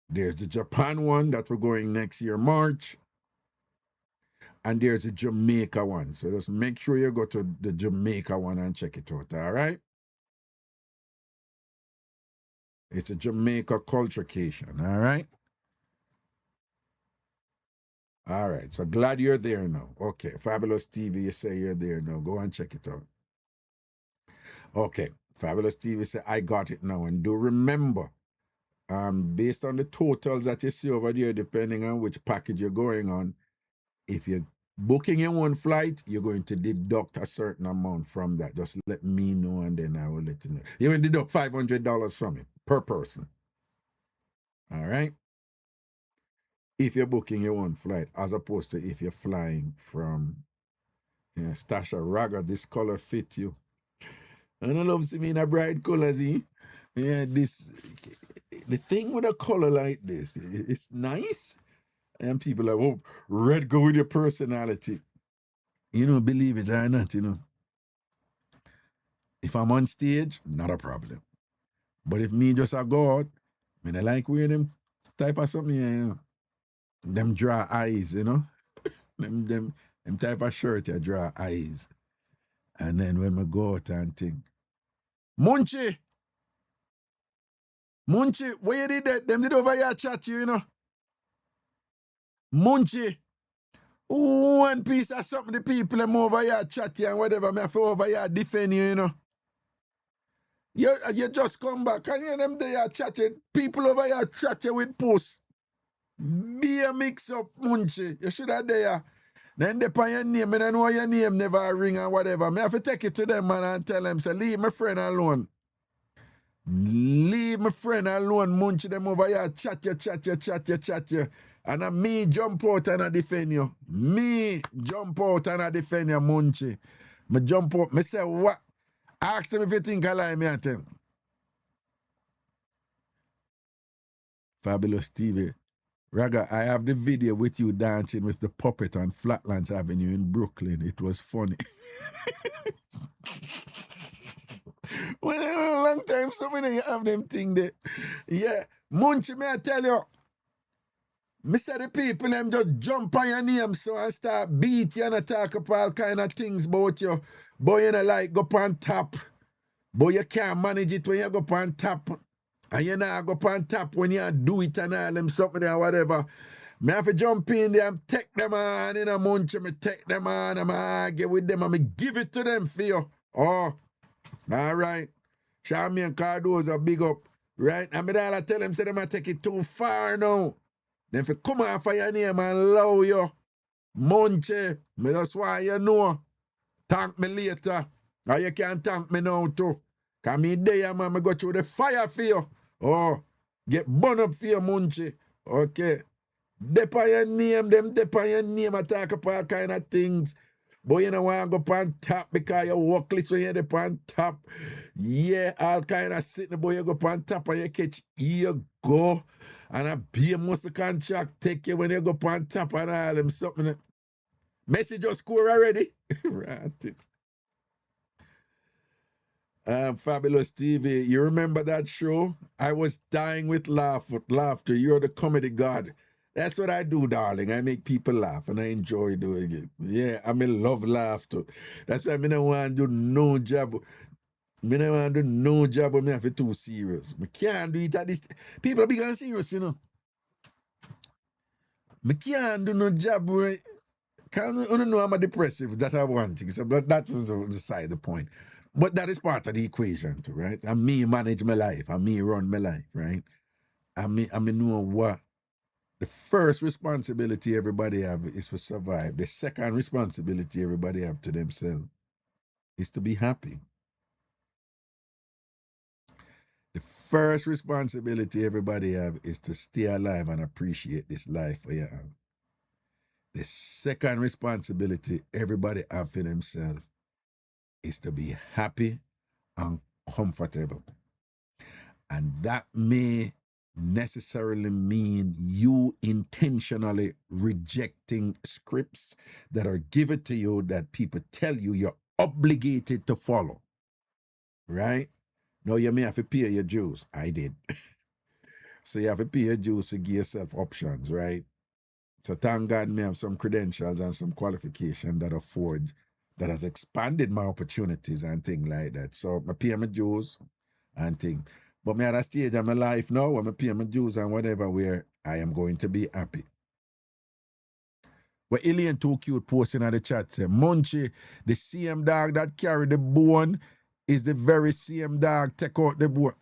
There's the Japan one that we're going next year, March. And there's the Jamaica one. So just make sure you go to the Jamaica one and check it out, all right? It's a Jamaica culturecation, all right? All right, so glad you're there now. Okay, Fabulous TV, you say you're there now. Go and check it out. Okay, Fabulous TV say, I got it now. And do remember, based on the totals that you see over there, depending on which package you're going on, if you're booking your own flight, you're going to deduct a certain amount from that. Just let me know and then I will let you know. You will deduct $500 from it per person. All right? If you're booking your own flight, as opposed to if you're flying from Stasha Raga, this color fit you. And I love seeing me in a bright color, see? Yeah, the thing with a color like this, it's nice. And people are like, oh, red go with your personality. Believe it or not, If I'm on stage, not a problem. But if me just a go out, I like wearing them type of something, them draw eyes, them type of shirt you draw eyes. And then when I go out and think, Munchie, where you did that? Them did over here chat you, Munchie, one piece of something the people them over here chat you and whatever, me have to over here defend you, You just come back and hear them there chatting. People over here chat you with Puss. Be a mix-up, Munchie. You should have there. Then they put your name, and I know your name never ring or whatever. I have to take it to them, man, and tell them, say, leave my friend alone. Leave my friend alone, Munchie. Them over here chat you. And me jump out and I defend you. Me jump out and I defend you, Munchie. Me jump out. Me say, what? Ask him if you think I lie, me and tell him. Fabulous TV. Raga, I have the video with you dancing with the puppet on Flatlands Avenue in Brooklyn. It was funny. Well, a long time, so many have them thing there. Yeah, Munchie, may I tell you, me say the people them just jump on your name so and start beat you and talk up all kind of things about you. Boy, you like go up on top. Boy, you can't manage it when you go up on top. And you not go up on top when you do it and all them something or whatever. Me have to jump in there and take them on in a munch. Me take them on. I'm argue with them and me give it to them for you. Oh, all right. Charmian Cardoza, big up. Right? And me all I tell them, say them I take it too far now. Then if you come off of your name and allow you, Munche, me just want you know. Thank me later. Or you can thank me now too. Cause me there, man, me go through the fire for you. Oh, get burn up for you, Munche. Okay. Dep on your name, dep on your name, I talk about all kind of things. But you know want to go on top because you walk list when you're dep on top. Yeah, all kind of sitting, boy, you go on top and you catch, you go. And a beer must contract take you when you go on top and all them something. Messi just score already. Right. Fabulous TV. You remember that show? I was dying with laughter. You're the comedy god. That's what I do, darling. I make people laugh and I enjoy doing it. Yeah, I love laughter. That's why I don't want to do no job. I don't want to do no job when I have it too serious. I can't do it at this. People be getting serious, you know. I can't do no job where, because I don't know I'm a depressive. That's one thing. So that was the side of the point. But that is part of the equation too, right? And me manage my life. And me run my life, right? And me know what the first responsibility everybody have is to survive. The second responsibility everybody have to themselves is to be happy. The first responsibility everybody have is to stay alive and appreciate this life for you have. The second responsibility everybody have for themselves is to be happy and comfortable. And that may necessarily mean you intentionally rejecting scripts that are given to you that people tell you you're obligated to follow. Right? Now you may have to pay your dues. I did. So you have to pay your dues to give yourself options, right? So thank God me have some credentials and some qualification that afford, that has expanded my opportunities and things like that. So I pay my dues and things. But me at a stage of my life now, when I pay my dues and whatever, where I am going to be happy. But Alien Too Cute posting on the chat say, Munchie, the same dog that carry the bone is the very same dog take out the bone.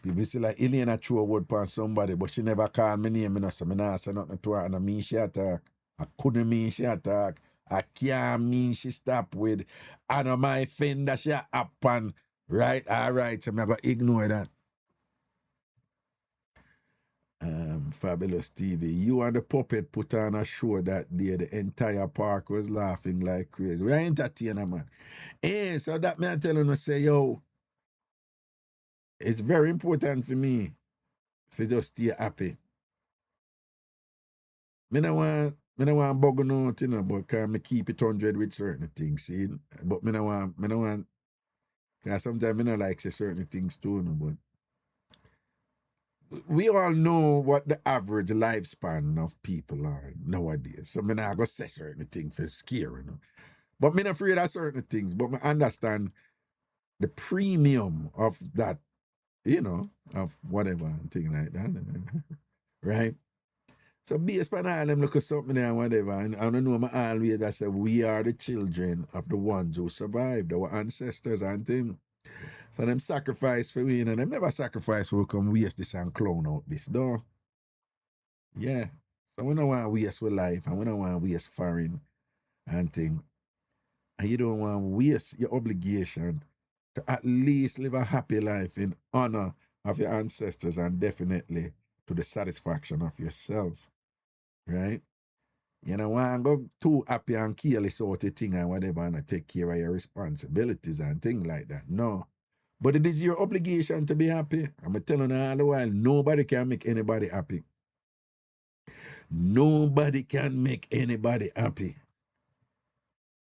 People say like Alien a throw a word upon somebody, but she never call my name, so I not say nothing to her, and I mean she attack. I couldn't mean she attack. I can't mean she stop with, I know my fender she happen, right? All right, so I'm going to ignore that. Fabulous TV. You and the puppet put on a show that day. The entire park was laughing like crazy. We're entertainer, man. Hey, so that man telling us say, yo, it's very important for me to just stay happy. I don't want bug no thing, you know, but can I keep it 100 with certain things, see? But I don't want, because sometimes I don't like say certain things too, you know, but we all know what the average lifespan of people are nowadays. So I'm not going to say certain things for scare, you know. But I'm not afraid of certain things, but I understand the premium of that, you know, of whatever, and thing like that, right? So based on all them look at something and whatever, and I don't know, I always I say we are the children of the ones who survived, our ancestors and things. So them sacrifice for we, and them never sacrifice for we come waste this and clown out this, though. Yeah. So we don't want to waste with life, and we don't want to waste foreign and thing. And you don't want to waste your obligation to at least live a happy life in honor of your ancestors and definitely to the satisfaction of yourself. Right? You know, want to go too happy and careless out the thing and whatever and take care of your responsibilities and things like that. No. But it is your obligation to be happy. I'm telling you all the while, nobody can make anybody happy. Nobody can make anybody happy.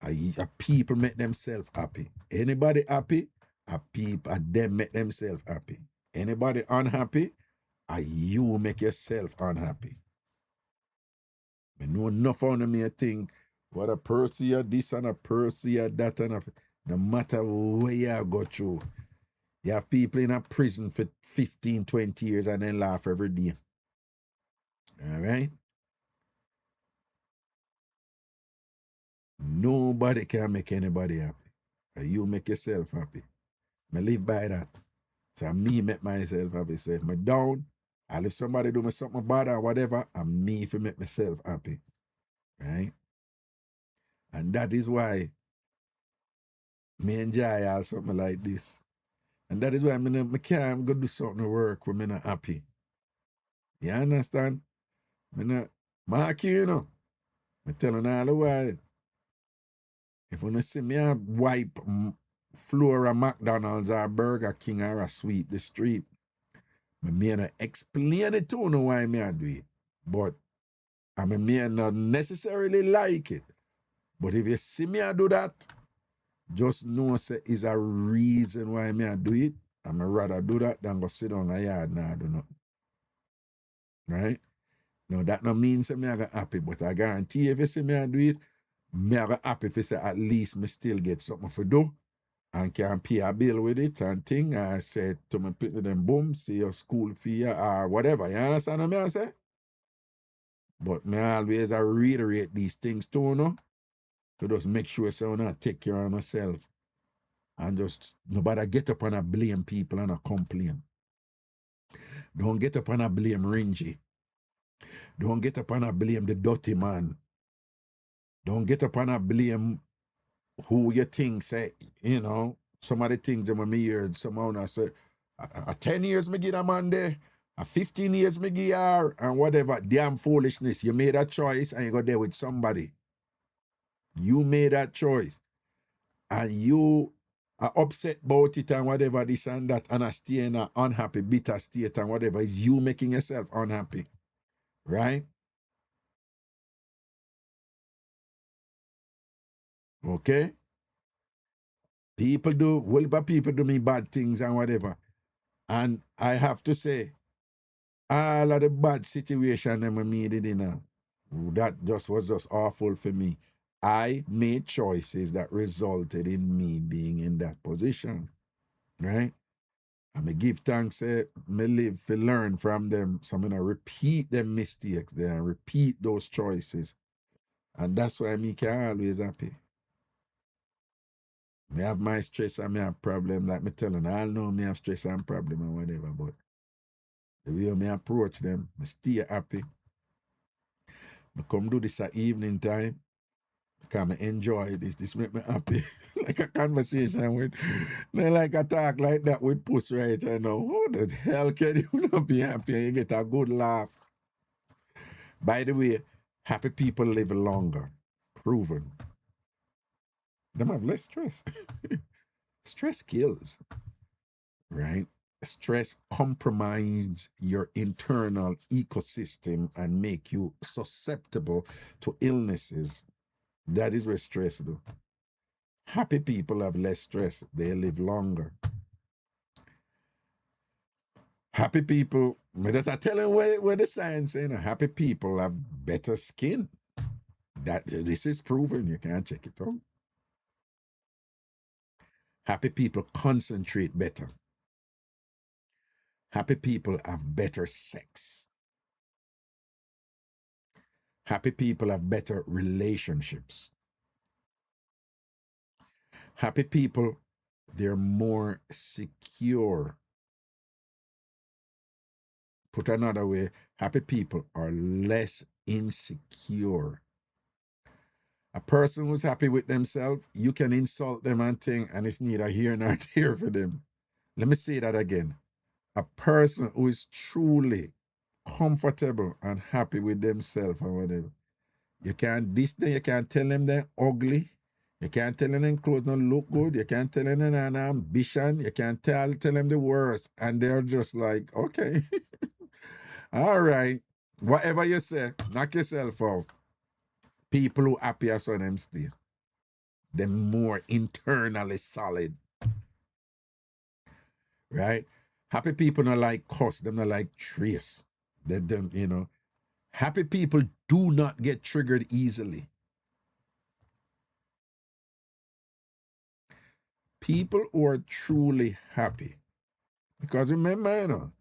A people make themselves happy. Anybody happy, them make themselves happy. Anybody unhappy, you make yourself unhappy. I know enough on me a thing. What a person this and a person that and no matter where you go through, You have people in a prison for 15, 20 years and then laugh every day. All right? Nobody can make anybody happy. You make yourself happy. I live by that. So me make myself happy. So if I'm down, and if somebody do me something bad or whatever, I'm me if I make myself happy. Right? And that is why me enjoy all something like this. And that is why I can't go do something to work when I'm not happy. You understand? I'm not mark you, you know. I'm telling all the while. If you see me a wipe floor of McDonald's or Burger King or a sweep the street, I may not explain it to you why me I do it. But I may not necessarily like it. But if you see me I do that, just know say is a reason why me I do it. I may rather do that than go sit down in a yard and I do nothing. Right? Now that no means say me I got happy, but I guarantee if you see me I do it, me I got happy if you say at least me still get something for do and can pay a bill with it and thing. I say to my people them boom, see your school fee or whatever. You understand what I say? But me always I reiterate these things too, you know, to just make sure so I take care of myself. And just nobody get up and I blame people and I complain. Don't get up and I blame Ringy. Don't get up and I blame the dirty man. Don't get up and I blame who you think say, you know, some of the things that when me heard someone I say, 10 years me give a man there, 15 years me give her, and whatever, damn foolishness. You made a choice and you go there with somebody. You made that choice. And you are upset about it and whatever, this and that, and I stay in an unhappy, bitter state and whatever, is you making yourself unhappy. Right? Okay? People do me bad things and whatever. And I have to say, all of the bad situation that I made it in, that just was just awful for me. I made choices that resulted in me being in that position. Right? And I give thanks, I live to learn from them. So I'm going to repeat them mistakes there and repeat those choices. And that's why me can always happy. Me have my stress and me have problem, like me telling I know me have stress and problem and whatever, but the way me approach them, I stay happy. I come do this at evening time, because I enjoy this. This make me happy. Like a conversation with, like a talk like that with Puss right I know. Who the hell can you not be happy and you get a good laugh? By the way, happy people live longer. Proven. They have less stress. Stress kills. Right? Stress compromises your internal ecosystem and make you susceptible to illnesses. That is what stress do. Happy people have less stress. They live longer. Happy people, but I tell you where the science saying, happy people have better skin. This is proven. You can't check it out. Happy people concentrate better. Happy people have better sex. Happy people have better relationships. Happy people, they're more secure. Put another way, happy people are less insecure. A person who's happy with themselves, you can insult them and think, and it's neither here nor there for them. Let me say that again. A person who is truly comfortable and happy with themselves and whatever, you can't tell them they're ugly. You can't tell them clothes don't look good. You can't tell them an ambition. You can't tell them the worst. And they're just like, okay. All right. Whatever you say, knock yourself out. People who happy as on them stay. They're more internally solid. Right? Happy people don't like cuss. Them not like trace. They don't, you know. Happy people do not get triggered easily. People who are truly happy, Because remember,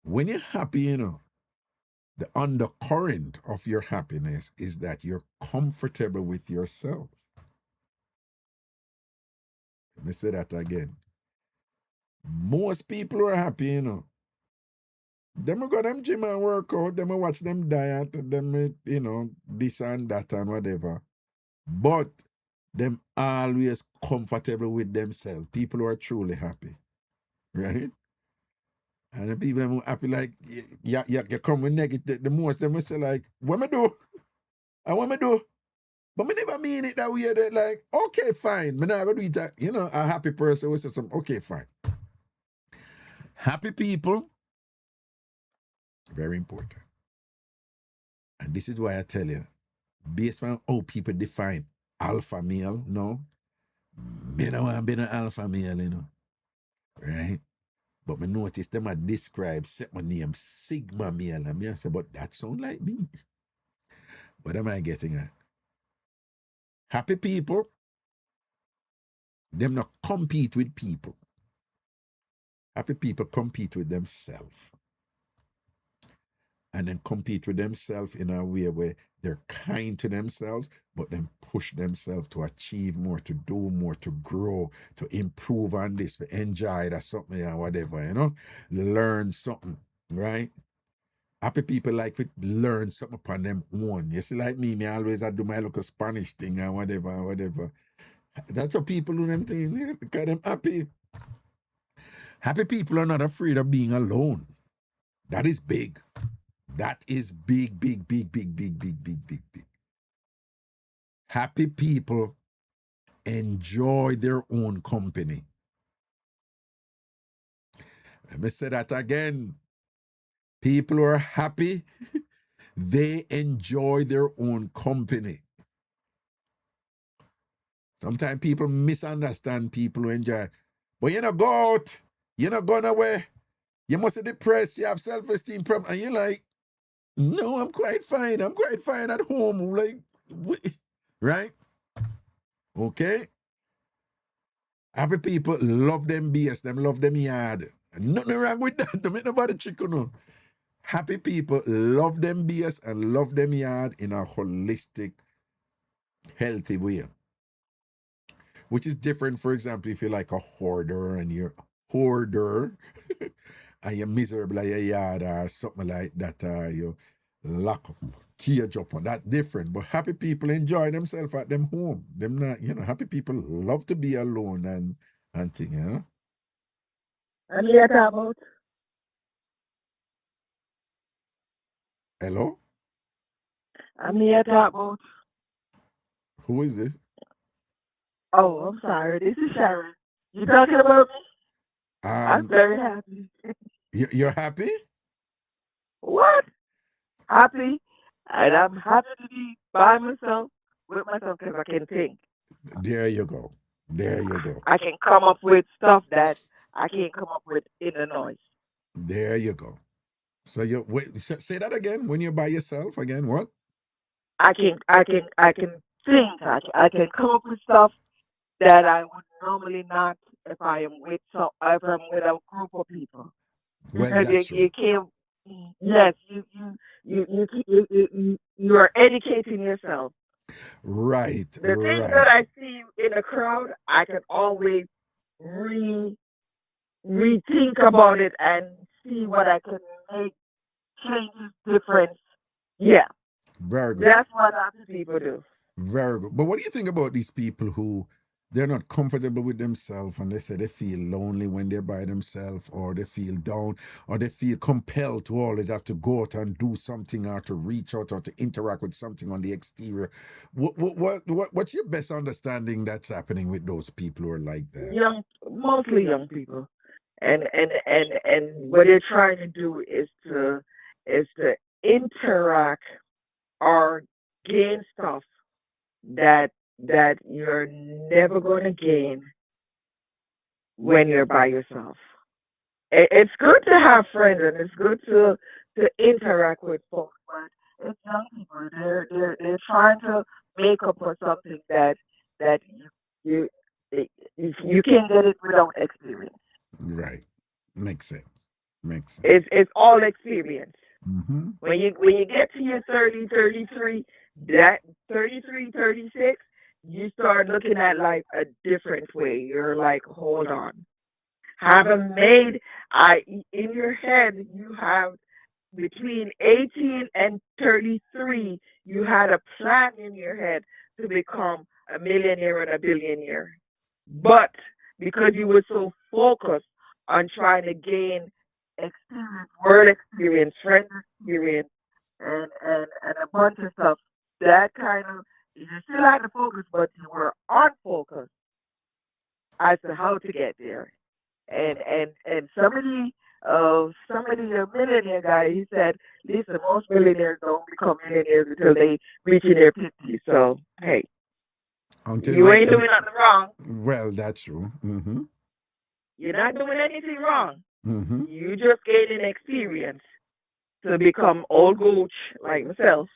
when you're happy, the undercurrent of your happiness is that you're comfortable with yourself. Let me say that again. Most people who are happy, them go them gym and work out, them watch them diet, them, this and that and whatever. But them always comfortable with themselves. People who are truly happy. Right? And the people who are happy, like, you come with negative, the most, them will say, like, what me do? And what me do? But me never mean it that way. That like, okay, fine. Me not gonna do it. A happy person will say something. Okay, fine. Happy people, very important. And this is why I tell you, based on how people define alpha male, no, me no want to be an alpha male, right? But me notice them a describe, set my name Sigma male, and me I say, but that sound like me. What am I getting at? Happy people, them not compete with people. Happy people compete with themselves. And then compete with themselves in a way where they're kind to themselves, but then push themselves to achieve more, to do more, to grow, to improve on this, to enjoy that something or whatever, learn something, right? Happy people like to learn something upon them own. You see, like me always I do my little Spanish thing and whatever. That's how people do them things, because them happy. Happy people are not afraid of being alone. That is big. That is big. Happy people enjoy their own company. Let me say that again. People who are happy, they enjoy their own company. Sometimes people misunderstand people who enjoy. But you go out, you're not going away. You must be depressed, you have self-esteem problem. And you're like, no, I'm quite fine. I'm quite fine at home. Like, right? Okay? Happy people love them BS, them love them yard. Nothing wrong with that. Don't make nobody trick, no. Happy people love them BS and love them yard in a holistic, healthy way. Which is different, for example, if you're like a hoarder and you're hoarder and you're miserable at your yard or something like that, you lock up, cage up on that different. But happy people enjoy themselves at them home. Them not, happy people love to be alone and thing, I'm here to talk about. Hello? I'm here to talk about. Who is this? Oh, I'm sorry. This is Sharon. You talking about me? I'm Um, very happy. you're happy? What? Happy? And I'm happy to be by myself, with myself, because I can think. There you go. There you go. I can come up with stuff that I can't come up with in the noise. There you go. So you wait. Say that again. When you're by yourself again, what? I can think. I can come up with stuff that I would normally not if I am with if I'm with a group of people. Well, Because that's you true. can't. Yes, you are educating yourself. Right, The things that right. I see in a crowd, I can always re rethink about it and see what I can make changes, difference. Yeah, Very good. that's what other people do. Very good. But what do you think about these people who they're not comfortable with themselves and they say they feel lonely when they're by themselves, or they feel down, or they feel compelled to always have to go out and do something, or to reach out, or to interact with something on the exterior? What's your best understanding that's happening with those people who are like that? Mostly young people, and what they're trying to do is to interact or gain stuff that you're never going to gain when you're by yourself. It's good to have friends and it's good to interact with folks, but it's young people. They're trying to make up for something that you you can't get it without experience. Right. Makes sense. Makes sense. It's all experience. Mm-hmm. When you get to your 30, 33, that 33, 36, you start looking at life a different way. You're like, hold on. Haven't made I in your head you have between 18 and 33, you had a plan in your head to become a millionaire and a billionaire. But because you were so focused on trying to gain experience, world experience, friend experience, and a bunch of stuff, that kind of, you still had to focus, but you were unfocused as to how to get there. And somebody a millionaire guy, he said, listen, most millionaires don't become millionaires until they reach in their 50s. So hey, Until you like, ain't doing nothing wrong. well, that's true. Mm-hmm. You're not doing anything wrong. Mm-hmm. You just gaining experience to become old gooch like myself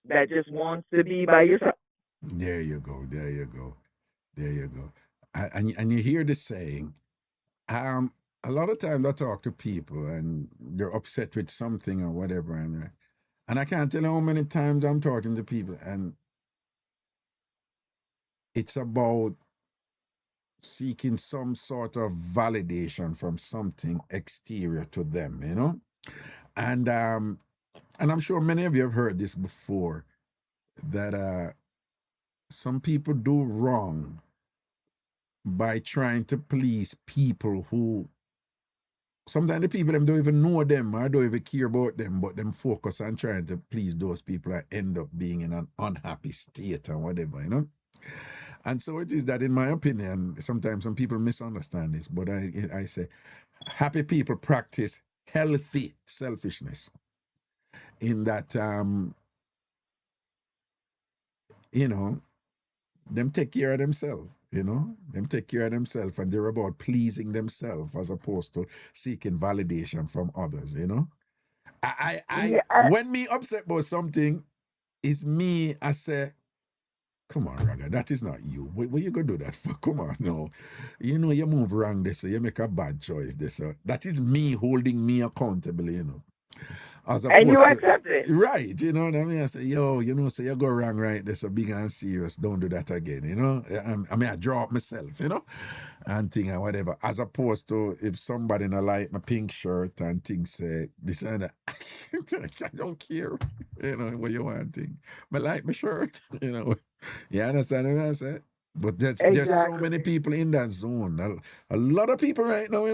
that just wants to be by yourself. There you go. There you go. There you go. And you hear the saying. Um, a lot of times I talk to people and they're upset with something or whatever, and I can't tell you how many times I'm talking to people, and it's about seeking some sort of validation from something exterior to them, and I'm sure many of you have heard this before, that some people do wrong by trying to please people who sometimes the people them don't even know them or don't even care about them, but them focus on trying to please those people that end up being in an unhappy state or whatever. And so it is that, in my opinion, sometimes some people misunderstand this, but I say happy people practice healthy selfishness in that, them take care of themselves. Them take care of themselves, and they're about pleasing themselves as opposed to seeking validation from others. I Yeah, when me upset about something, it's me. I say, come on, Raga, that is not you. What you gonna do that for? Come on, no. You move wrong this, so you make a bad choice this. So that is me holding me accountable. As and you opposed to, accept it. right, you know what I mean? I say, yo, say you go wrong right there, so big and serious, don't do that again. I draw up myself, and thing and whatever, as opposed to if somebody not like my pink shirt and things say this and that. I don't care, what you want thing. But like my shirt, you understand what I say? But there's so many Exactly. people in that zone. A lot of people right now,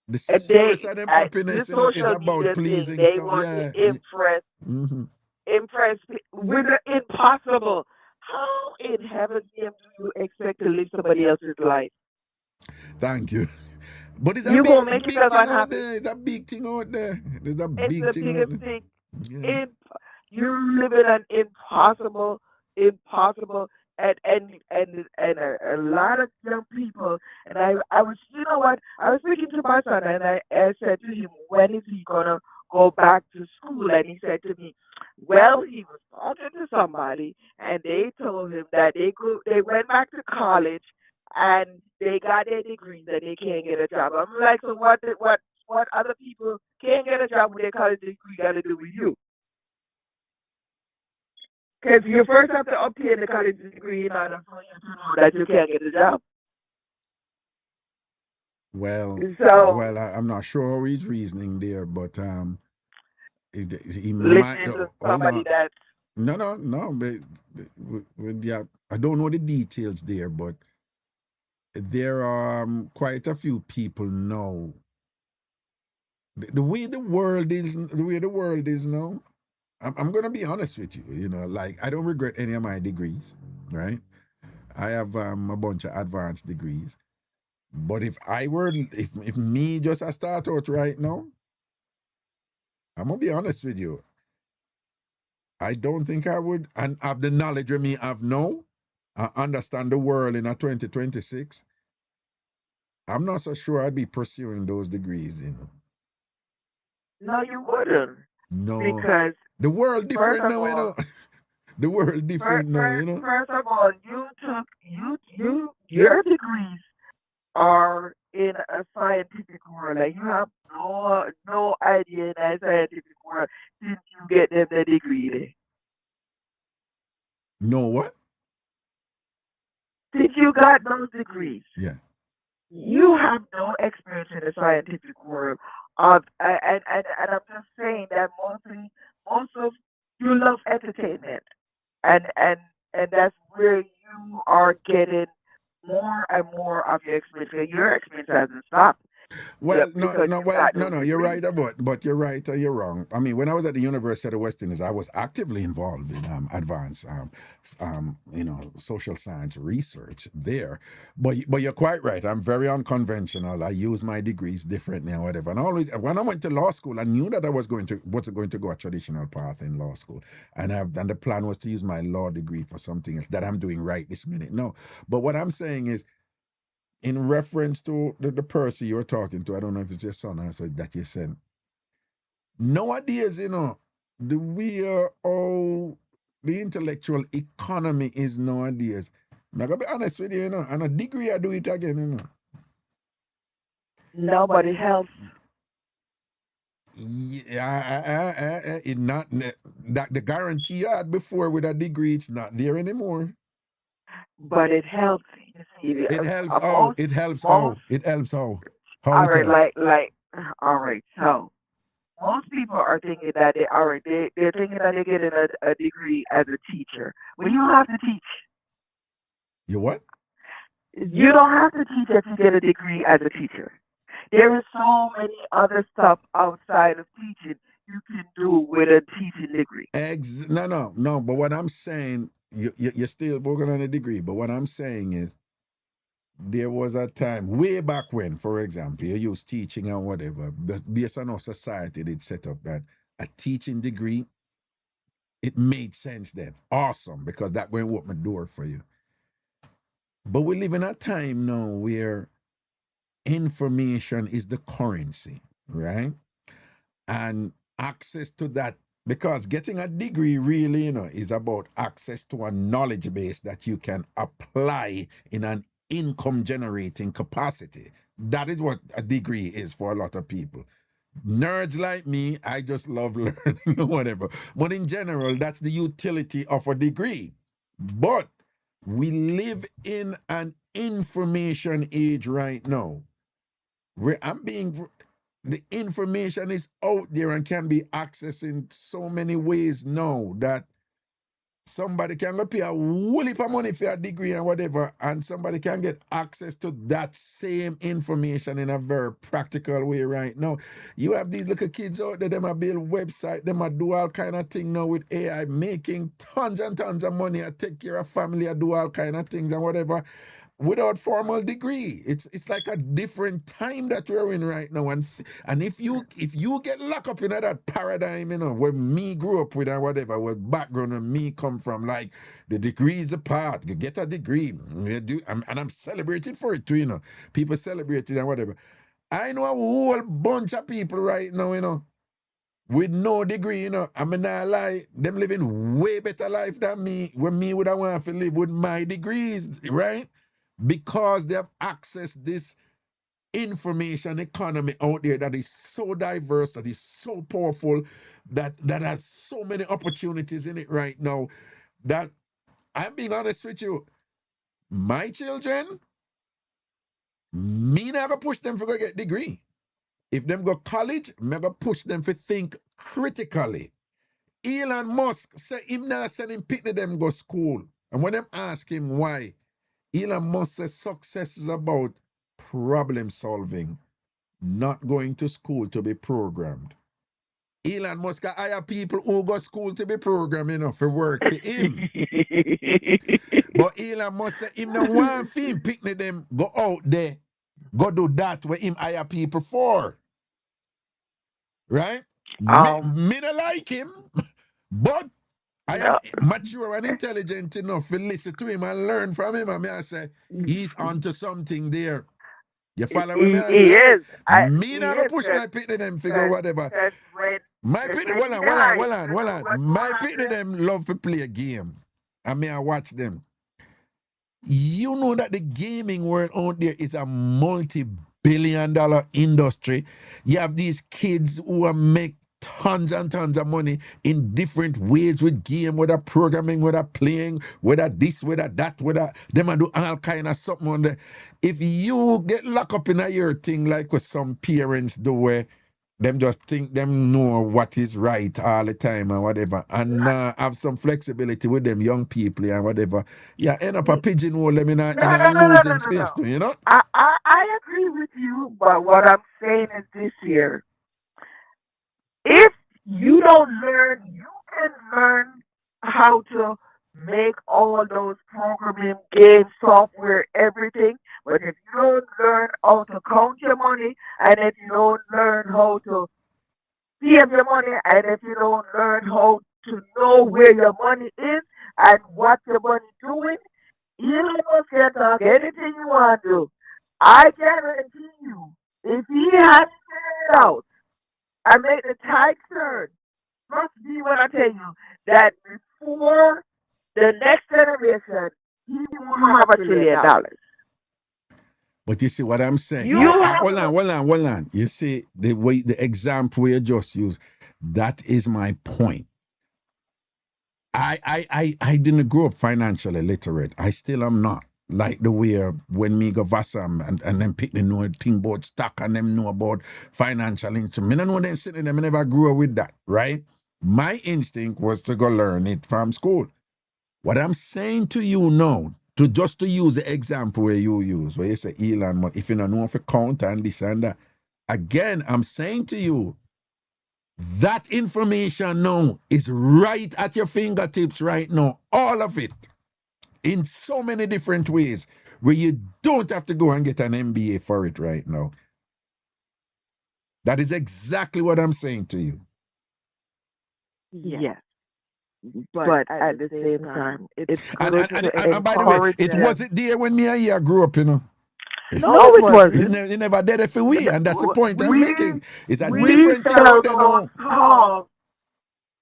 the And source of them the happiness, is social about media thing, pleasing they some. want to Yeah. Mm-hmm. impress with the impossible. How in heaven's name do you expect to live somebody else's life? Thank you. But it's a You gonna make big yourself thing out unhappy. there. It's a big thing out there. There's a It's big the thing out biggest there. thing. Yeah. In you live in an impossible, and a lot of young people. And I was, you know what? I was speaking to my son, and I said to him, when is he gonna go back to school? And he said to me, well, he was talking to somebody, and they told him that they went back to college, and they got their degrees, and they can't get a job. I'm like, so what other people can't get a job with their college degree got to do with you? Because you first have to obtain the college degree in order for you to know that you can't get a job. Well, So I'm not sure how he's reasoning there, but he might. listening to Hold somebody on. that No. But yeah, I don't know the details there, but there are quite a few people now. The way the world is now. I'm gonna be honest with you. Like, I don't regret any of my degrees, right? I have a bunch of advanced degrees. But if me just a start out right now, I'm gonna be honest with you. I don't think I would, and have the knowledge of me have now, I understand the world in a 2026. I'm not so sure I'd be pursuing those degrees. no, you wouldn't, No, because the world first different of now. all, The world different now. first of all, you took your degrees are in a scientific world. Like you have no idea in a scientific world since you get them the degree there. No what? Since you got those degrees, Yeah. you have no experience in the scientific world. And I'm just saying that most of you love entertainment, and and and that's where you are getting more and more of your experience. Your experience hasn't stopped Well, because you got those no. You're degrees. right about, but you're right or you're wrong. I mean, when I was at the University of the West Indies, I was actively involved in advanced, social science research there. But you're quite right. I'm very unconventional. I use my degrees differently and whatever. And always, when I went to law school, I knew that I wasn't going to go a traditional path in law school, and the plan was to use my law degree for something else that I'm doing right this minute. No, but what I'm saying is, in reference to the person you were talking to, I don't know if it's your son or so that you said, nowadays, the way the intellectual economy is nowadays, I'm going to be honest with you, and a degree I do it again, Nobody helps, Yeah, it not that the guarantee you had before with a degree, it's not there anymore. but it helps. You see, It helps how? It helps most, how? It helps how? How all it right, helps? all right. So most people are thinking that they're thinking that they're getting a degree as a teacher. When you don't have to teach, You what? you don't have to teach if you get a degree as a teacher. There is so many other stuff outside of teaching you can do with a teaching degree. No. But what I'm saying, you're still working on a degree. But what I'm saying is, there was a time way back when, for example, you used teaching and whatever, but based on our society, they'd set up that a teaching degree, it made sense then. Awesome, because that went open the door for you. But we live in a time now where information is the currency, right? And access to that, because getting a degree really, is about access to a knowledge base that you can apply in an income generating capacity. That is what a degree is for a lot of people. Nerds like me, I just love learning or whatever. But in general, that's the utility of a degree. But we live in an information age right now where the information is out there and can be accessed in so many ways now that somebody can go pay a whole heap of money for a degree and whatever, and somebody can get access to that same information in a very practical way right now. You have these little kids out there, them a build website, them a do all kind of thing now with AI, making tons and tons of money, I take care of family, I do all kind of things and whatever, without formal degree. It's like a different time that we're in right now, and if you get locked up in that paradigm, where me grew up with and whatever, what background and me come from, like the degree is a part, you get a degree, and I'm celebrated for it too, people celebrate it and whatever. I know a whole bunch of people right now, with no degree, I mean, I lie, them living way better life than me, when me would have want to live with my degrees, right? Because they have accessed this information economy out there that is so diverse, that is so powerful, that has so many opportunities in it right now, that I'm being honest with you, my children, me never push them for go get degree. If them go college, me go push them for think critically. Elon Musk say him not send him picnic them go school. And when them ask him why, Elon Musk says success is about problem solving, not going to school to be programmed. Elon Musk hire people who go school to be programmed, for work for him. But Elon Musk say him no want for him picnic them go out there, go do that where him hire people for. Right? Me not like him, but I am No, mature and intelligent enough to listen to him and learn from him. And I say, he's onto something there. You follow what I he say? is. Me He never is push my pitney them figure whatever. because My pitney, when he died, you hold know on. what My pitney happened? them love to play a game. I mean, I watch them. You know that the gaming world out there is a multi billion-dollar industry. You have these kids who are make tons and tons of money in different ways with game, whether programming, whether playing, whether this, whether that, whether them a do all kind of something on the. If you get locked up in a year thing like what some parents do where them just think them know what is right all the time and whatever, and have some flexibility with them young people and whatever, yeah, end up a pigeonhole them in No, a no, no, no, no, losing no, space no. too, you know? I agree with you, but what I'm saying is this here. If you don't learn, you can learn how to make all those programming, game, software, everything. But if you don't learn how to count your money, and if you don't learn how to save your money, and if you don't learn how to know where your money is and what your money doing, Elon Musk can talk anything you want to. I guarantee you, if he had figured it out and made the tide turn, trust me when I tell you that before the next generation, he won't have $1 trillion. But you see what I'm saying? You have Hold on, hold on, hold on. You see the example you just used. That is my point. I didn't grow up financially literate. I still am not. Like the way when me go Vassam and them pick the know thing about stock and them know about financial instrument. I know them sitting them, I never grew up with that, right? My instinct was to go learn it from school. What I'm saying to you now, to use the example where you use, where you say Elon Musk, if you don't know if you count and this and that, again, I'm saying to you, that information now is right at your fingertips right now, all of it, in so many different ways, where you don't have to go and get an MBA for it right now. That is exactly what I'm saying to you. yes, but at the same time, it's And, good and, to and, and by the way, encourage it them. wasn't there when me and you grew up, you know. No, it wasn't. You never did it for we, and that's the point I'm making. It's a We different thing fell out there so now. tall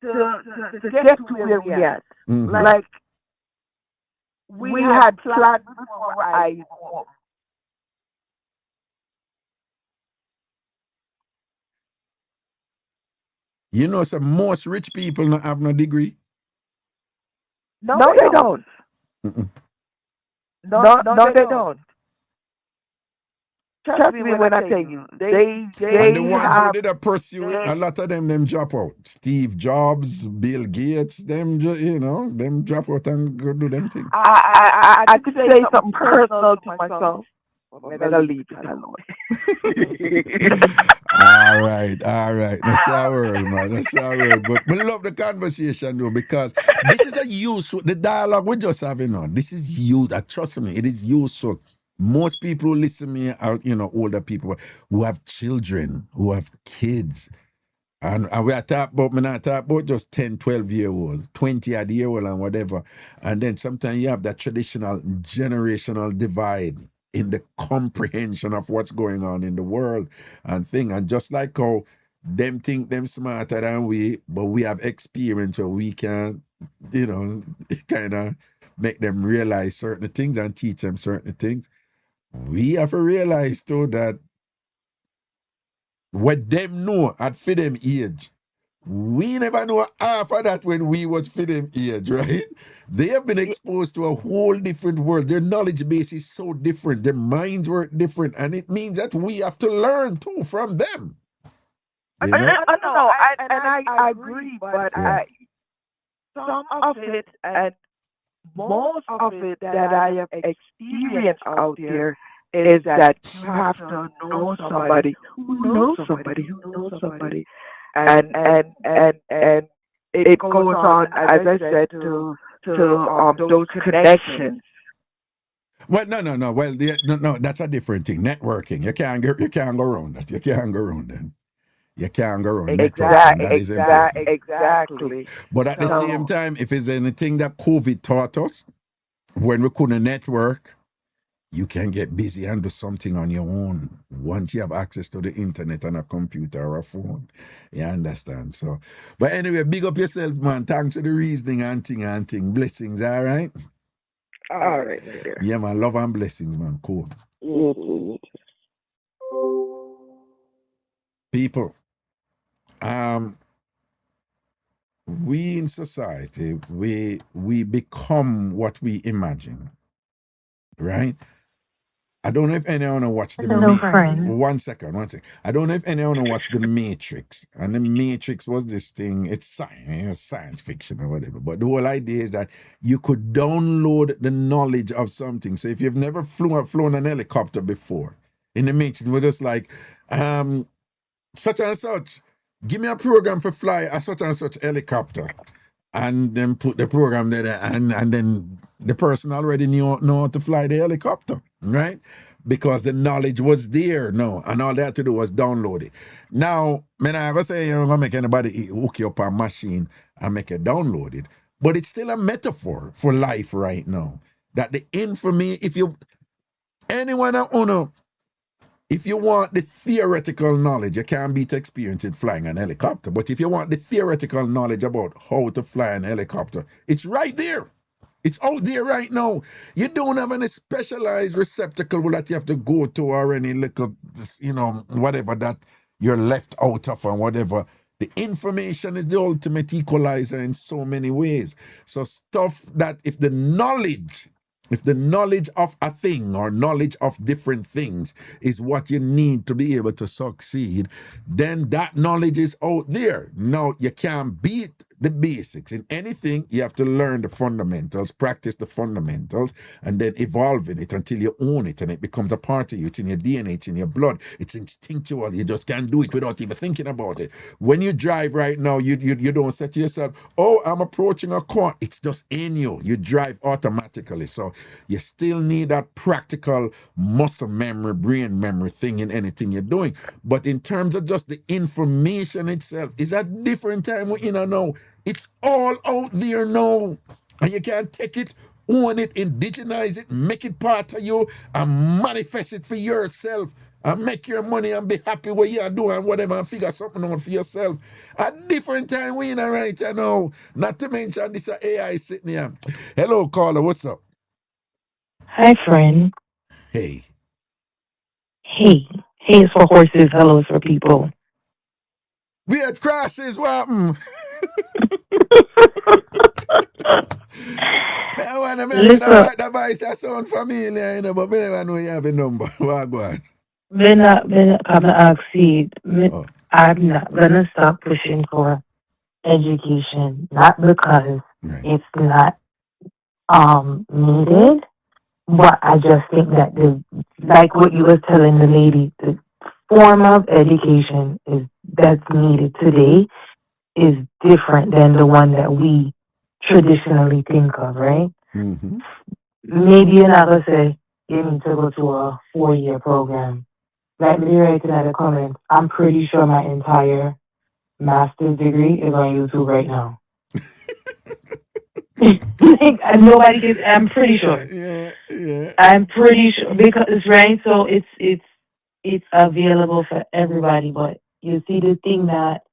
to get to where we at. Mhm. Like we had planned before our eyes open. You know, some most rich people not have no degree. No, they don't. Mm-mm. No, they don't. Trust me when I tell you, And the they ones who have. did a pursue it, a lot of them drop out. Steve Jobs, Bill Gates, them them drop out and go do them thing. I could say something personal to myself. I'm gonna leave that alone. All right. That's our word, man. That's our word. But we love the conversation, though, because this is a useful, the dialogue we're just having on. This is useful. Trust me, it is useful. Most people who listen to me are, older people who have children, who have kids. And we are talking about, me not talking about just 10, 12-year-old, 20-year-old and whatever. And then sometimes you have that traditional generational divide in the comprehension of what's going on in the world and thing. And just like how them think them smarter than we, but we have experience where we can, kind of make them realize certain things and teach them certain things. We have to realize too that what them know at for them age, we never know half of that when we was for them age, right? They have been exposed to a whole different world. Their knowledge base is so different. Their minds work different. And it means that we have to learn too from them. You know? I agree, but some of it and most of it that I have experienced out there is that you have to know somebody who knows somebody who knows somebody, and it goes on, as I said, to those connections. Well, no. Well, no. That's a different thing. Networking. You can't go around that. You can't go around that. You can't go around networking. That is important. Exactly. But at the same time, if it's anything that COVID taught us, when we couldn't network, you can get busy and do something on your own once you have access to the internet and a computer or a phone. You understand? So, but anyway, big up yourself, man. Thanks for the reasoning and thing. Blessings, all right? All right, my dear. Yeah, man. Love and blessings, man. Cool. Yeah, man. Love and blessings, man. Cool. You too. You too. people, um, we in society, we become what we imagine, right? I don't know if anyone watched the Hello, friend. One second, one second. I don't know if anyone watched the Matrix, and the Matrix was this thing. It's science fiction or whatever. But the whole idea is that you could download the knowledge of something. So if you've never flown an helicopter before, in the Matrix, it was just like, such and such. Give me a program for fly a such and such helicopter, and then put the program there, and then the person already know how to fly the helicopter, right? Because the knowledge was there, no, and all they had to do was download it. Now, man, I ever say you're gonna make anybody hook you up a machine and make it download it, but it's still a metaphor for life right now. That the information, if you anyone that wanna if you want the theoretical knowledge, you can't beat experience in flying an helicopter. But if you want the theoretical knowledge about how to fly an helicopter, it's right there. It's out there right now. You don't have any specialized receptacle that you have to go to or any little, whatever that you're left out of or whatever. The information is the ultimate equalizer in so many ways. So stuff that if the knowledge of a thing or knowledge of different things is what you need to be able to succeed, then that knowledge is out there. No, you can't beat the basics. In anything, you have to learn the fundamentals, practice the fundamentals, and then evolve in it until you own it and it becomes a part of you. It's in your DNA, it's in your blood, it's instinctual. You just can't do it without even thinking about it. When you drive right now, you don't say to yourself, oh, I'm approaching a corner. It's just in you. You drive automatically. So you still need that practical muscle memory, brain memory thing in anything you're doing. But in terms of just the information itself, it's a different time we're in now. It's all out there now. And you can take it, own it, indigenize it, make it part of you, and manifest it for yourself. And make your money and be happy what you're doing, whatever, and figure something out for yourself. A different time we in right now. Not to mention this AI sitting here. Hello, caller, what's up? Hi, friend. Hey. Hey. Hey is for horses. Hello is for people. We had crosses, what? I want to mention that voice that sound familiar, but I never know you have a number. What go on? When I come to ask you, I'm not going to stop pushing for education, not because it's not needed, but I just think that like what you were telling the lady, the form of education that's needed today is different than the one that we traditionally think of, right? Mm-hmm. Maybe you're not going to say you need to go to a 4-year program. Like me right in the comments, I'm pretty sure my entire master's degree is on YouTube right now. Nobody gets. I'm pretty sure. Yeah. I'm pretty sure because right. So it's available for everybody. But you see, the thing that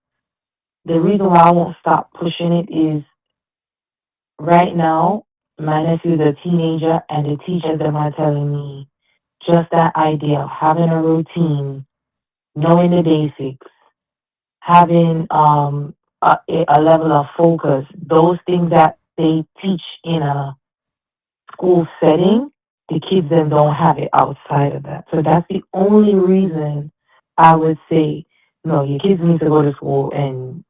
the reason why I won't stop pushing it is right now my nephew's a teenager, and the teachers them are telling me just that idea of having a routine, knowing the basics, having a level of focus, those things that they teach in a school setting, the kids then don't have it outside of that. So that's the only reason I would say, no, your kids need to go to school and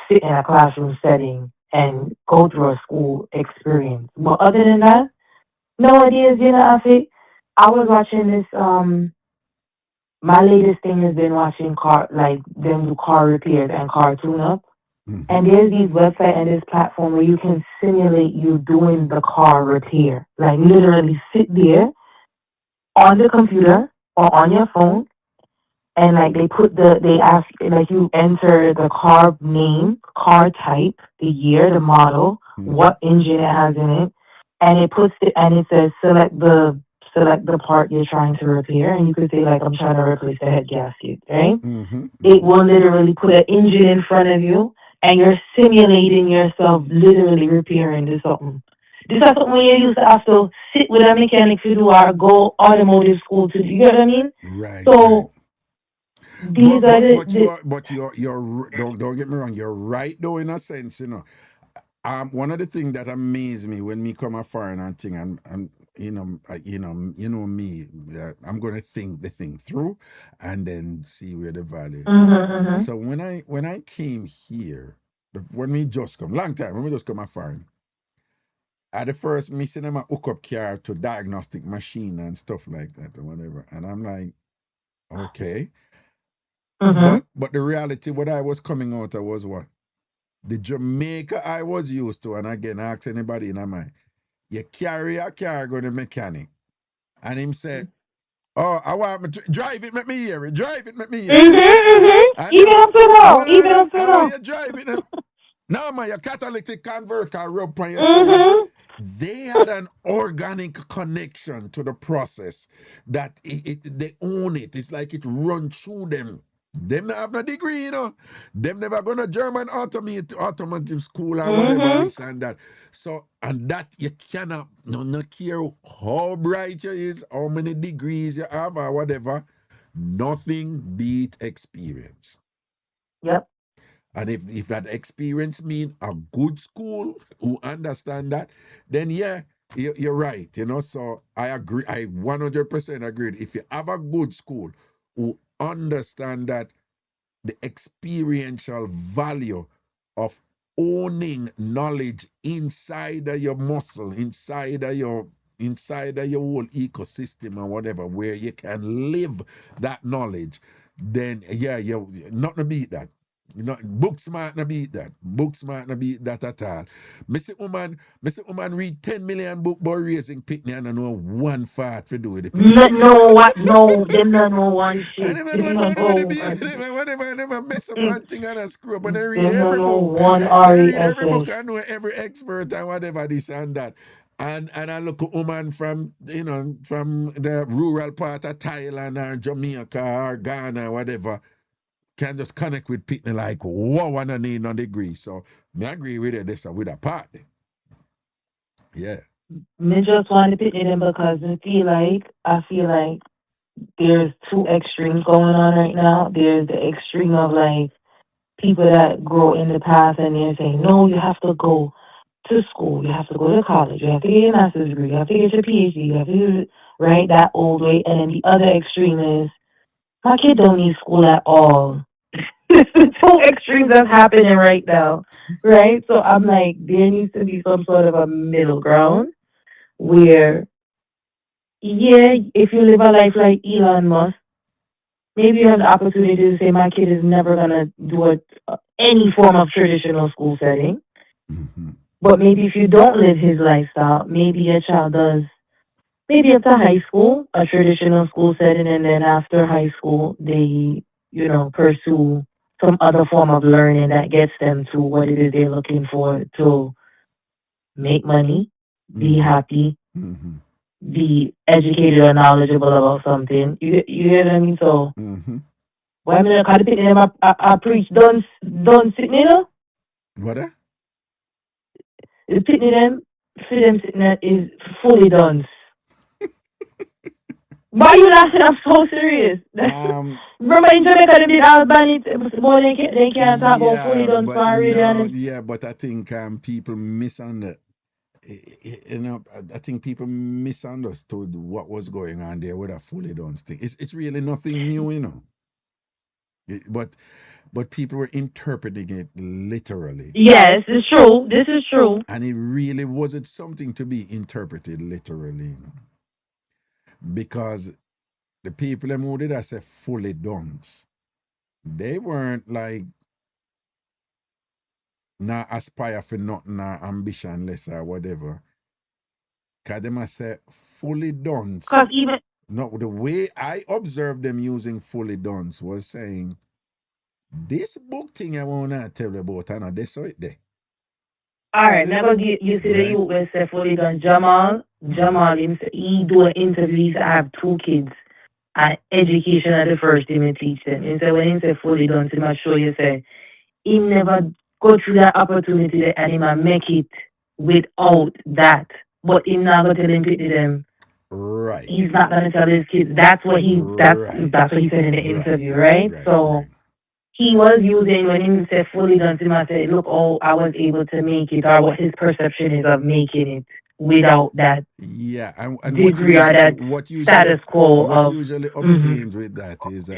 sit in a classroom setting and go through a school experience. But other than that, nowadays, I was watching this, my latest thing has been watching them do car repairs and car tune-up. Mm-hmm. And there's these website and this platform where you can simulate you doing the car repair. Like literally sit there on the computer or on your phone, and like they ask, like you enter the car name, car type, the year, the model, what engine it has in it, and it puts it and it says select the part you're trying to repair, and you could say like I'm trying to replace the head gasket, right? Mm-hmm. It will literally put an engine in front of you, and you're simulating yourself literally repairing this something. This is something you used to have to sit with a mechanic to do or go automotive school to do. You know what I mean? Right. So These are the don't get me wrong, you're right though in a sense, you know. One of the things that amazed me when me come a foreign and thing, and you know me, I'm gonna think the thing through, and then see where the value is. mm-hmm. So when I came here, when we just come, long time when we just come a foreign, at the first me see them a hook up car to diagnostic machine and stuff like that or whatever, and I'm like, okay, Mm-hmm. but the reality what I was coming out of was what the Jamaica I was used to, and again, ask anybody in my mind, you carry a car go to mechanic, and him say, "Oh, I want me to drive it, make me hear it. Drive it, make me hear it." And Even up to now, even up to I want now. you drive it. No, man, your catalytic converter rub on your side. Mm-hmm. They had an organic connection to the process that they own it. It's like it run through them. Them not have no degree, you know. Them never gonna German automotive school or whatever, Mm-hmm. this and that. So, and that you cannot, no care how bright you is, how many degrees you have or whatever, nothing beat experience. Yep. And if that experience mean a good school who understand that, then yeah, you're right, you know. So I agree, I 100% agree. If you have a good school who understand that the experiential value of owning knowledge inside of your muscle, inside of your whole ecosystem or whatever, where you can live that knowledge, then yeah, you not to beat that. You know, book smart not beat that. Book smart not beat that at all. Mr. Woman read 10 million book about raising picnic and I know one fart for do with the picnic. No, what? No, them not know one I shit. never Them know not what do with the know baby. one. I never mess up one thing and I screw up. And I read Them not every know book. one I read every book. RESS. I know every expert and whatever this and that. And I look at woman from from the rural part of Thailand or Jamaica or Ghana or whatever can just connect with people like whoa and I need no degree. So me agree with it. This with a part. Yeah. Me just want to pit them because I feel like there's two extremes going on right now. There's the extreme of like people that grow in the past and they're saying, no, you have to go to school, you have to go to college, you have to get your master's degree, you have to get your PhD, you have to do right that old way. And then the other extreme is my kid don't need school at all. It's the two extremes that's happening right now. Right? So I'm like, there needs to be some sort of a middle ground where yeah, if you live a life like Elon Musk, maybe you have the opportunity to say my kid is never gonna do any form of traditional school setting. Mm-hmm. But maybe if you don't live his lifestyle, maybe your child does. Maybe up to high school, a traditional school setting, and then after high school, they pursue some other form of learning that gets them to what it is they're looking for to make money, be happy, Mm-hmm. be educated or knowledgeable about something. You get what I mean? So Mm-hmm. why am I not calling them I preach done sitting What? The pitney them for them sitting there is fully done. Why you laughing? I'm so serious. Remember in Jamaica they did all ban it, but they can't talk about fully Yeah, done but for no, and yeah, but I think people misunderstood. You know, I think people misunderstood what was going on there with a fully done thing. It's really nothing new, you know. But people were interpreting it literally. yes, it's true. This is true. And it really wasn't something to be interpreted literally, you know. Because the people who did I say fully done, they weren't like not aspire for nothing or ambition less or whatever. Cause they must say fully done. Cause even No, the way I observed them using fully done was saying this book thing I wanna tell you about, I know they saw it there. all right, never get you see the youth will say fully done. Jamal, he do an interview. He have 2 kids. And education are the first thing we teach them. And so when he say fully done, he must show you say he never go through that opportunity and he might make it without that. But he not going to tell them pity them. Right. He's not gonna tell his kids. That's what he Right. that's what he said in the Right. interview, Right. right? Right. So Right. he was using when he said fully done to him. I said, look, oh, I was able to make it, or what his perception is of making it without that Yeah, and degree or that status quo what of. usually Hmm. obtains with that is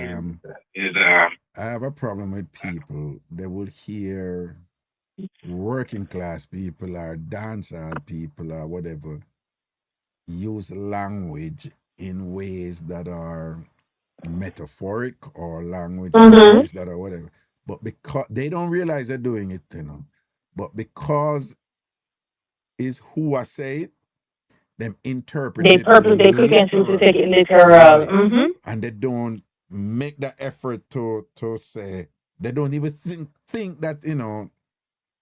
I have a problem with people. They will hear working class people or dancehall people or whatever use language in ways that are metaphoric or language in Hmm. ways that are whatever. But because they don't realize they're doing it, But because is who I say it, them interpret They it purpose they pick and choose to take literally, it literal. really, Hmm. and they don't make the effort to say. They don't even think that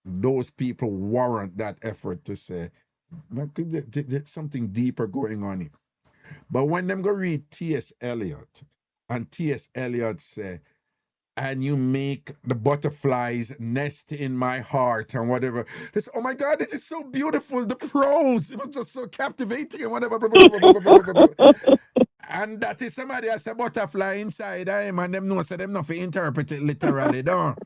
those people warrant that effort to say. There's something deeper going on here. But when them go read T.S. Eliot, and T.S. Eliot say, and you make the butterflies nest in my heart and whatever. This, oh my God, it is so beautiful. The prose, it was just so captivating and whatever. And that is somebody has a butterfly inside him, and them know so them not for interpret it literally, don't.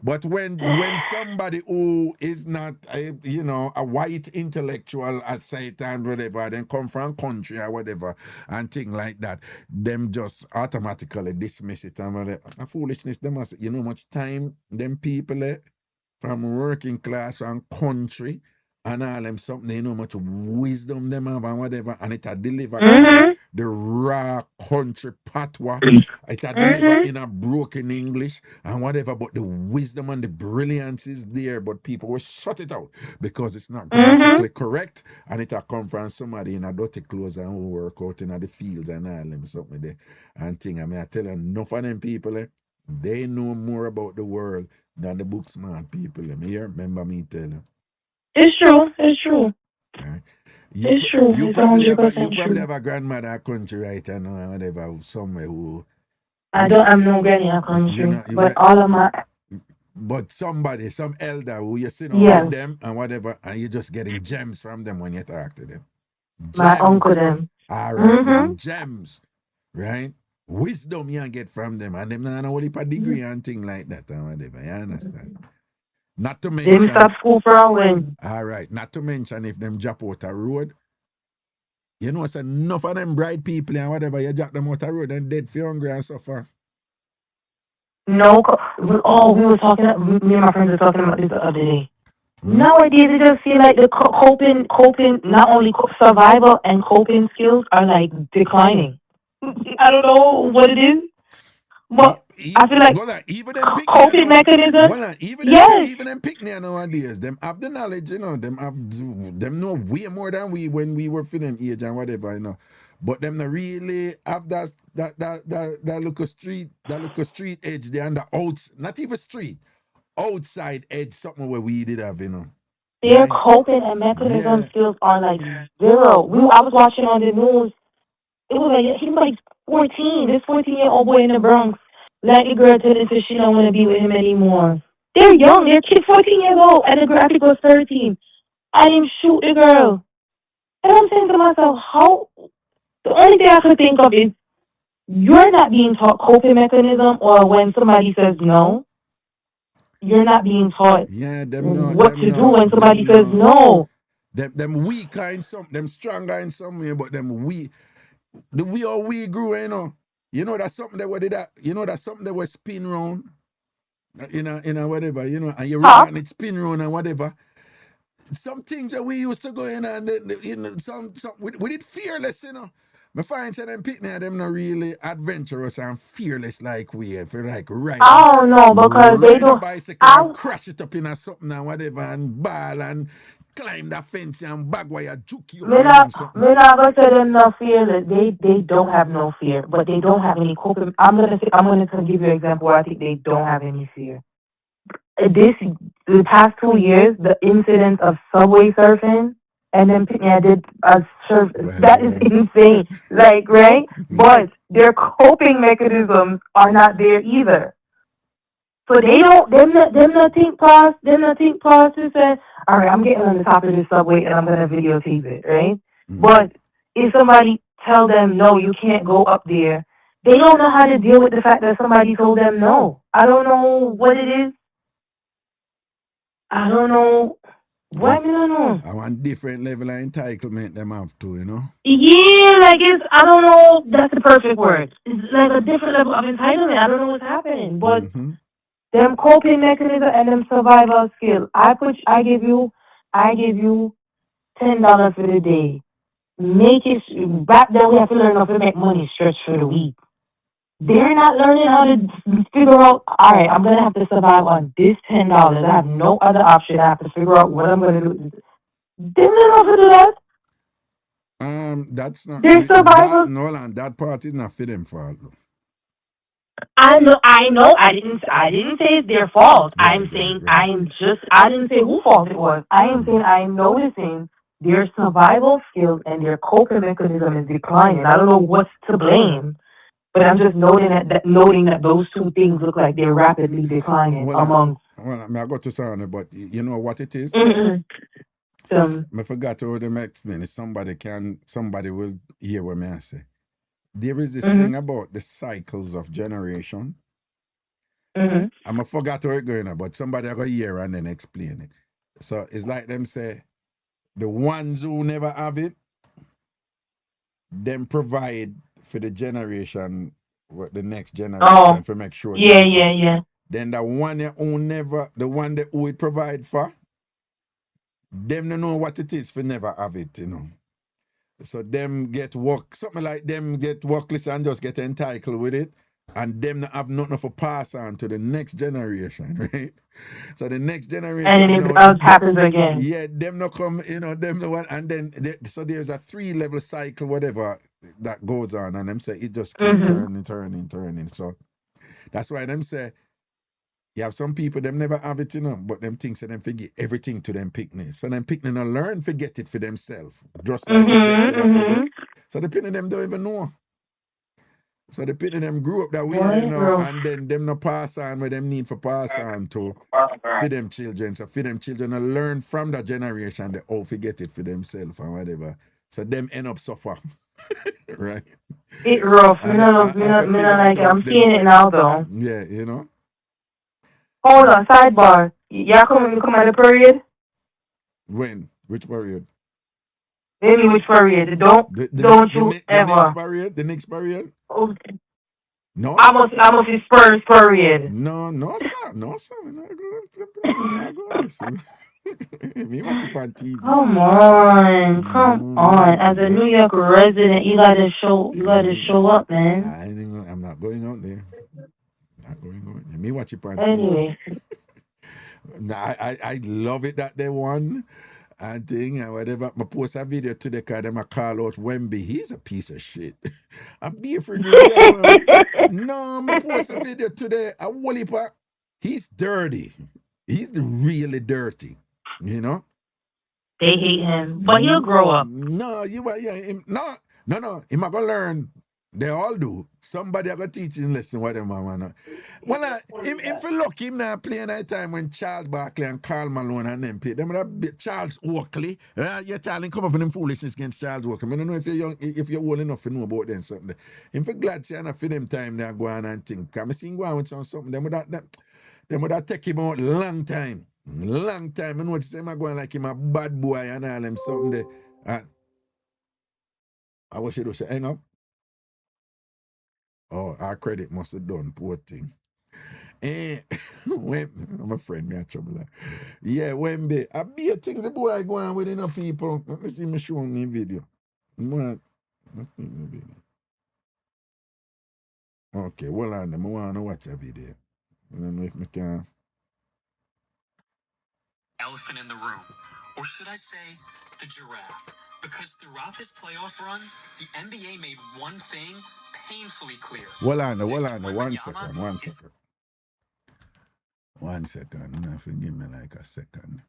But when somebody who is not a white intellectual at say time whatever, then come from country or whatever and thing like that, them just automatically dismiss it and whatever. A foolishness. Them must much time them people from working class and country and all them something, much wisdom them have and whatever, and it a deliver in Hmm. the raw country patois. It a deliver Hmm. in a broken English and whatever, but the wisdom and the brilliance is there, but people will shut it out because it's not Hmm. grammatically correct, and it a come from somebody in a dirty clothes and who work out in the fields and all them something there and thing. I mean, I tell you, enough of them people, they know more about the world than the book smart people. Let me hear, remember me tell you. It's true. It's true. Right? It's true. You It's probably have 100% true. a grandmother a country right and whatever somewhere I who don't. I'm no granny in a you country, know but all of my but somebody, some elder who you sit down with yes, them and whatever, and you're just getting gems from them when you talk to them. my uncle Gems. them. All right, Hmm. then gems, right? Wisdom you get from them, and them not know what a degree and thing like that and whatever. You understand? Not to Them stop mention, school for a win. all right, not to mention if them drop out a road. It's enough of them bright people and whatever, you jack them out the road and dead for hungry and suffer. No. We were talking. Me and my friends were talking about this the other day. Hmm? Nowadays, it just feel like the coping, not only survival and coping skills are like declining. I don't know what it is, but I feel like Even them pick me, coping mechanisms. Yes. even them pick me nowadays. Them have the knowledge, them know way more than we when we were feeling age and whatever. But them not really have that look a street edge there and the outs, not even street, outside edge, something where we did have. Their Right? coping and mechanism Yeah. skills are like zero. I was watching on the news. It was like he was like 14. This 14-year-old boy in the Bronx let the girl tell him that she don't want to be with him anymore. They're young. They're kids, 14 years old, and the graphic was 13. I didn't shoot the girl. And I'm saying to myself, how? The only thing I could think of is you're not being taught coping mechanism, or when somebody says no, you're not being taught Yeah, what to do when somebody says no. no. Them weaker in some, them stronger in some way, but them the way how we grew. That's something that we did that. That's something that we spin round. In a whatever, and you run Huh? and it spin round and whatever. Some things that we used to go in and some we did fearless. Me find say them picnic them not really adventurous and fearless like we if you like I don't know because they ride a don't. bicycle and I crash it up in a something and whatever and ball and climb the fence and bag where you juke you up We're in them not, something. we're not gonna say them no fear. They don't have no fear, but they don't have any coping. I'm gonna give you an example where I think they don't have any fear. This the past 2 years, the incidence of subway surfing and then I did surf that is Well, insane. Like right, but their coping mechanisms are not there either. So they don't them not think pause to say, all right, I'm getting on the top of this subway and I'm gonna videotape it, right? mm, But if somebody tell them, no, you can't go up there. They don't know how to deal with the fact that somebody told them no. I don't know what it is. I don't know. What I don't know. I want different level of entitlement them have to, you know? Yeah, like it's, I don't know, that's the perfect word. It's like a different level of entitlement. I don't know what's happening. But them coping mechanism and them survival skill. I give you $10 for the day. Make it back then we have to learn how to make money stretch for the week. They're not learning how to figure out, all right, I'm gonna have to survive on this $10. I have no other option. I have to figure out what I'm gonna do. They don't know how to do that. That's not Their survival. that part is not for them fault. I know. I didn't say it's their fault. I'm saying I didn't say whose fault it was. I am saying I'm noticing their survival skills and their coping mechanism is declining. I don't know what's to blame, but I'm just noting that those two things look like they're rapidly declining among. I got to sound, but you know what it is? I forgot to them explain. Somebody will hear what I say. There is this thing about the cycles of generation. I forgot how it going on, but somebody will hear and then explain it. So it's like them say, the ones who never have it, them provide for the generation, the next generation, to make sure. Yeah. Then the one that we provide for, them don't know what it is for never have it, you know. So them get something like them get workless and just get entitled with it, and them not have nothing for pass on to the next generation, right? So the next generation, and it happens again. Yeah, them not come, you know, them the one, and then so there's a 3-level cycle, whatever that goes on, and them say it just keep turning. So that's why them say. You have some people, them never have it, you know, but them things them forget everything to them picnic. So them picnic and learn forget it for themselves. Just like So the picnic them don't even know. So the picnic them grew up that way, you know, and then them no pass on where them need for pass on to for them children. So for them children to learn from that generation, they all forget it for themselves and whatever. So them end up suffer. Right? It rough. I'm seeing it now though. Yeah, you know. Hold on, sidebar. Y'all come at a period? When? Which period? Maybe which period? Don't you ever. The next period? Okay. No. I must be Spurs period. No, sir. We're not going Me watch it on TV. Come on. As a New York resident, you gotta show up, man. I'm not going out there. Not going out there. Me watch it on anyway. TV. I love it that they won and thing and whatever. I post a video today because them call out Wemby. He's a piece of shit. I'm being for No, I post a video today. A Wolipa. He's dirty. He's really dirty. You know? They hate him. But he'll grow up. No. He's not gonna learn. They all do. Somebody are gonna teach him lesson what them want. If you look him now playing that time when Charles Barkley and Karl Malone and them play, them that Charles Oakley. You're telling come up with them foolishness against Charles Oakley. I don't know if you're young, if you're old enough to know about them something. Him for glad to enough for them time they go on and think. Cause I see him go on with something. Them would that take him out long time. Long time. I know what them are going like him a bad boy and all them something there. I wish it was hang up. Oh, our credit must have done, poor thing. And I'm a friend, me a trouble. Yeah, Wemby. I be a things the boy go on with enough people. Let me see me showing me video. Okay, well on them. I want to watch a video. I don't know if I can. Elephant in the room. Or should I say the giraffe? Because throughout this playoff run, the NBA made one thing painfully clear. Well on, 1 second. 1 second. Now give me like a second.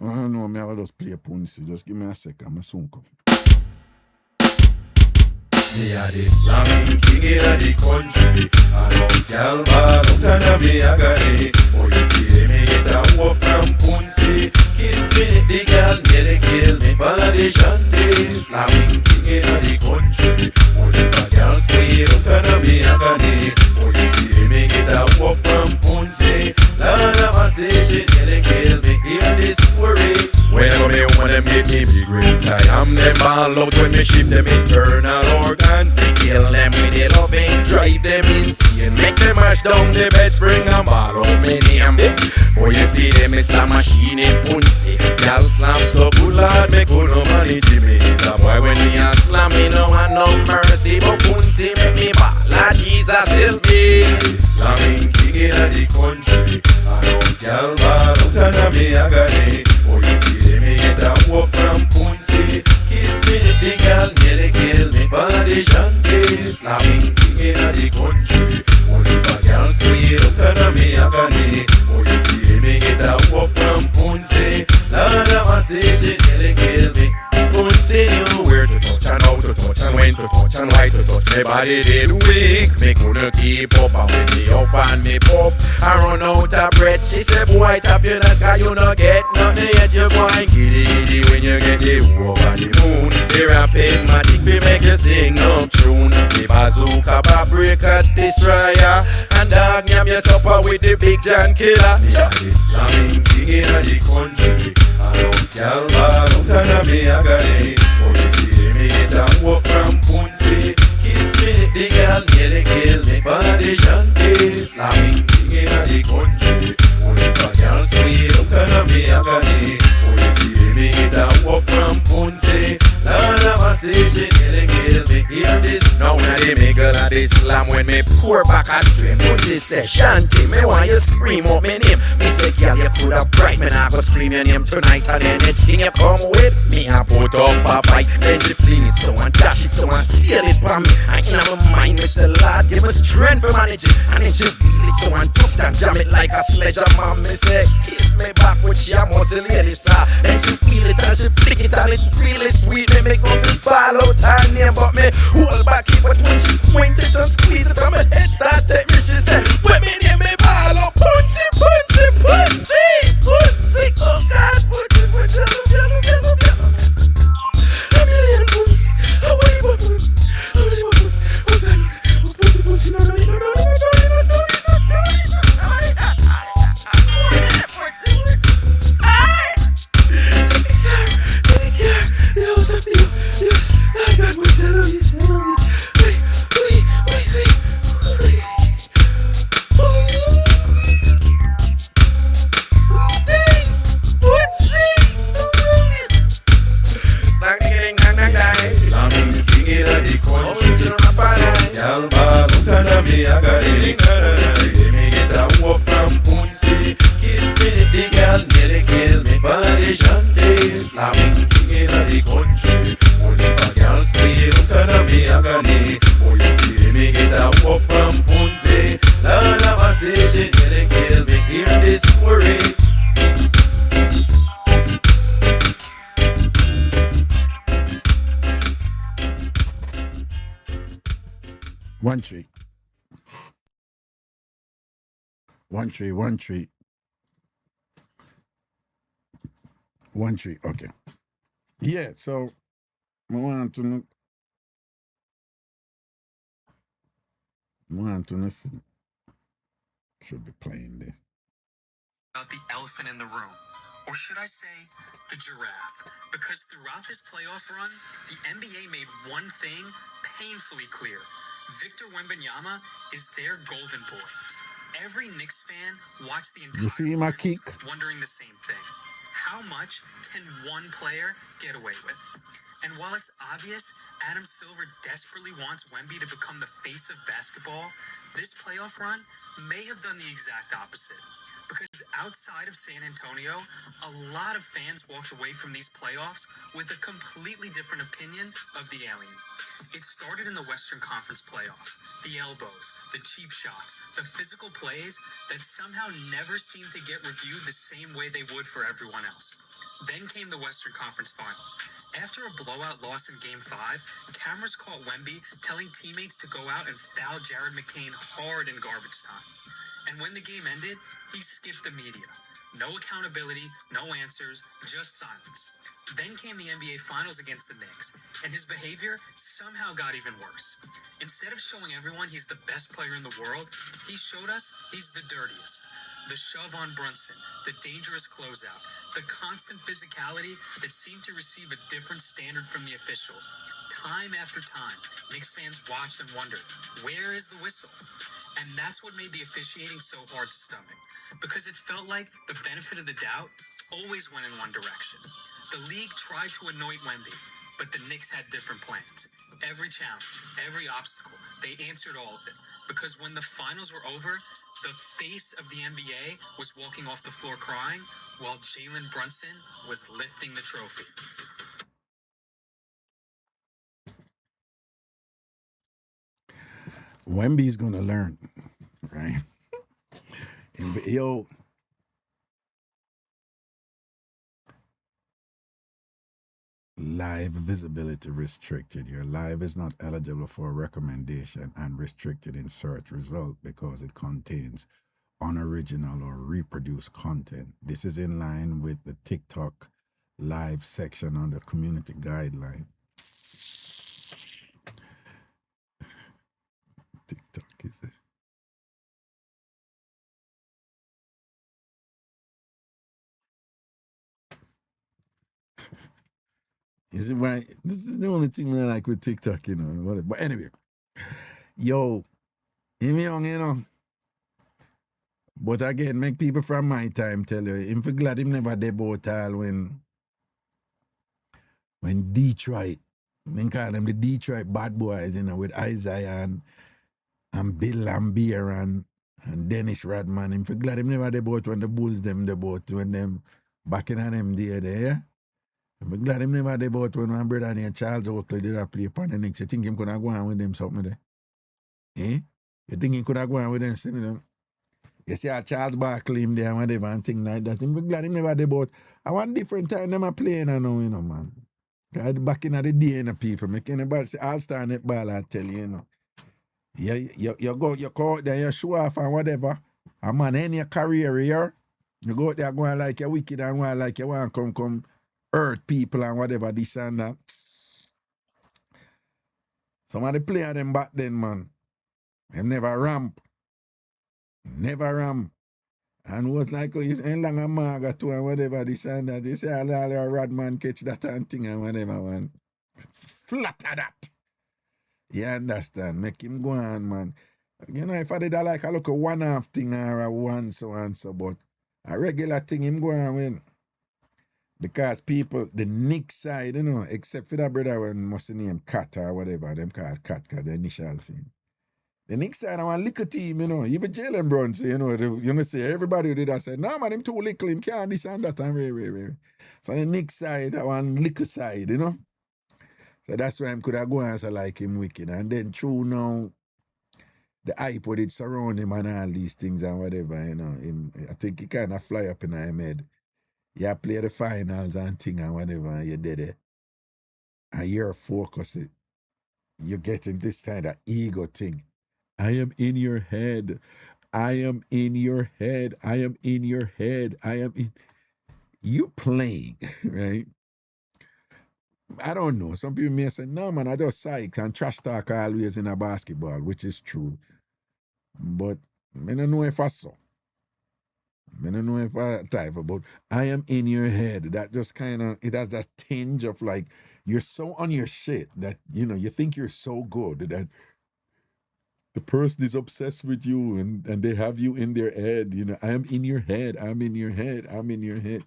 I don't know, I will just play a punch. Just give me a second. I soon come. Me a the slamming king in the country. I don't gal bad out and me a gani. Oh, you see me get a walk from Pussy. Kiss me the gal, yeah they kill me. Follow the shanty. Slamming king in the country. Oh, the bad gal squeal out and me a gani. Oh, you see me get a walk from Pussy. Lord of a say shit, yeah they kill me. Hear this story. Whenever me wanna make me big green tie, I'm them all out when me shift them internal organs. Me kill them with the loving, drive them insane, make them mash down the bed, spring and ball out me name. Oh, you see them is a machine in Pussy. Y'all slam so good lord, me couldn't manage me. It's a boy when me a slam, me no want no mercy, but Pussy make me ball, Lord Jesus help me. Slamming king in the country, I don't gal bad out and me a gani. Oh, you see them me get a walk from Pussy. Kiss me the gal, yeah they kill me. Follow the shanty, slamming king in the country. Oh, the bad gal squeal out and me a gani. Oh, you see me get a walk from Pussy. Lord of a say shit, yeah they kill me. Pussy knew where to touch and how to touch and when to touch and why to touch. My body did weak, me couldn't keep up. And when me off and me puff, I run out of breath. She said, boy, tap your nuts, cause you no get nothing yet. You go and giddy giddy when you get the over the moon. The rapping magic, we make you sing no tune. The bazooka, breaker, destroyer, and dog yam your supper with the big John killer. Me a the slamming king in the country. I don't gal bad out and me a gani. Oh, you see me get a walk from Pussy. Kiss me the gal, yeah they kill me. Follow the shanty, slamming king in the country. Oh, the bad gal squeal out and me a gani. Oh, you see me get a walk from Pussy. Lord of a say shit, yeah they kill me. Hear this now, now they make a lot of slam when me pour back a stream. Pussy say shanty, me want you scream out my name. Me say girl you coulda bright, me nah go scream your name tonight. And anything you come with, me I put up a fight. Then she fling it so and dash it so and seal it for me. I in my mind, me say Lord give me strength for manage it. And then she wheel it so and twist and jam it like a sledgehammer. Me say kiss me back with your muscle lady sir. Then she wheel it and she flick it and it's really sweet. Me make up the ball out her name, but me hold back it. But when she point it and squeeze it and my head start take me, she say when me name me ball out. Pussy, Pussy, Pussy, Pussy, oh God, Pussy, Pussy, a million Pussy, how are you, Pussy? How are you, Pussy? Oh God, oh Pussy, Pussy, no, take care, the house of you, yes, I got what I love you, I love you. Slamming king in the country. Y'all bad out and me a gani. See me get a walk from Pussy. Kiss me the gal, yeah they kill me. Follow the shanty. Slamming king in the country. Only a gal squeal out and me a gani. Oh, you see me get a walk from Pussy. Lord of a say shit, yeah they kill me. Hear this story. One tree. One tree, one tree. One tree, okay. Yeah, so I want to know. Should be playing this. About the elephant in the room. Or should I say, the giraffe? Because throughout this playoff run, the NBA made one thing painfully clear. Victor Wembanyama is their golden boy. Every Knicks fan watched the entire You see my finals kick? wondering the same thing. How much can one player get away with? And while it's obvious Adam Silver desperately wants Wemby to become the face of basketball, this playoff run may have done the exact opposite. Because outside of San Antonio, a lot of fans walked away from these playoffs with a completely different opinion of the alien. It started in the Western Conference playoffs. The elbows, the cheap shots, the physical plays that somehow never seemed to get reviewed the same way they would for everyone else. Finals. Then came the Western Conference Finals. After a blowout loss in Game 5, cameras caught Wemby telling teammates to go out and foul Jared McCain hard in garbage time. And when the game ended, he skipped the media. No accountability, no answers, just silence. Then came the NBA Finals against the Knicks, and his behavior somehow got even worse. Instead of showing everyone he's the best player in the world, he showed us he's the dirtiest. The shove on Brunson, the dangerous closeout, the constant physicality that seemed to receive a different standard from the officials. Time after time, Knicks fans watched and wondered, where is the whistle? And that's what made the officiating so hard to stomach, because it felt like the benefit of the doubt always went in one direction. The league tried to anoint Wemby, but the Knicks had different plans. Every challenge, every obstacle, they answered all of it, because when the finals were over, the face of the NBA was walking off the floor crying, while Jalen Brunson was lifting the trophy. Wemby's gonna learn, right? And, yo, live visibility restricted. Your live is not eligible for recommendation and restricted in search result because it contains unoriginal or reproduced content. This is in line with the TikTok live section on the community guideline. TikTok is it? Is it right? This is the only thing I like with TikTok, you know. But anyway, yo, him young, you know. But again, make people from my time tell you, him for glad him never debut at all when Detroit, they call them the Detroit bad boys, you know, with Isaiah and Bill Lambier and Dennis Rodman. Him for glad him never debut when the Bulls them debut, when them back in them day there, yeah? I'm glad him never debut when my brother named Charles Oakley did a play upon the Knicks. You think him could have gone with them something there? Eh? You think he could have gone with them, see them? You see how Charles Barkley him there and whatever and thing like that. I'm glad him never debut. I want different time them are playing I know, you know, man. Back in the day, you know, people, make anybody say all-star netball, I tell you, you know. You go out there, you show off and whatever. And man, in your career here, you go out there going like you're wicked and going like you want to come hurt people and whatever, this and that. Some of the players them back then, man, they never ramp. Never ramp. And was like, oh, he's in long and maga too and whatever, this and that. They say all your Rodman catch that and thing and whatever, man. Flatter that. You understand? Make him go on, man. You know, if I did like a look a one-off thing or a one so and so, but a regular thing him go on with. Because people, the Knicks side, you know, except for that brother when must name Cat or whatever, them called Cat, because the initial thing. The Knicks side, I want little team, you know, even Jalen Brunson, you know, say everybody did that say, no man, him too little, him can't this and that and way. So the Knicks side, I want little side, you know. So that's why I could have gone and say like him wicked. And then true now, the hype would it surround him and all these things and whatever, you know. I think he kind of fly up in his head. You play the finals and thing and whatever, and you did it. And you're focused. You're getting this kind of ego thing. I am in your head. I am in your head. I am in your head. I am in. You playing, right? I don't know. Some people may say, no, man, I just psych and trash talk always in a basketball, which is true. But I don't know if I saw. I don't know if I type about I am in your head. That just kind of, it has that tinge of like, you're so on your shit that, you know, you think you're so good that the person is obsessed with you and they have you in their head. You know, I am in your head. I'm in your head. I'm in your head.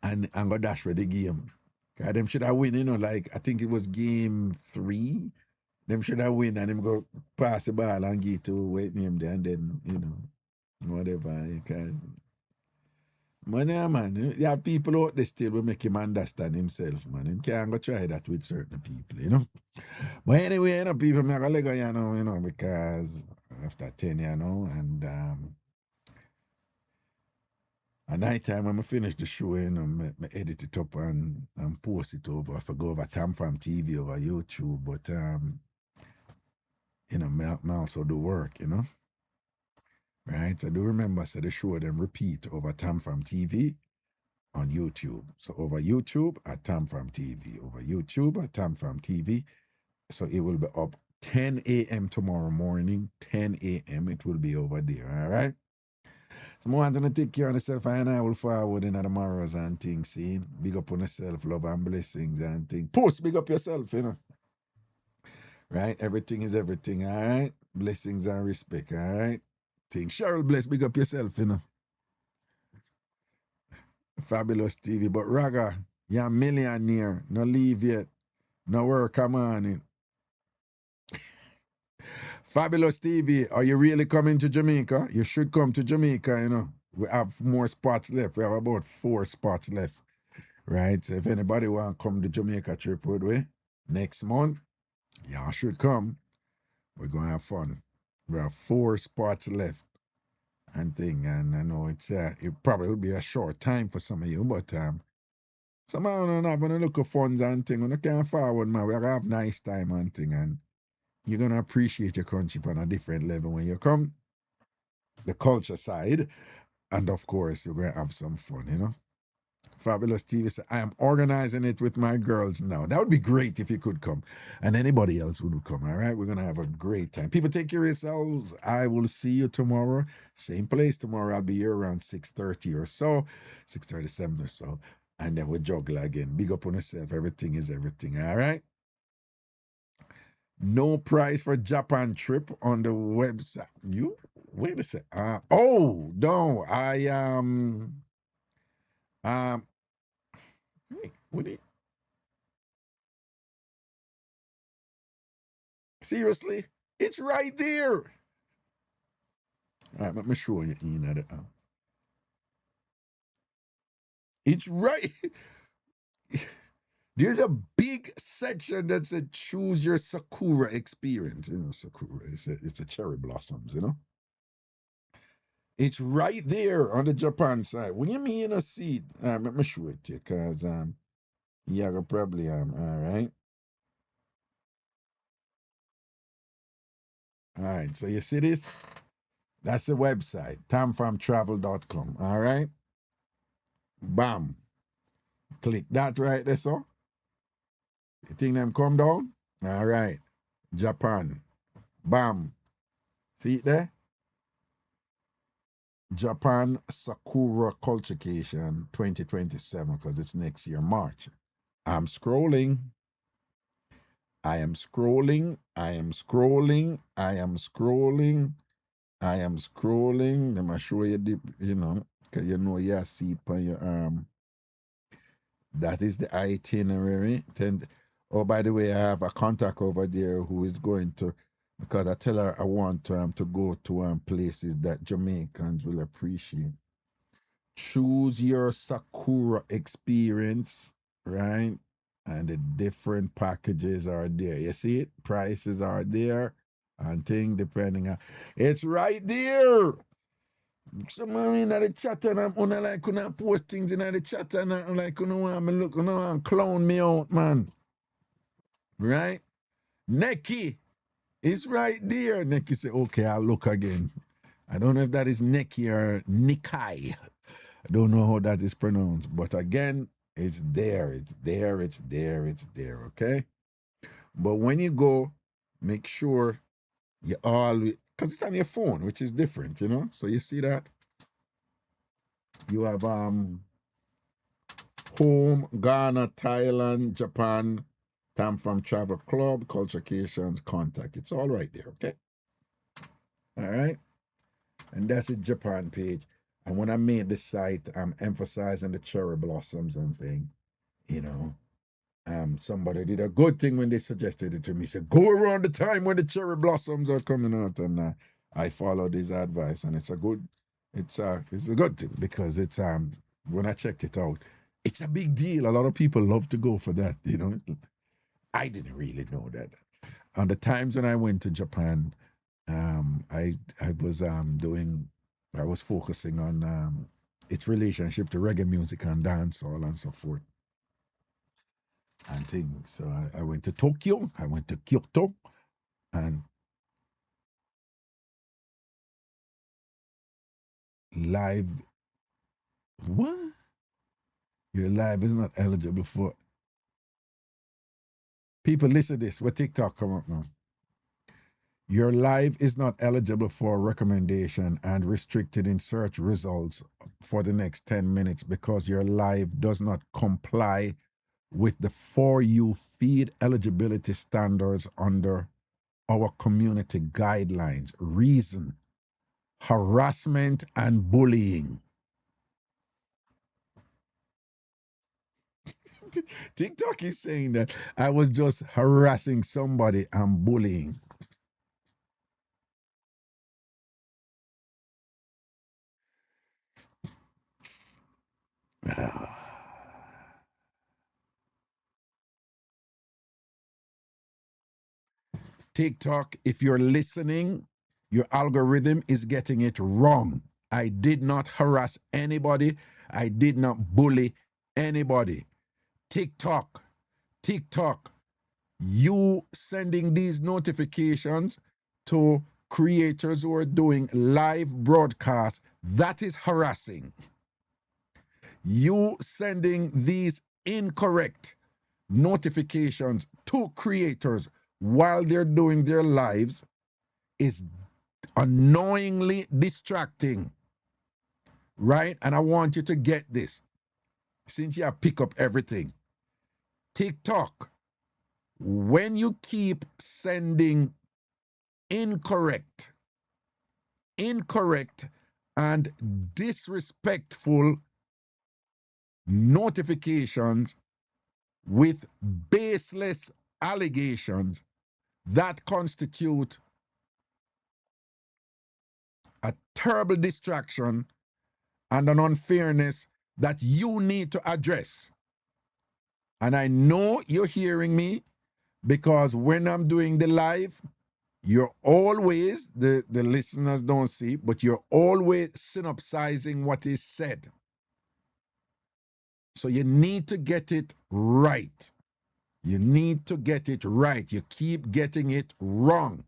And I'm going to dash for the game. God, them should have win, you know, like, I think it was game 3. Them should have win and them go pass the ball and get to wait name there and then, you know, whatever. Man, yeah, man. You have people out there still will make him understand himself, man. Him can't go try that with certain people, you know. But anyway, you know, people make a leg on you know, because after 10, you know, and At night time when I finish the show, you know, I edit it up and post it over. I go over TamFam TV over YouTube, but you know, I also do work, you know. Right? I do remember so the show them repeat over TamFam TV on YouTube. So over YouTube at TamFam TV. Over YouTube at TamFam TV. So it will be up 10 a.m. tomorrow morning. 10 a.m. it will be over there. All right? So I want to take care of yourself and I will forward in the tomorrows and things. See? Big up on yourself, love and blessings and things. Puss, big up yourself, you know. Right? Everything is everything, all right? Blessings and respect, all right? Think Cheryl bless, big up yourself, you know. Fabulous TV, but Raga, you're a millionaire. No leave yet. No work, come on in. Fabulous TV, are you really coming to Jamaica? You should come to Jamaica, you know. We have more spots left. We have about 4 spots left, right? So if anybody want to come to Jamaica trip with we, next month, y'all should come. We're going to have fun. We have 4 spots left and thing. And I know it probably will be a short time for some of you, but some of you not going to look at funds and thing. When you can't forward, man, we're going to have nice time and thing. And you're going to appreciate your country on a different level when you come. The culture side. And of course, you're going to have some fun, you know. Fabulous TV said, I am organizing it with my girls now. That would be great if you could come. And anybody else would come, all right? We're going to have a great time. People, take care of yourselves. I will see you tomorrow. Same place tomorrow. I'll be here around 6:30 or so, 6:37 or so. And then we'll juggle again. Big up on yourself. Everything is everything, all right? No price for Japan trip on the website. You? Wait a sec. Oh, no. What it? Seriously? It's right there. All right, let me show you. It's right. There's a big section that said choose your Sakura experience. You know, Sakura. It's a cherry blossoms, you know. It's right there on the Japan side. What do you mean a seat? Let me show it to you, because yeah, probably all right. All right, so you see this? That's the website, tamfamtravel.com. All right? Bam. Click that right there, so. You think them come down? All right. Japan. Bam. See it there? Japan Sakura Culturecation 2027, because it's next year, March. I'm scrolling. I am scrolling. Let me show you you know, because you know you see it on your that is the itinerary. Oh, by the way, I have a contact over there who is going to, because I tell her I want to go to places that Jamaicans will appreciate. Choose your Sakura experience, right? And the different packages are there. You see it? Prices are there. And thing depending on it's right there. Someone in the chat and I'm like gonna post things in the chat and I'm like want me look and clown me out, man. Right? Neki. It's right there. Neki say, okay, I'll look again. I don't know if that is Neki or Nikai. I don't know how that is pronounced. But again, it's there. It's there. It's there. It's there. Okay? But when you go, make sure you always, because it's on your phone, which is different, you know? So you see that? You have home, Ghana, Thailand, Japan, TamFam Travel Club, Culturecations, contact. It's all right there, okay? All right? And that's the Japan page. And when I made the site, I'm emphasizing the cherry blossoms and thing, you know. Somebody did a good thing when they suggested it to me. Said, go around the time when the cherry blossoms are coming out, and I followed his advice, and it's a good thing, because it's when I checked it out, it's a big deal. A lot of people love to go for that, you know. I didn't really know that. On the times when I went to Japan, I was focusing on its relationship to reggae music and dancehall and so forth and things. So I went to Tokyo, I went to Kyoto, and live. What? Your live is not eligible for. People, listen to this. Where TikTok come up now? Your live is not eligible for recommendation and restricted in search results for the next 10 minutes because your live does not comply with the For You feed eligibility standards under our community guidelines. Reason: harassment and bullying. TikTok is saying that I was just harassing somebody and bullying. TikTok, if you're listening, your algorithm is getting it wrong. I did not harass anybody. I did not bully anybody. TikTok, you sending these notifications to creators who are doing live broadcasts, that is harassing. You sending these incorrect notifications to creators while they're doing their lives is annoyingly distracting, right? And I want you to get this, since you pick up everything. TikTok, when you keep sending incorrect and disrespectful notifications with baseless allegations, that constitute a terrible distraction and an unfairness that you need to address. And I know you're hearing me because when I'm doing the live, you're always, the listeners don't see, but you're always synopsizing what is said. So you need to get it right. You need to get it right. You keep getting it wrong.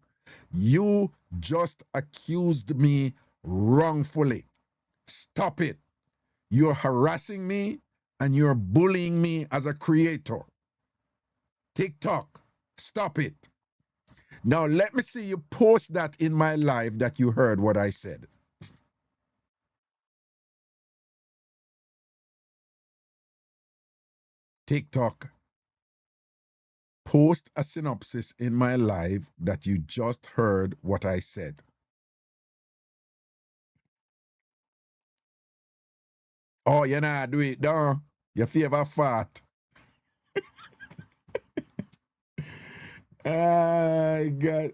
You just accused me wrongfully. Stop it. You're harassing me and you're bullying me as a creator. TikTok, stop it. Now let me see you post that in my live that you heard what I said. TikTok, post a synopsis in my live that you just heard what I said. Oh, you not do it, no? Your favor fart. Ah, God.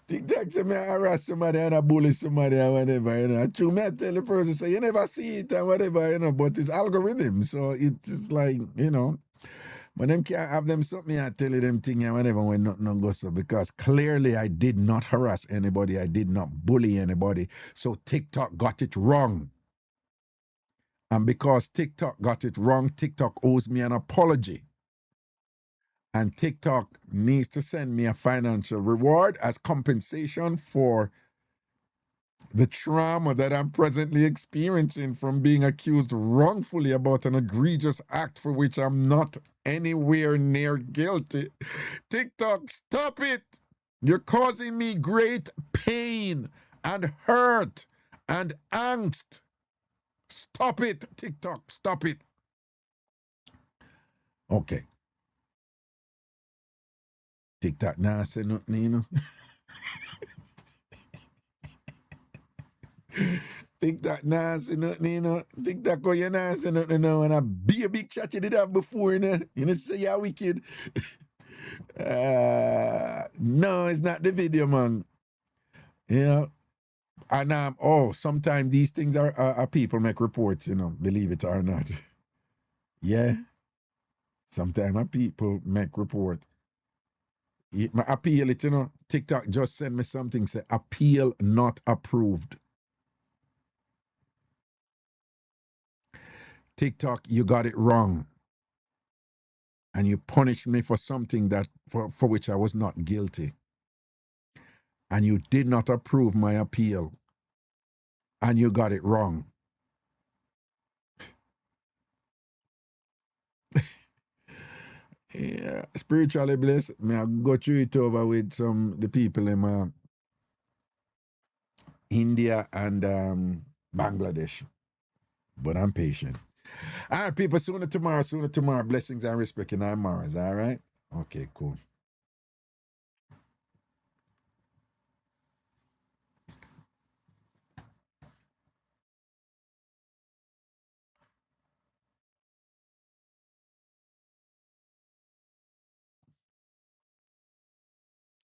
TikTok say me harass somebody and I bully somebody and whatever, you know. True, me I tell the person, say, you never see it and whatever, you know, but it's algorithm. So it's like, you know, when them can't have them something, I tell you them thing and whatever when nothing goes so, because clearly I did not harass anybody. I did not bully anybody. So TikTok got it wrong. And because TikTok got it wrong, TikTok owes me an apology. And TikTok needs to send me a financial reward as compensation for the trauma that I'm presently experiencing from being accused wrongfully about an egregious act for which I'm not anywhere near guilty. TikTok, stop it! You're causing me great pain and hurt and angst. Stop it, TikTok, stop it. Okay. TikTok now say nothing, you know. TikTok now say nothing, you know. TikTok go you now say nothing, you know. And I be a big chat you did have before, you know. You know, say you're wicked. No, it's not the video, man. You know. And sometimes these things are people make reports, you know, believe it or not. Yeah. Sometimes people make reports. My appeal it, you know, TikTok just send me something, say appeal not approved. TikTok, you got it wrong. And you punished me for something that for which I was not guilty. And you did not approve my appeal. And you got it wrong. Yeah, spiritually blessed. Me I go through it over with the people in India and Bangladesh. But I'm patient. All right, people, sooner tomorrow. Blessings and respect in our Mars, all right? Okay, cool.